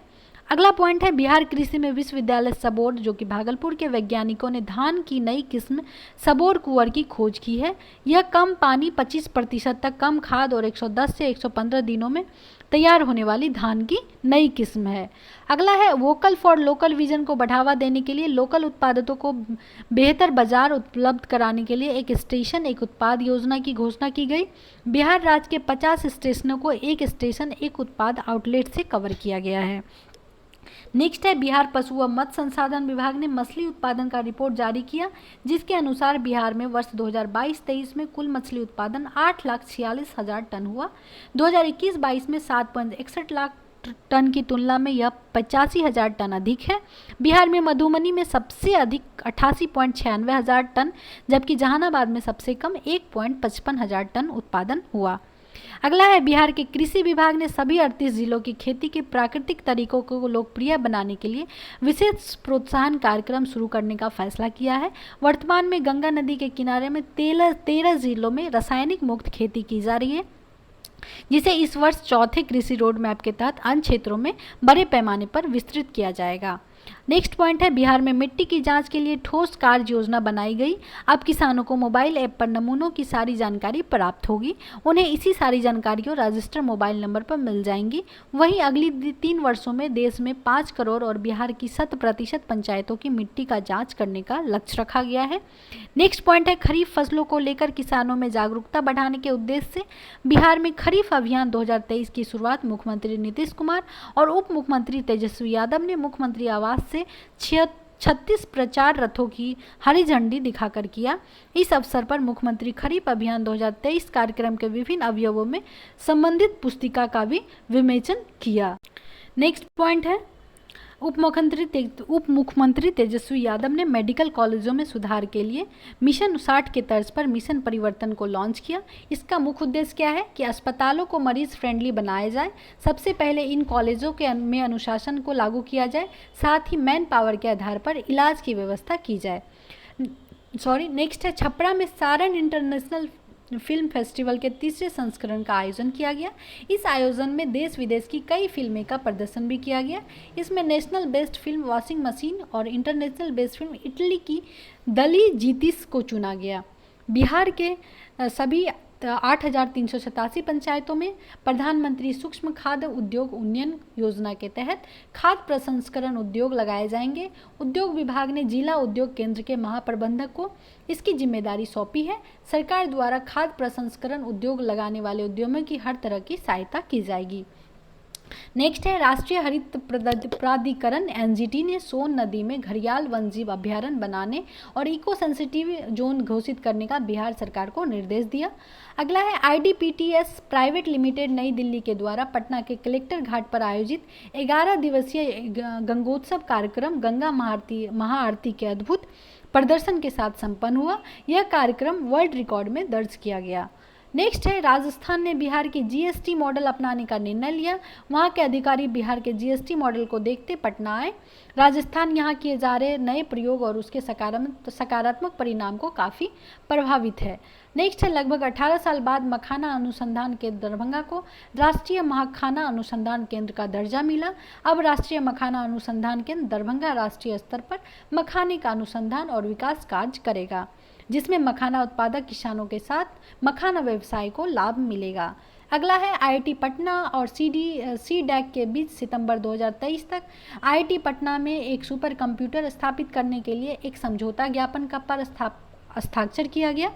अगला पॉइंट है बिहार कृषि में विश्वविद्यालय सबोर जो कि भागलपुर के वैज्ञानिकों ने धान की नई किस्म सबोर कुंवर की खोज की है। यह कम पानी 25% तक कम खाद और 110 से 115 दिनों में तैयार होने वाली धान की नई किस्म है। अगला है वोकल फॉर लोकल विजन को बढ़ावा देने के लिए लोकल उत्पादों को बेहतर बाजार उपलब्ध कराने के लिए एक स्टेशन एक उत्पाद योजना की घोषणा की गई। बिहार राज्य के 50 स्टेशनों को एक स्टेशन एक उत्पाद आउटलेट से कवर किया गया है। नेक्स्ट है बिहार पशु व मत्स्य संसाधन विभाग ने मछली उत्पादन का रिपोर्ट जारी किया, जिसके अनुसार बिहार में वर्ष 2022-23 में कुल मछली उत्पादन 8,46,000 टन हुआ। 2021-22 में 7.61 लाख टन की तुलना में यह 85,000 टन अधिक है। बिहार में मधुबनी में सबसे अधिक 88.96 टन जबकि जहानाबाद में सबसे कम 1.55 टन उत्पादन हुआ। अगला है बिहार के कृषि विभाग ने सभी 38 जिलों की खेती के प्राकृतिक तरीकों को लोकप्रिय बनाने के लिए विशेष प्रोत्साहन कार्यक्रम शुरू करने का फैसला किया है। वर्तमान में गंगा नदी के किनारे में 13 जिलों में रासायनिक मुक्त खेती की जा रही है, जिसे इस वर्ष चौथे कृषि रोड मैप के तहत अन्य क्षेत्रों में बड़े पैमाने पर विस्तृत किया जाएगा। नेक्स्ट पॉइंट है बिहार में मिट्टी की जांच के लिए ठोस कार्य योजना बनाई गई। अब किसानों को मोबाइल ऐप पर नमूनों की सारी जानकारी प्राप्त होगी। उन्हें इसी सारी जानकारियों रजिस्टर मोबाइल नंबर पर मिल जाएंगी। वहीं अगली 3 वर्षों में देश में 5 करोड़ और बिहार की 100% पंचायतों की मिट्टी का जांच करने का लक्ष्य रखा गया है। नेक्स्ट पॉइंट है खरीफ फसलों को लेकर किसानों में जागरूकता बढ़ाने के उद्देश्य से बिहार में खरीफ अभियान 2023 की शुरुआत मुख्यमंत्री नीतीश कुमार और उप मुख्यमंत्री तेजस्वी यादव ने मुख्यमंत्री आवास से 36 प्रचार रथों की हरी झंडी दिखाकर किया। इस अवसर पर मुख्यमंत्री खरीफ अभियान 2023 कार्यक्रम के विभिन्न अवयवों में संबंधित पुस्तिका का भी विमोचन किया। नेक्स्ट पॉइंट है उप मुख्यमंत्री तेजस्वी यादव ने मेडिकल कॉलेजों में सुधार के लिए मिशन 60 के तर्ज पर मिशन परिवर्तन को लॉन्च किया। इसका मुख्य उद्देश्य क्या है कि अस्पतालों को मरीज फ्रेंडली बनाया जाए। सबसे पहले इन कॉलेजों के में अनुशासन को लागू किया जाए, साथ ही मैन पावर के आधार पर इलाज की व्यवस्था की जाए। नेक्स्ट है छपरा में सारण इंटरनेशनल फिल्म फेस्टिवल के 3रे संस्करण का आयोजन किया गया। इस आयोजन में देश विदेश की कई फिल्में का प्रदर्शन भी किया गया। इसमें national best film washing machine और इंटरनेशनल बेस्ट फिल्म इटली की दली जीतिस को चुना गया। बिहार के सभी 8,387 पंचायतों में प्रधानमंत्री सूक्ष्म खाद्य उद्योग उन्नयन योजना के तहत खाद्य प्रसंस्करण उद्योग लगाए जाएंगे। उद्योग विभाग ने जिला उद्योग केंद्र के महाप्रबंधक को इसकी जिम्मेदारी सौंपी है। सरकार द्वारा खाद्य प्रसंस्करण उद्योग लगाने वाले उद्यमों की हर तरह की सहायता की जाएगी। नेक्स्ट है राष्ट्रीय हरित प्राधिकरण NGT ने सोन नदी में घड़ियाल वन्यजीव अभ्यारण्य बनाने और इको सेंसिटिव जोन घोषित करने का बिहार सरकार को निर्देश दिया। अगला है IDPTS प्राइवेट लिमिटेड नई दिल्ली के द्वारा पटना के कलेक्टर घाट पर आयोजित 11 दिवसीय गंगोत्सव कार्यक्रम गंगा महाआरती के अद्भुत प्रदर्शन के साथ संपन्न हुआ। यह कार्यक्रम वर्ल्ड रिकॉर्ड में दर्ज किया गया। नेक्स्ट है राजस्थान ने बिहार की GST मॉडल अपनाने का निर्णय लिया। वहां के अधिकारी बिहार के GST मॉडल को देखते पटना आए। राजस्थान यहां किए जा रहे नए प्रयोग और उसके सकारात्मक परिणाम को काफ़ी प्रभावित है। नेक्स्ट है लगभग 18 साल बाद मखाना अनुसंधान केंद्र दरभंगा को राष्ट्रीय मखाना अनुसंधान केंद्र का दर्जा मिला। अब राष्ट्रीय मखाना अनुसंधान केंद्र दरभंगा राष्ट्रीय स्तर पर मखाने का अनुसंधान और विकास कार्य करेगा, जिसमें मखाना उत्पादक किसानों के साथ मखाना व्यवसाय को लाभ मिलेगा। अगला है IIT पटना और CDAC के बीच सितंबर 2023 तक IIT पटना में एक सुपर कंप्यूटर स्थापित करने के लिए एक समझौता ज्ञापन का पर हस्ताक्षर किया गया।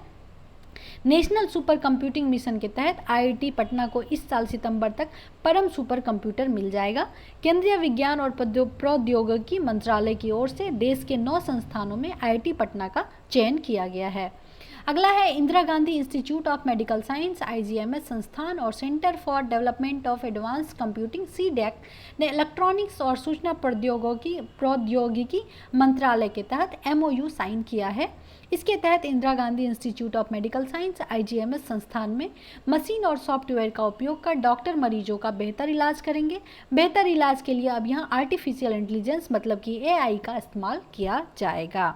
नेशनल सुपर कंप्यूटिंग मिशन के तहत IIT पटना को इस साल सितंबर तक परम सुपर कंप्यूटर मिल जाएगा। केंद्रीय विज्ञान और प्रौद्योगिकी मंत्रालय की ओर से देश के 9 संस्थानों में IIT पटना का चयन किया गया है। अगला है Indira Gandhi institute of medical science IGMS संस्थान और centre for development of advance computing CDEC ने इलेक्ट्रॉनिक्स और सूचना प्रौद्योगिकी मंत्रालय के तहत MOU साइन किया है। इसके तहत Indira Gandhi institute of medical science IGMS संस्थान में मशीन और सॉफ्टवेयर का उपयोग कर डॉक्टर मरीजों का बेहतर इलाज करेंगे। बेहतर इलाज के लिए अब यहाँ आर्टिफिशियल इंटेलिजेंस मतलब कि AI का इस्तेमाल किया जाएगा।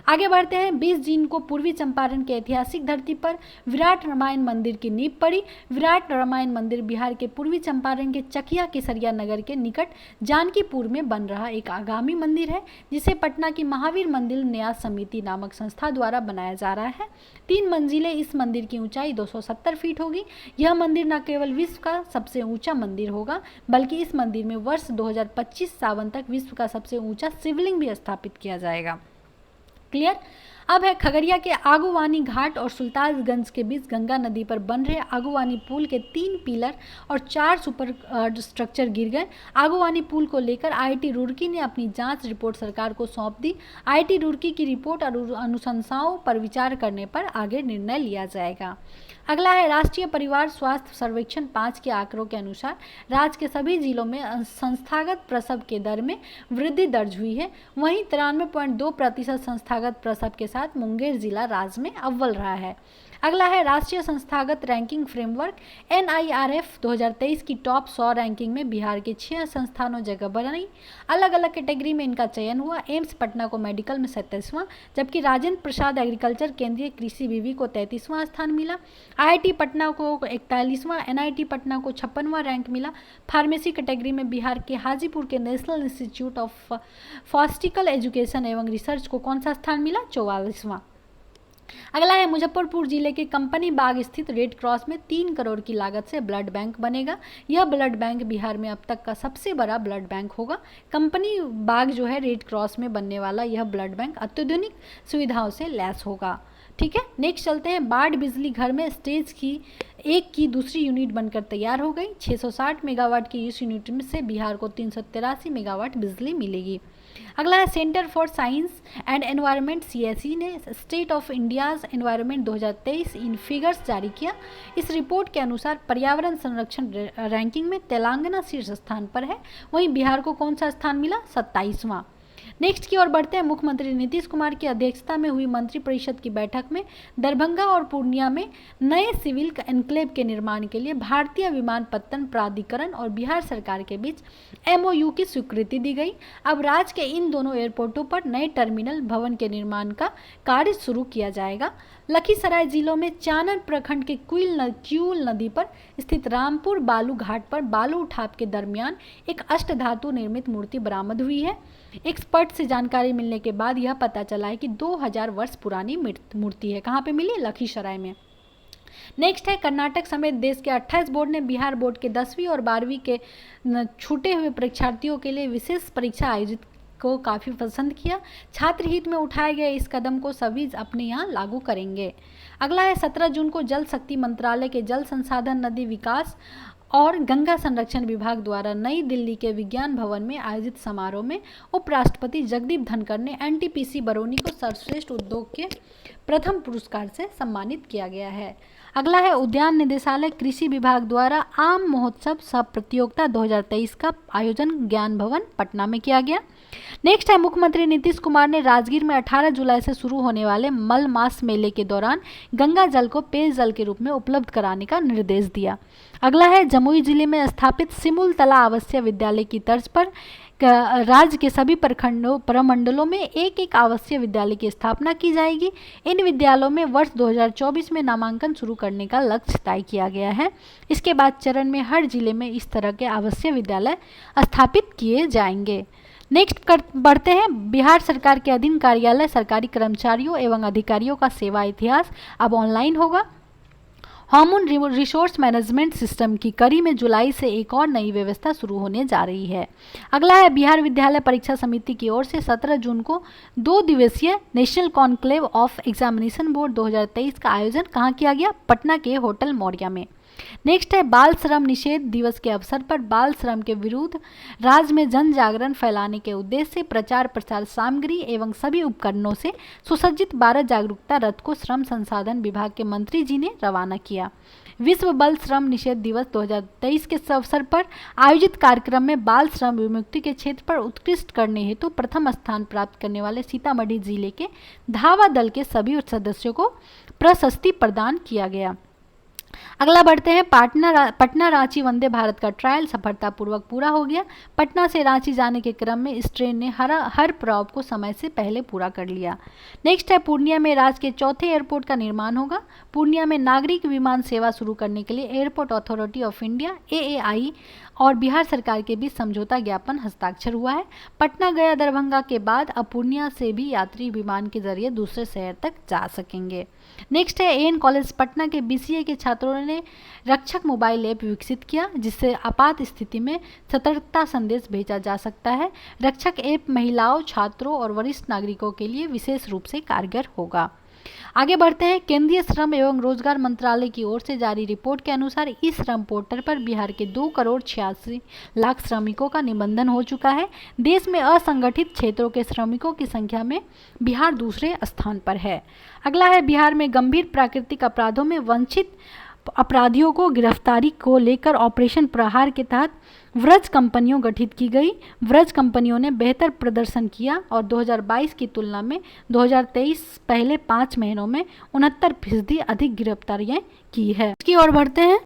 आगे बढ़ते हैं। 20 जून को पूर्वी चंपारण के ऐतिहासिक धरती पर विराट रामायण मंदिर की नींव पड़ी। विराट रामायण मंदिर बिहार के पूर्वी चंपारण के चकिया केसरिया नगर के निकट जानकीपुर में बन रहा एक आगामी मंदिर है, जिसे पटना की महावीर मंदिर न्यास समिति नामक संस्था द्वारा बनाया जा रहा है। 3 मंजिलें इस मंदिर की ऊंचाई 270 फीट होगी। यह मंदिर न केवल विश्व का सबसे ऊंचा मंदिर होगा, बल्कि इस मंदिर में वर्ष 2025 सावन तक विश्व का सबसे ऊंचा शिवलिंग भी स्थापित किया जाएगा। क्लियर। अब है खगड़िया के आगुवानी घाट और सुल्तानगंज के बीच गंगा नदी पर बन रहे आगुवानी पुल के 3 पिलर और 4 सुपर स्ट्रक्चर गिर गए। आगुवानी पुल को लेकर IIT रुड़की ने अपनी जांच रिपोर्ट सरकार को सौंप दी। IIT रुड़की की रिपोर्ट और अनुशंसाओं पर विचार करने पर आगे निर्णय लिया जाएगा। अगला है राष्ट्रीय परिवार स्वास्थ्य सर्वेक्षण 5 के आंकड़ों के अनुसार राज्य के सभी जिलों में संस्थागत प्रसव के दर में वृद्धि दर्ज हुई है। वहीं 93.2% संस्थागत प्रसव के साथ मुंगेर जिला राज्य में अव्वल रहा है। अगला है राष्ट्रीय संस्थागत रैंकिंग फ्रेमवर्क NIRF 2023 की टॉप 100 रैंकिंग में बिहार के 6 संस्थानों जगह बनाई। अलग अलग कैटेगरी में इनका चयन हुआ। एम्स पटना को मेडिकल में 27वां, जबकि राजेंद्र प्रसाद एग्रीकल्चर केंद्रीय कृषि विवि को 33वां स्थान मिला। IIT पटना को 41वां, NIT पटना को 56वां रैंक मिला। फार्मेसी कैटेगरी में बिहार के हाजीपुर के national institute of pharmaceutical education एवं रिसर्च को कौन सा स्थान मिला? 44वां। अगला है मुजफ्फरपुर जिले के कंपनी बाग स्थित रेड क्रॉस में 3 करोड़ की लागत से ब्लड बैंक बनेगा। यह ब्लड बैंक बिहार में अब तक का सबसे बड़ा ब्लड बैंक होगा। कंपनी बाग जो है रेड क्रॉस में बनने वाला यह ब्लड बैंक अत्याधुनिक सुविधाओं से लैस होगा। ठीक है, नेक्स्ट चलते हैं। बाढ़ बिजली घर में स्टेज की 1 की दूसरी यूनिट बनकर तैयार हो गई। 660 मेगावाट की इस यूनिट में से बिहार को 383 मेगावाट बिजली मिलेगी। अगला है centre for science and environment CSE ने state of India's environment 2023 in figures जारी किया। इस रिपोर्ट के अनुसार पर्यावरण संरक्षण रैंकिंग में तेलंगाना शीर्ष स्थान पर है। वहीं बिहार को कौन सा स्थान मिला? 27वां। नेक्स्ट की ओर बढ़ते हैं। मुख्यमंत्री नीतीश कुमार की अध्यक्षता में हुई मंत्रिपरिषद की बैठक में दरभंगा और पूर्णिया में नए सिविल एन्क्लेव के निर्माण के लिए भारतीय विमानपत्तन प्राधिकरण और बिहार सरकार के बीच MOU की स्वीकृति दी गई। अब राज्य के इन दोनों एयरपोर्टों पर नए टर्मिनल भवन के निर्माण का कार्य शुरू किया जाएगा। लखीसराय जिलों में चानन प्रखंड के क्यूल नदी पर स्थित रामपुर बालू घाट पर बालू उठाव के दरमियान एक अष्टधातु निर्मित मूर्ति बरामद हुई है। एक्सपर्ट से जानकारी मिलने के बाद यह पता चला है कि 2000 वर्ष पुरानी मूर्ति है। कहाँ पे मिली? लखीसराय में। नेक्स्ट है कर्नाटक समेत देश के 28 बोर्ड ने बिहार बोर्ड के 10वीं और 12वीं के छूटे हुए परीक्षार्थियों के लिए विशेष परीक्षा आयोजित को काफ़ी पसंद किया। छात्र हित में उठाए गए इस कदम को सभी अपने यहाँ लागू करेंगे। अगला है 17 जून को जल शक्ति मंत्रालय के जल संसाधन, नदी विकास और गंगा संरक्षण विभाग द्वारा नई दिल्ली के विज्ञान भवन में आयोजित समारोह में उपराष्ट्रपति जगदीप धनखड़ ने NTPC बरौनी को सर्वश्रेष्ठ उद्योग के प्रथम पुरस्कार से सम्मानित किया गया है। अगला है उद्यान निदेशालय कृषि विभाग द्वारा आम महोत्सव सह प्रतियोगिता 2023 का आयोजन ज्ञान भवन पटना में किया गया। नेक्स्ट है मुख्यमंत्री नीतीश कुमार ने राजगीर में 18 जुलाई से शुरू होने वाले मलमास मेले के दौरान गंगा जल को पेयजल के रूप में उपलब्ध कराने का निर्देश दिया। अगला है जमुई जिले में स्थापित सिमुलतला आवासीय विद्यालय की तर्ज पर राज्य के सभी प्रमंडलों में एक आवासीय विद्यालय की स्थापना की जाएगी। इन विद्यालयों में वर्ष 2024 में नामांकन शुरू करने का लक्ष्य तय किया गया है। इसके बाद चरण में हर जिले में इस तरह के आवासीय विद्यालय स्थापित किए जाएंगे। नेक्स्ट बढ़ते हैं। बिहार सरकार के अधीन कार्यालय सरकारी कर्मचारियों एवं अधिकारियों का सेवा इतिहास अब ऑनलाइन होगा। ह्यूमन रिसोर्स मैनेजमेंट सिस्टम की कड़ी में जुलाई से एक और नई व्यवस्था शुरू होने जा रही है। अगला है बिहार विद्यालय परीक्षा समिति की ओर से 17 जून को 2 दिवसीय national conclave of examination board 2023 का आयोजन कहाँ किया गया? पटना के होटल मौर्या में। नेक्स्ट है बाल श्रम निषेध दिवस के अवसर पर बाल श्रम के विरुद्ध राज्य में जन जागरण फैलाने के उद्देश्य से प्रचार प्रसार सामग्री एवं सभी उपकरणों से सुसज्जित 12 जागरूकता रथ को श्रम संसाधन विभाग के मंत्री जी ने रवाना किया। विश्व बाल श्रम निषेध दिवस 2023 के अवसर पर आयोजित कार्यक्रम में बाल श्रम विमुक्ति के क्षेत्र पर उत्कृष्ट करने हेतु प्रथम स्थान प्राप्त करने वाले सीतामढ़ी जिले के धावा दल के सभी सदस्यों को प्रशस्ति प्रदान किया गया। अगला बढ़ते हैं पटना रांची वंदे भारत का ट्रायल सफलतापूर्वक पूरा हो गया। पटना से रांची जाने के क्रम में इस ट्रेन ने हर पड़ाव को समय से पहले पूरा कर लिया। नेक्स्ट है पूर्णिया में राज्य के चौथे एयरपोर्ट का निर्माण होगा। पूर्णिया में नागरिक विमान सेवा शुरू करने के लिए airport authority of India AAI और बिहार सरकार के बीच समझौता ज्ञापन हस्ताक्षर हुआ है। पटना गया दरभंगा के बाद अब पूर्णिया से भी यात्री विमान के जरिए दूसरे शहर तक जा सकेंगे। नेक्स्ट है AN कॉलेज पटना के BCA के छात्रों ने रक्षक मोबाइल ऐप विकसित किया, जिससे आपात स्थिति में सतर्कता संदेश भेजा जा सकता है। रक्षक ऐप महिलाओं, छात्रों और वरिष्ठ नागरिकों के लिए विशेष रूप से कारगर होगा। आगे बढ़ते हैं। केंद्रीय श्रम एवं रोजगार मंत्रालय की ओर से जारी रिपोर्ट के अनुसार इस श्रम पोर्टल पर बिहार के 2,86,00,000 श्रमिकों का निबंधन हो चुका है। देश में असंगठित क्षेत्रों के श्रमिकों की संख्या में बिहार दूसरे स्थान पर है। अगला है बिहार में गंभीर प्राकृतिक अपराधों में वंचित अपराधियों को गिरफ्तारी को लेकर ऑपरेशन प्रहार के तहत व्रज कंपनियों गठित की गई। व्रज कंपनियों ने बेहतर प्रदर्शन किया और 2022 की तुलना में 2023 पहले 5 महीनों में 69% अधिक गिरफ्तारियां की है। इसकी ओर बढ़ते हैं।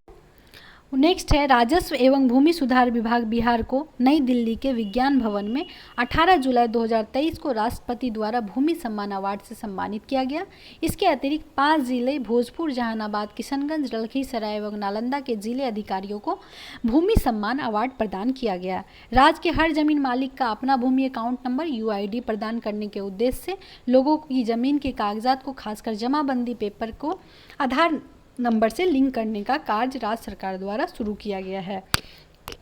नेक्स्ट है राजस्व एवं भूमि सुधार विभाग बिहार को नई दिल्ली के विज्ञान भवन में 18 जुलाई 2023 को राष्ट्रपति द्वारा भूमि सम्मान अवार्ड से सम्मानित किया गया। इसके अतिरिक्त 5 जिले भोजपुर, जहानाबाद, किशनगंज, लखीसराय एवं नालंदा के जिले अधिकारियों को भूमि सम्मान अवार्ड प्रदान किया गया। राज्य के हर जमीन मालिक का अपना भूमि अकाउंट नंबर UID प्रदान करने के उद्देश्य से लोगों की जमीन के कागजात को खासकर जमाबंदी पेपर को आधार नंबर से लिंक करने का कार्य राज्य सरकार द्वारा शुरू किया गया है।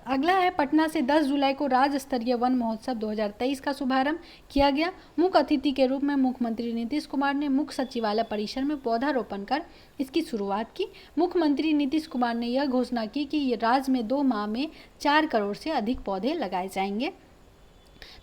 अगला है पटना से 10 जुलाई को राज्य स्तरीय वन महोत्सव 2023 का शुभारंभ किया गया। मुख्य अतिथि के रूप में मुख्यमंत्री नीतीश कुमार ने मुख्य सचिवालय परिसर में पौधारोपण कर इसकी शुरुआत की। मुख्यमंत्री नीतीश कुमार ने यह घोषणा की कि राज्य में 2 माह में 4 करोड़ से अधिक पौधे लगाए जाएंगे।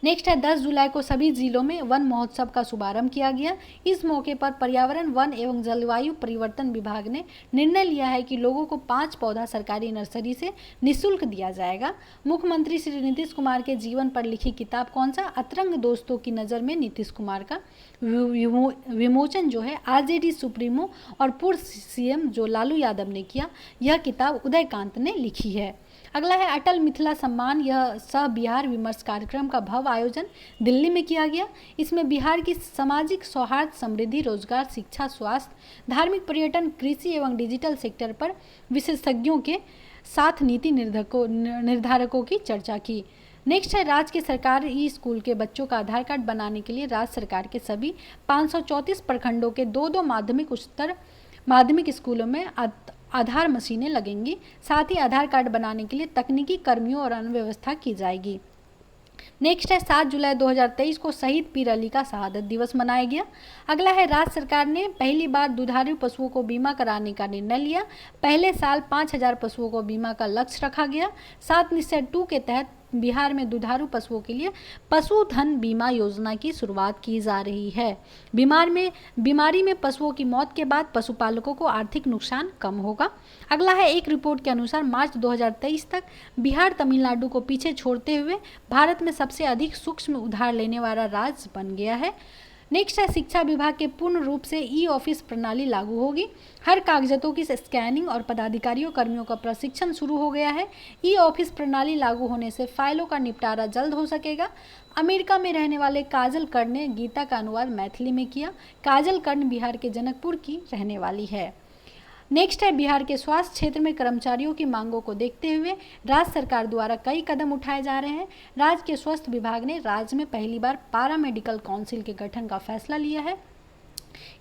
नेक्स्ट है 10 जुलाई को सभी जिलों में वन महोत्सव का शुभारंभ किया गया। इस मौके पर पर्यावरण, वन एवं जलवायु परिवर्तन विभाग ने निर्णय लिया है कि लोगों को 5 पौधा सरकारी नर्सरी से निःशुल्क दिया जाएगा। मुख्यमंत्री श्री नीतीश कुमार के जीवन पर लिखी किताब कौन सा, अतरंग दोस्तों की नज़र में नीतीश कुमार का विमोचन जो है RJD सुप्रीमो और पूर्व CM जो लालू यादव ने किया, यह किताब उदयकांत ने लिखी है। अगला है अटल मिथिला सम्मान। यह सह बिहार विमर्श कार्यक्रम का भव्य आयोजन दिल्ली में किया गया। इसमें बिहार की सामाजिक सौहार्द, समृद्धि, रोजगार, शिक्षा, स्वास्थ्य, धार्मिक, पर्यटन, कृषि एवं डिजिटल सेक्टर पर विशेषज्ञों के साथ नीति निर्धारकों की चर्चा की। नेक्स्ट है राज्य के सरकारी स्कूल के बच्चों का आधार कार्ड बनाने के लिए राज्य सरकार के सभी 534 प्रखंडों के 2 माध्यमिक, उच्चतर माध्यमिक स्कूलों में आधार मशीनें लगेंगी। साथ ही आधार कार्ड बनाने के लिए तकनीकी कर्मियों और अन्य व्यवस्था की जाएगी। नेक्स्ट है 7 जुलाई 2023 को शहीद पीर अली का शहादत दिवस मनाया गया। अगला है राज्य सरकार ने पहली बार दुधारू पशुओं को बीमा कराने का निर्णय लिया। पहले साल 5000 पशुओं को बीमा का लक्ष्य रखा गया। 7 निश्चय 2 के तहत बिहार में दुधारू पशुओं के लिए पशुधन बीमा योजना की शुरुआत की जा रही है। बीमारी में पशुओं की मौत के बाद पशुपालकों को आर्थिक नुकसान कम होगा। अगला है एक रिपोर्ट के अनुसार मार्च 2023 तक बिहार तमिलनाडु को पीछे छोड़ते हुए भारत में सबसे अधिक सूक्ष्म उधार लेने वाला राज्य बन गया है। नेक्स्ट है शिक्षा विभाग के पूर्ण रूप से ई-ऑफिस प्रणाली लागू होगी। हर कागजातों की स्कैनिंग और पदाधिकारियों कर्मियों का प्रशिक्षण शुरू हो गया है। ई-ऑफिस प्रणाली लागू होने से फाइलों का निपटारा जल्द हो सकेगा। अमेरिका में रहने वाले काजल कर्ण ने गीता का अनुवाद मैथिली में किया। काजल कर्ण बिहार के जनकपुर की रहने वाली है। नेक्स्ट है बिहार के स्वास्थ्य क्षेत्र में कर्मचारियों की मांगों को देखते हुए राज्य सरकार द्वारा कई कदम उठाए जा रहे हैं। राज्य के स्वास्थ्य विभाग ने राज्य में पहली बार पैरा मेडिकल काउंसिल के गठन का फैसला लिया है।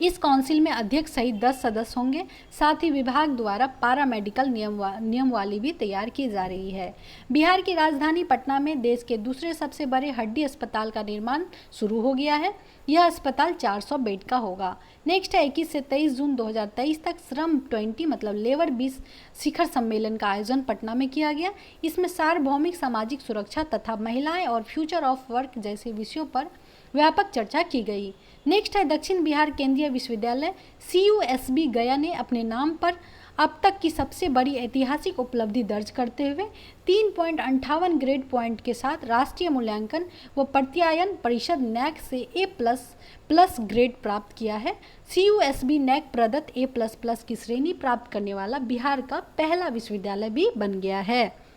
इस काउंसिल में अध्यक्ष सहित 10 सदस्य होंगे। साथ ही विभाग द्वारा पैरामेडिकल नियमावली भी तैयार की जा रही है। बिहार की राजधानी पटना में देश के दूसरे सबसे बड़े हड्डी अस्पताल का निर्माण शुरू हो गया है। यह अस्पताल 400 बेड का होगा। नेक्स्ट है 21 से 23 जून 2023 तक श्रम 20 मतलब लेबर 20 शिखर सम्मेलन का आयोजन पटना में किया गया। इसमें सार्वभौमिक सामाजिक सुरक्षा तथा महिलाएं और फ्यूचर ऑफ वर्क जैसे विषयों पर व्यापक चर्चा की गई। नेक्स्ट है दक्षिण बिहार केंद्रीय विश्वविद्यालय CUSB गया ने अपने नाम पर अब तक की सबसे बड़ी ऐतिहासिक उपलब्धि दर्ज करते हुए 3.58 ग्रेड पॉइंट के साथ राष्ट्रीय मूल्यांकन व प्रत्यायन परिषद NAC से A++ ग्रेड प्राप्त किया है। CUSB NAC प्रदत्त A++ की श्रेणी प्राप्त करने वाला बिहार का पहला विश्वविद्यालय भी बन गया है।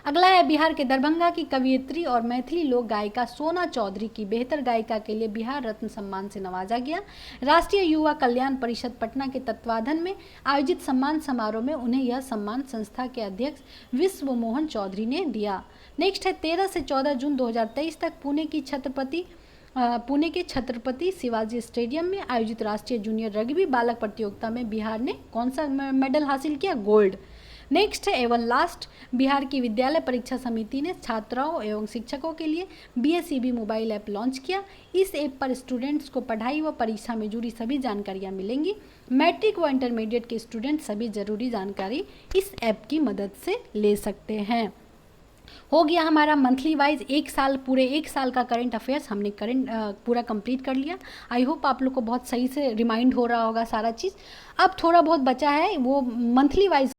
अगला है बिहार के दरभंगा की कवयित्री और मैथिली लोक गायिका सोना चौधरी की बेहतर गायिका के लिए बिहार रत्न सम्मान से नवाजा गया। राष्ट्रीय युवा कल्याण परिषद पटना के तत्वाधान में आयोजित सम्मान समारोह में उन्हें यह सम्मान संस्था के अध्यक्ष विश्व मोहन चौधरी ने दिया। नेक्स्ट है 13 से 14 जून 2023 तक पुणे के छत्रपति शिवाजी स्टेडियम में आयोजित राष्ट्रीय जूनियर रग्बी बालक प्रतियोगिता में बिहार ने कौन सा मेडल हासिल किया? गोल्ड। नेक्स्ट है एवं लास्ट, बिहार की विद्यालय परीक्षा समिति ने छात्राओं एवं शिक्षकों के लिए BSEB मोबाइल ऐप लॉन्च किया। इस ऐप पर स्टूडेंट्स को पढ़ाई व परीक्षा में जुड़ी सभी जानकारियां मिलेंगी। मैट्रिक व इंटरमीडिएट के स्टूडेंट सभी जरूरी जानकारी इस ऐप की मदद से ले सकते हैं। हो गया हमारा मंथली वाइज पूरे एक साल का करंट अफेयर्स हमने पूरा कंप्लीट कर लिया। आई होप आप लोग को बहुत सही से रिमाइंड हो रहा होगा सारा चीज़। अब थोड़ा बहुत बचा है, वो मंथली वाइज